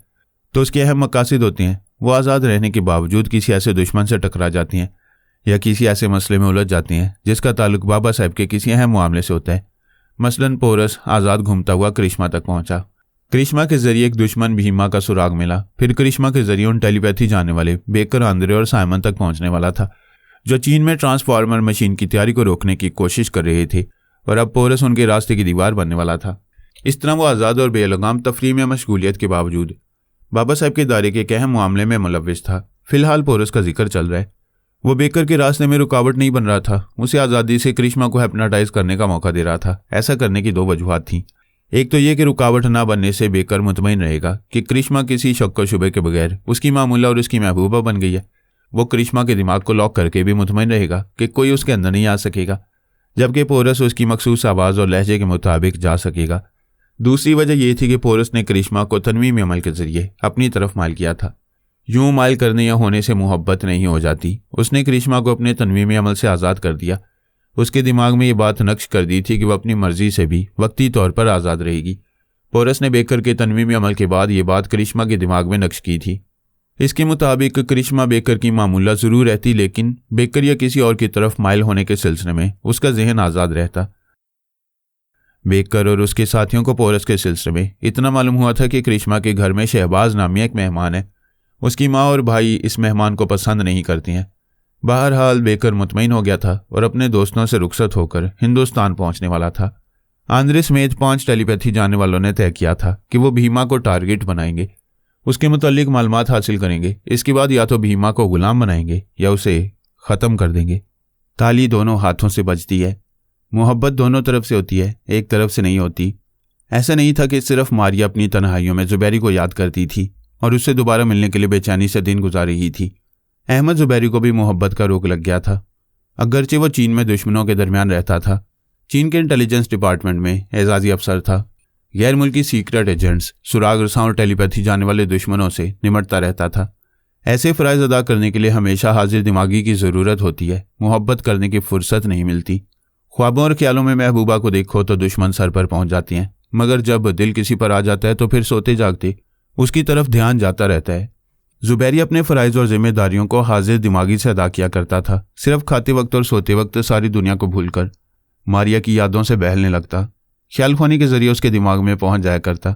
तो उसके अहम मकासद होते हैं। वो आज़ाद रहने के बावजूद किसी ऐसे दुश्मन से टकरा जाती हैं या किसी ऐसे मसले में उलझ जाती हैं जिसका ताल्लुक बाबा साहब के किसी अहम मामले से होता है। मसलन पोरस आज़ाद घूमता हुआ करिश्मा तक पहुंचा। करिश्मा के जरिए एक दुश्मन भीमा का सुराग मिला। फिर करिश्मा के जरिए उन टेलीपैथी जाने वाले बेकर, आंद्रे और साइमन तक पहुंचने वाला था जो चीन में ट्रांसफार्मर मशीन की तैयारी को रोकने की कोशिश कर रहे थे, और अब पोरस उनके रास्ते की दीवार बनने वाला था। इस तरह वो आज़ाद और बेलगाम तफरीह में मशगूलियत के बावजूद बाबा साहब के दायरे के एक अहम मामले में मुलव्विस था। फिलहाल पोरस का जिक्र चल रहा है। वो बेकर के रास्ते में रुकावट नहीं बन रहा था, उसे आज़ादी से करिश्मा को हिप्नोटाइज करने का मौका दे रहा था। ऐसा करने की 2 वजूहात थीं। एक तो ये कि रुकावट ना बनने से बेकर मुतमईन रहेगा कि करिश्मा किसी शक व शुबे के बगैर उसकी मामूला और उसकी महबूबा बन गई है। वो करिश्मा के दिमाग को लॉक करके भी मुतमईन रहेगा कि कोई उसके अंदर नहीं आ सकेगा, जबकि पोरस उसकी मखसूस आवाज़ और लहजे के मुताबिक जा सकेगा। दूसरी वजह यह थी कि पोरस ने करिश्मा को तनवीम अमल के जरिए अपनी तरफ माइल किया था। यूं माइल करने या होने से मोहब्बत नहीं हो जाती। उसने करिश्मा को अपने तनवीम अमल से आज़ाद कर दिया। उसके दिमाग में ये बात नक्श कर दी थी कि वह अपनी मर्जी से भी वक्ती तौर पर आज़ाद रहेगी। पोरस ने बेकर के तनवीम अमल के बाद ये बात करिश्मा के दिमाग में नक्श की थी। इसके मुताबिक करिश्मा बेकर की मामूला ज़रूर रहती, लेकिन बेकर या किसी और की तरफ माइल होने के सिलसिले में उसका जहन आज़ाद रहता। बेकर और उसके साथियों को पोरस के सिलसिले में इतना मालूम हुआ था कि करिश्मा के घर में शहबाज नामी एक मेहमान है। उसकी माँ और भाई इस मेहमान को पसंद नहीं करती हैं। बहरहाल बेकर मुतमईन हो गया था और अपने दोस्तों से रुखसत होकर हिंदुस्तान पहुंचने वाला था। आंद्रे समेत 5 टेलीपैथी जाने वालों ने तय किया था कि वो भीमा को टारगेट बनाएंगे, उसके मुतालिक मालूमात हासिल करेंगे। इसके बाद या तो भीमा को गुलाम बनाएंगे या उसे ख़त्म कर देंगे। ताली दोनों हाथों से बजती है। मोहब्बत दोनों तरफ से होती है, एक तरफ से नहीं होती। ऐसा नहीं था कि सिर्फ मारिया अपनी तन्हाइयों में ज़ुबैरी को याद करती थी और उससे दोबारा मिलने के लिए बेचैनी से दिन गुजार रही थी। अहमद ज़ुबैरी को भी मोहब्बत का रोग लग गया था। अगरचे वो चीन में दुश्मनों के दरमियान रहता था। चीन के इंटेलिजेंस डिपार्टमेंट में एजाजी अफसर था। गैर मुल्की सीक्रेट एजेंट्स, सुराग रसां और टेलीपैथी जाने वाले दुश्मनों से निमटता रहता था। ऐसे फ़राइज़ अदा करने के लिए हमेशा हाजिर दिमागी की ज़रूरत होती है। मोहब्बत करने की फुर्सत नहीं मिलती। ख्वाबों और ख्यालों में महबूबा को देखो तो दुश्मन सर पर पहुंच जाती हैं, मगर जब दिल किसी पर आ जाता है तो फिर सोते जागते उसकी तरफ ध्यान जाता रहता है। ज़ुबैरी अपने फ़राइज़ और जिम्मेदारियों को हाजिर दिमागी से अदा किया करता था, सिर्फ खाते वक्त और सोते वक्त सारी दुनिया को भूलकर मारिया की यादों से बहलने लगता। ख्याल ख्वानी के जरिए उसके दिमाग में पहुंच जाया करता।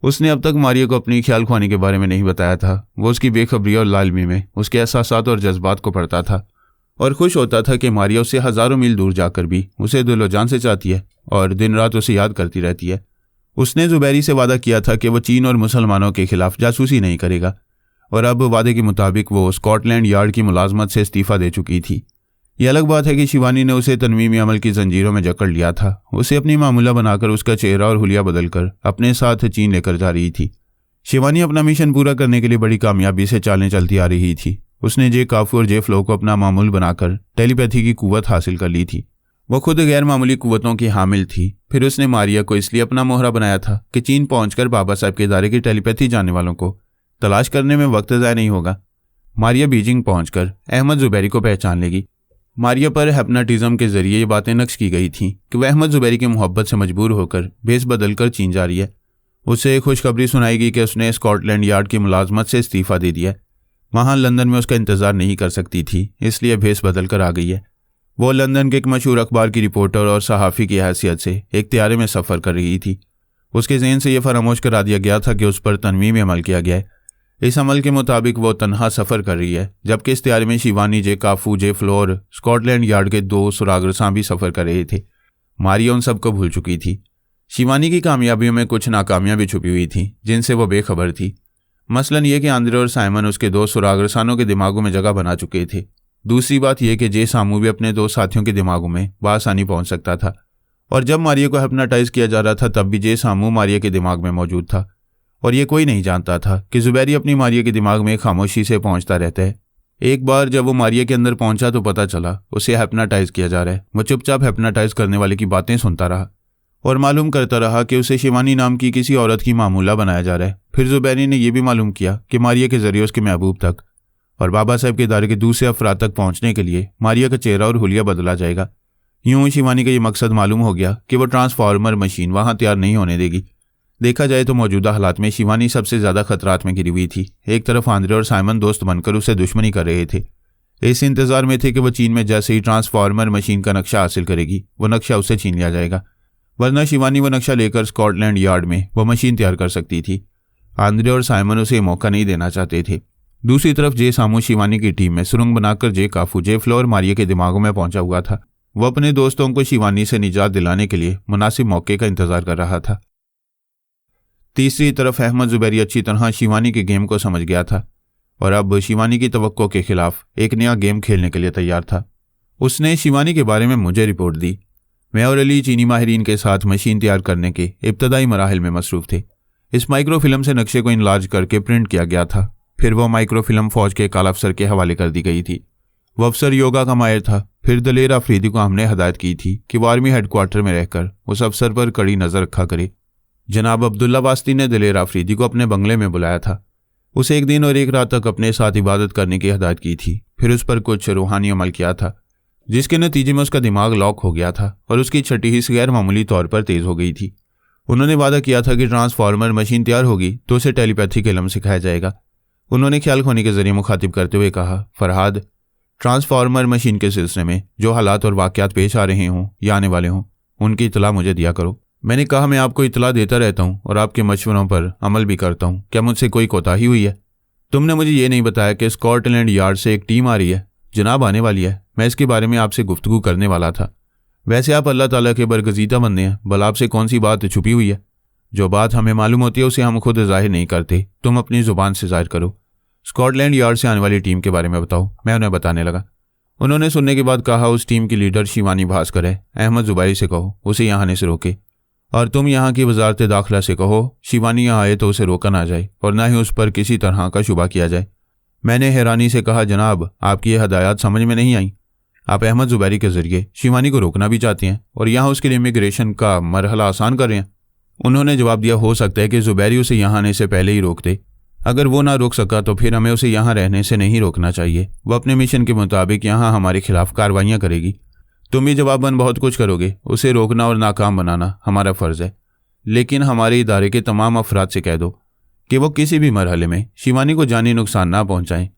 उसने अब तक मारिया को अपनी ख्याल ख्वानी के बारे में नहीं बताया था। वो उसकी बेखबरी और लालमी में उसके एहसासात और जज्बात को पढ़ता था और खुश होता था कि मारिया उससे हज़ारों मील दूर जाकर भी उसे दिलो जान से चाहती है और दिन रात उसे याद करती रहती है। उसने ज़ुबैरी से वादा किया था कि वो चीन और मुसलमानों के खिलाफ जासूसी नहीं करेगा, और अब वादे के मुताबिक वो स्कॉटलैंड यार्ड की मुलाजमत से इस्तीफ़ा दे चुकी थी। ये अलग बात है कि शिवानी ने उसे तनवीमी अमल की जंजीरों में जकड़ लिया था। उसे अपनी मामूला बनाकर उसका चेहरा और हुलिया बदलकर अपने साथ चीन लेकर जा रही थी। शिवानी अपना मिशन पूरा करने के लिए बड़ी कामयाबी से चालें चलती आ रही थी। उसने जे काफू और जे फ्लो को अपना मामूल बनाकर टेलीपैथी की कुव्वत हासिल कर ली थी। वो खुद गैर मामूली कुव्वतों की हामिल थी। फिर उसने मारिया को इसलिए अपना मोहरा बनाया था कि चीन पहुंचकर बाबा साहब के इदारे की टेलीपैथी जाने वालों को तलाश करने में वक्त ज़ाया नहीं होगा। मारिया बीजिंग पहुंचकर अहमद ज़ुबैरी को पहचान लेगी। मारिया पर हिप्नोटिज्म के जरिए ये बातें नक्श की गई थीं कि वह अहमद ज़ुबैरी की मोहब्बत से मजबूर होकर भेस बदलकर चीन जा रही है। उसे खुशखबरी सुनाएगी कि उसने स्कॉटलैंड यार्ड की मुलाजमत से इस्तीफ़ा दे दिया है। वहाँ लंदन में उसका इंतज़ार नहीं कर सकती थी, इसलिए भेस बदल कर आ गई है। वो लंदन के एक मशहूर अखबार की रिपोर्टर और सहाफ़ी की हैसियत से एक तैयारे में सफ़र कर रही थी। उसके ज़हन से यह फरामोश करा दिया गया था कि उस पर तनवीम अमल किया गया है। इस अमल के मुताबिक वो तन्हा सफ़र कर रही है, जबकि इस तैयारी में शिवानी, जे काफू, जे फ्लोर, स्कॉटलैंड यार्ड के 2 सुरागरसां भी सफ़र कर रहे थे। मारिया उन सबको भूल चुकी थी। शिवानी की कामयाबियों में कुछ नाकामियां भी छुपी हुई थी जिनसे वो बेखबर थी। मसलन ये कि आंद्रे और साइमन उसके 2 सुरागरसानों के दिमागों में जगह बना चुके थे। दूसरी बात यह कि जे सामू भी अपने 2 साथियों के दिमागों में बआसानी पहुंच सकता था, और जब मारिया को हिप्नोटाइज किया जा रहा था तब भी जे सामू मारिया के दिमाग में मौजूद था। और ये कोई नहीं जानता था कि ज़ुबैरी अपनी मारिया के दिमाग में खामोशी से पहुंचता रहता है। एक बार जब वो मारिया के अंदर पहुंचा तो पता चला उसे हिप्नोटाइज किया जा रहा है। वो चुपचाप हिप्नोटाइज करने वाले की बातें सुनता रहा और मालूम करता रहा कि उसे शिवानी नाम की किसी औरत की मामूला बनाया जा रहा है। फिर ज़ुबैरी ने यह भी मालूम किया कि मारिया के जरिए उसके महबूब तक और बाबा साहब के इदारे के दूसरे अफराद तक पहुंचने के लिए मारिया का चेहरा और हुलिया बदला जाएगा। यूं शिवानी का ये मकसद मालूम हो गया कि वो ट्रांसफार्मर मशीन वहां तैयार नहीं होने देगी। देखा जाए तो मौजूदा हालात में शिवानी सबसे ज़्यादा खतरात में घिरी हुई थी। एक तरफ आंद्रे और साइमन दोस्त बनकर उसे दुश्मनी कर रहे थे। इस इंतजार में थे कि वो चीन में जैसे ही ट्रांसफार्मर मशीन का नक्शा हासिल करेगी वो नक्शा उसे छीन लिया जाएगा, वरना शिवानी वो नक्शा लेकर स्कॉटलैंड यार्ड में वो मशीन तैयार कर सकती थी। आंद्रे और साइमन उसे मौका नहीं देना चाहते थे। दूसरी तरफ जे सामू शिवानी की टीम में सुरंग बनाकर जे काफू, जे फ्लो और मारिया के दिमागों में पहुंचा हुआ था। वो अपने दोस्तों को शिवानी से निजात दिलाने के लिए मुनासिब मौके का इंतजार कर रहा था। तीसरी तरफ अहमद जुबैरी अच्छी तरह शिवानी के गेम को समझ गया था और अब शिवानी की तवक्को के खिलाफ एक नया गेम खेलने के लिए तैयार था। उसने शिवानी के बारे में मुझे रिपोर्ट दी। मैं और अली चीनी माहिरीन के साथ मशीन तैयार करने के इब्तदाई मराहिल में मसरूफ थे। इस माइक्रोफिल्म से नक्शे को इनलार्ज करके प्रिंट किया गया था। फिर वो माइक्रोफिल्म फौज के काला अफसर के हवाले कर दी गई थी। वो अफसर योगा का माहिर था। फिर दलेर अफरीदी को हमने हदायत की थी कि वो आर्मी हेडक्वार्टर में रहकर उस अफसर पर कड़ी नज़र रखा करे। जनाब अब्दुल्ला वास्ती ने दलेर अफरीदी को अपने बंगले में बुलाया था। उसे एक दिन और एक रात तक अपने साथ इबादत करने की हदायत की थी। फिर उस पर कुछ रूहानी अमल किया था जिसके नतीजे में उसका दिमाग लॉक हो गया था और उसकी छठी हिस्स गैर मामूली तौर पर तेज़ हो गई थी। उन्होंने वादा किया था कि ट्रांसफार्मर मशीन तैयार होगी तो उसे टेलीपैथिक इल्म सिखाया जाएगा। उन्होंने ख्याल खोने के जरिए मुखातिब करते हुए कहा, फरहाद, ट्रांसफार्मर मशीन के सिलसिले में जो हालात और वाक़यात पेश आ रहे हों या आने वाले हों उनकी इतला मुझे दिया करो। मैंने कहा, मैं आपको इतला देता रहता हूँ और आपके मशवरों पर अमल भी करता हूँ। क्या मुझसे कोई कोताही हुई है? तुमने मुझे ये नहीं बताया कि स्कॉटलैंड यार्ड से एक टीम आ रही है। जनाब आने वाली है। मैं इसके बारे में आपसे गुफ्तगू करने वाला था। वैसे आप अल्लाह ताला के बरगज़ीदा बंदे हैं, भला आपसे कौन सी बात छुपी हुई है? जो बात हमें मालूम होती है उसे हम खुद जाहिर नहीं करते, तुम अपनी ज़ुबान से जाहिर करो। स्कॉटलैंड यार्ड से आने वाली टीम के बारे में बताओ। मैं उन्हें बताने लगा। उन्होंने सुनने के बाद कहा, उस टीम की लीडर शिवानी भास्कर है। अहमद जुबैरी से कहो उसे यहाँ आने से रोके, और तुम यहाँ की वजारत दाखिला से कहो शिवानी यहाँ आए तो उसे रोका ना जाए और ना ही उस पर किसी तरह का शुबा किया जाए। मैंने हैरानी से कहा, जनाब आपकी ये हदायत समझ में नहीं आई। आप अहमद जुबैरी के जरिए शिवानी को रोकना भी चाहते हैं और यहाँ उसके लिए इमिग्रेशन का मरहला आसान कर रहे हैं। उन्होंने जवाब दिया, हो सकता है कि जुबैरी उसे यहाँ आने से पहले ही रोक दे। अगर वो ना रोक सका तो फिर हमें उसे यहाँ रहने से नहीं रोकना चाहिए। वो अपने मिशन के मुताबिक यहाँ हमारे खिलाफ कार्रवाइयाँ करेगी। तुम भी जवाबन बहुत कुछ करोगे। उसे रोकना और नाकाम बनाना हमारा फ़र्ज़ है, लेकिन हमारे इदारे के तमाम अफराद से कह दो कि वो किसी भी मरहले में शिवानी को जानी नुकसान ना पहुँचाएँ।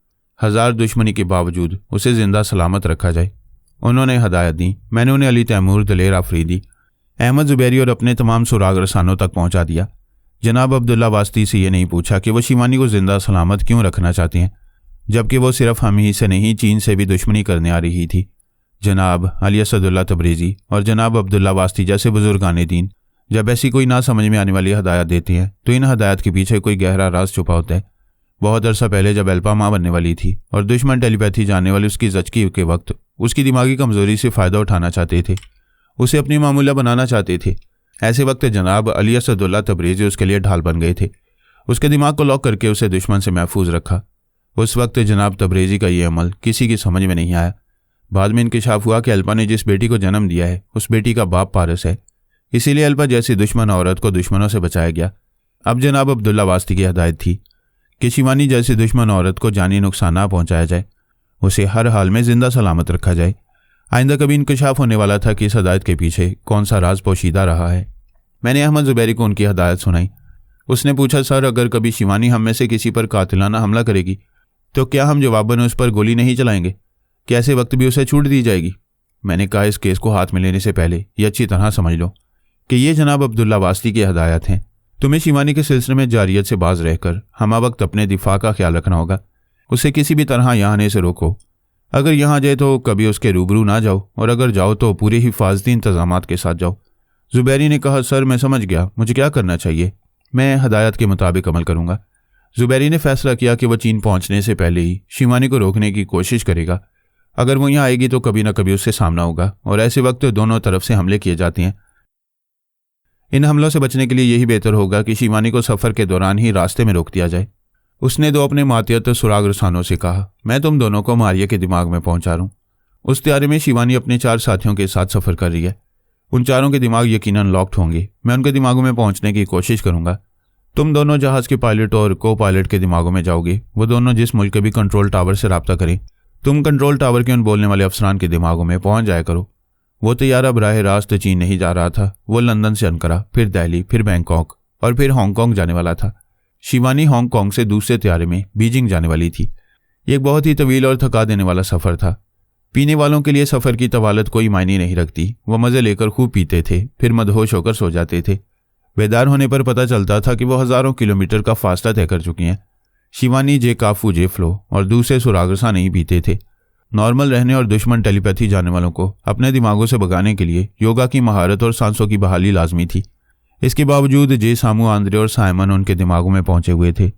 हज़ार दुश्मनी के बावजूद उसे ज़िंदा सलामत रखा जाए। उन्होंने हदायत दी। मैंने उन्हें अली तैमूर, दलेर अफरीदी, अहमद जुबैरी और अपने तमाम सुराग रसानों तक पहुँचा दिया। जनाब अब्दुल्ला वास्ती से ये नहीं पूछा कि वो शिवानी को ज़िंदा सलामत क्यों रखना चाहते हैं, जबकि वो सिर्फ हम ही से नहीं चीन से भी दुश्मनी करने आ रही थी। जनाब अली असदुल्ला तबरेज़ी और जनाब अब्दुल्ला वास्ती जैसे बुजुर्गान दीन जब ऐसी कोई ना समझ में आने वाली हदायत देती हैं तो इन हदायत के पीछे कोई गहरा राज छुपा होता है। बहुत अरसा पहले जब एल्पा माँ बनने वाली थी और दुश्मन टेलीपैथी जानने वाली उसकी जचकी के वक्त उसकी दिमागी कमज़ोरी से फ़ायदा उठाना चाहते थे, उसे अपनी मामूला बनाना चाहते थे। ऐसे वक्त जनाब अली असदुल्ला तबरेज़ी उसके लिए ढाल बन गए थे। उसके दिमाग को लॉक करके उसे दुश्मन से महफूज रखा। उस वक्त जनाब तबरेज़ी का ये अमल किसी की समझ में नहीं आया। बाद में इंकशाफ हुआ कि अल्पा ने जिस बेटी को जन्म दिया है उस बेटी का बाप पारस है, इसीलिए अल्पा जैसी दुश्मन औरत को दुश्मनों से बचाया गया। अब जनाब अब्दुल्ला वास्ती की हदायत थी कि शिवानी जैसी दुश्मन औरत को जानी नुकसान ना पहुँचाया जाए, उसे हर हाल में जिंदा सलामत रखा जाए। आइंदा कभी इंकशाफ होने वाला था कि इस हदायत के पीछे कौन सा राज पोशीदा रहा है। मैंने अहमद जुबैरी को उनकी हदायत सुनाई। उसने पूछा, सर अगर कभी शिवानी हम में से किसी पर कातिलाना हमला करेगी तो क्या हम जवाबन उस पर गोली नहीं चलाएंगे? क्या ऐसे वक्त भी उसे छूट दी जाएगी? मैंने कहा, इस केस को हाथ में लेने से पहले ये अच्छी तरह समझ लो कि ये जनाब अब्दुल्ला वास्ती की हदायत हैं। तुम्हें शिवानी के सिलसिले में जारियत से बाज रहकर हमा वक्त अपने दिफा का ख्याल रखना होगा। उसे किसी भी तरह यहाँ आने से रोको। अगर यहाँ जाए तो कभी उसके रूबरू ना जाओ, और अगर जाओ तो पूरे हिफाजती इंतजामात के साथ जाओ। जुबैरी ने कहा, सर मैं समझ गया, मुझे क्या करना चाहिए? मैं हदायत के मुताबिक अमल करूँगा। जुबैरी ने फैसला किया कि वह चीन पहुँचने से पहले ही शिवानी को रोकने की कोशिश करेगा। अगर वो यहाँ आएगी तो कभी ना कभी उससे सामना होगा, और ऐसे वक्त दोनों तरफ से हमले किए जाते हैं। इन हमलों से बचने के लिए यही बेहतर होगा कि शिवानी को सफ़र के दौरान ही रास्ते में रोक दिया जाए। उसने दो अपने मातियत सुराग रसानों से कहा, मैं तुम दोनों को मारिया के दिमाग में पहुंचा रहा हूँ। उस त्यारे में शिवानी अपने 4 साथियों के साथ सफ़र कर रही है। उन चारों के दिमाग यकीनन लॉक्ड होंगे। मैं उनके दिमागों में पहुंचने की कोशिश करूंगा। तुम दोनों जहाज़ के पायलट और को पायलट के दिमागों में जाओगे। वो दोनों जिस मुल्क के भी कंट्रोल टावर से रब्ता करें, तुम कंट्रोल टावर के उन बोलने वाले अफसरान के दिमागों में पहुंच जाया करो। वो तैयारा बराह रास्त चीन नहीं जा रहा था। वो लंदन से अनकरा, फिर दिल्ली, फिर बैंकॉक और फिर हांगकांग जाने वाला था। शिवानी हांगकांग से दूसरे तैयारे में बीजिंग जाने वाली थी। ये एक बहुत ही तवील और थका देने वाला सफ़र था। पीने वालों के लिए सफ़र की तवालत कोई मायने नहीं रखती। वह मज़े लेकर खूब पीते थे, फिर मदहोश होकर सो जाते थे। बेदार होने पर पता चलता था कि वो हज़ारों किलोमीटर का फासला तय कर चुकी हैं। शिवानी जे काफू जे फ्लो और दूसरे सुरागरसा नहीं पीते थे। नॉर्मल रहने और दुश्मन टेलीपैथी जाने वालों को अपने दिमागों से भगाने के लिए योगा की महारत और सांसों की बहाली लाजमी थी। इसके बावजूद जे सामू, आंद्रे और साइमन उनके दिमागों में पहुंचे हुए थे।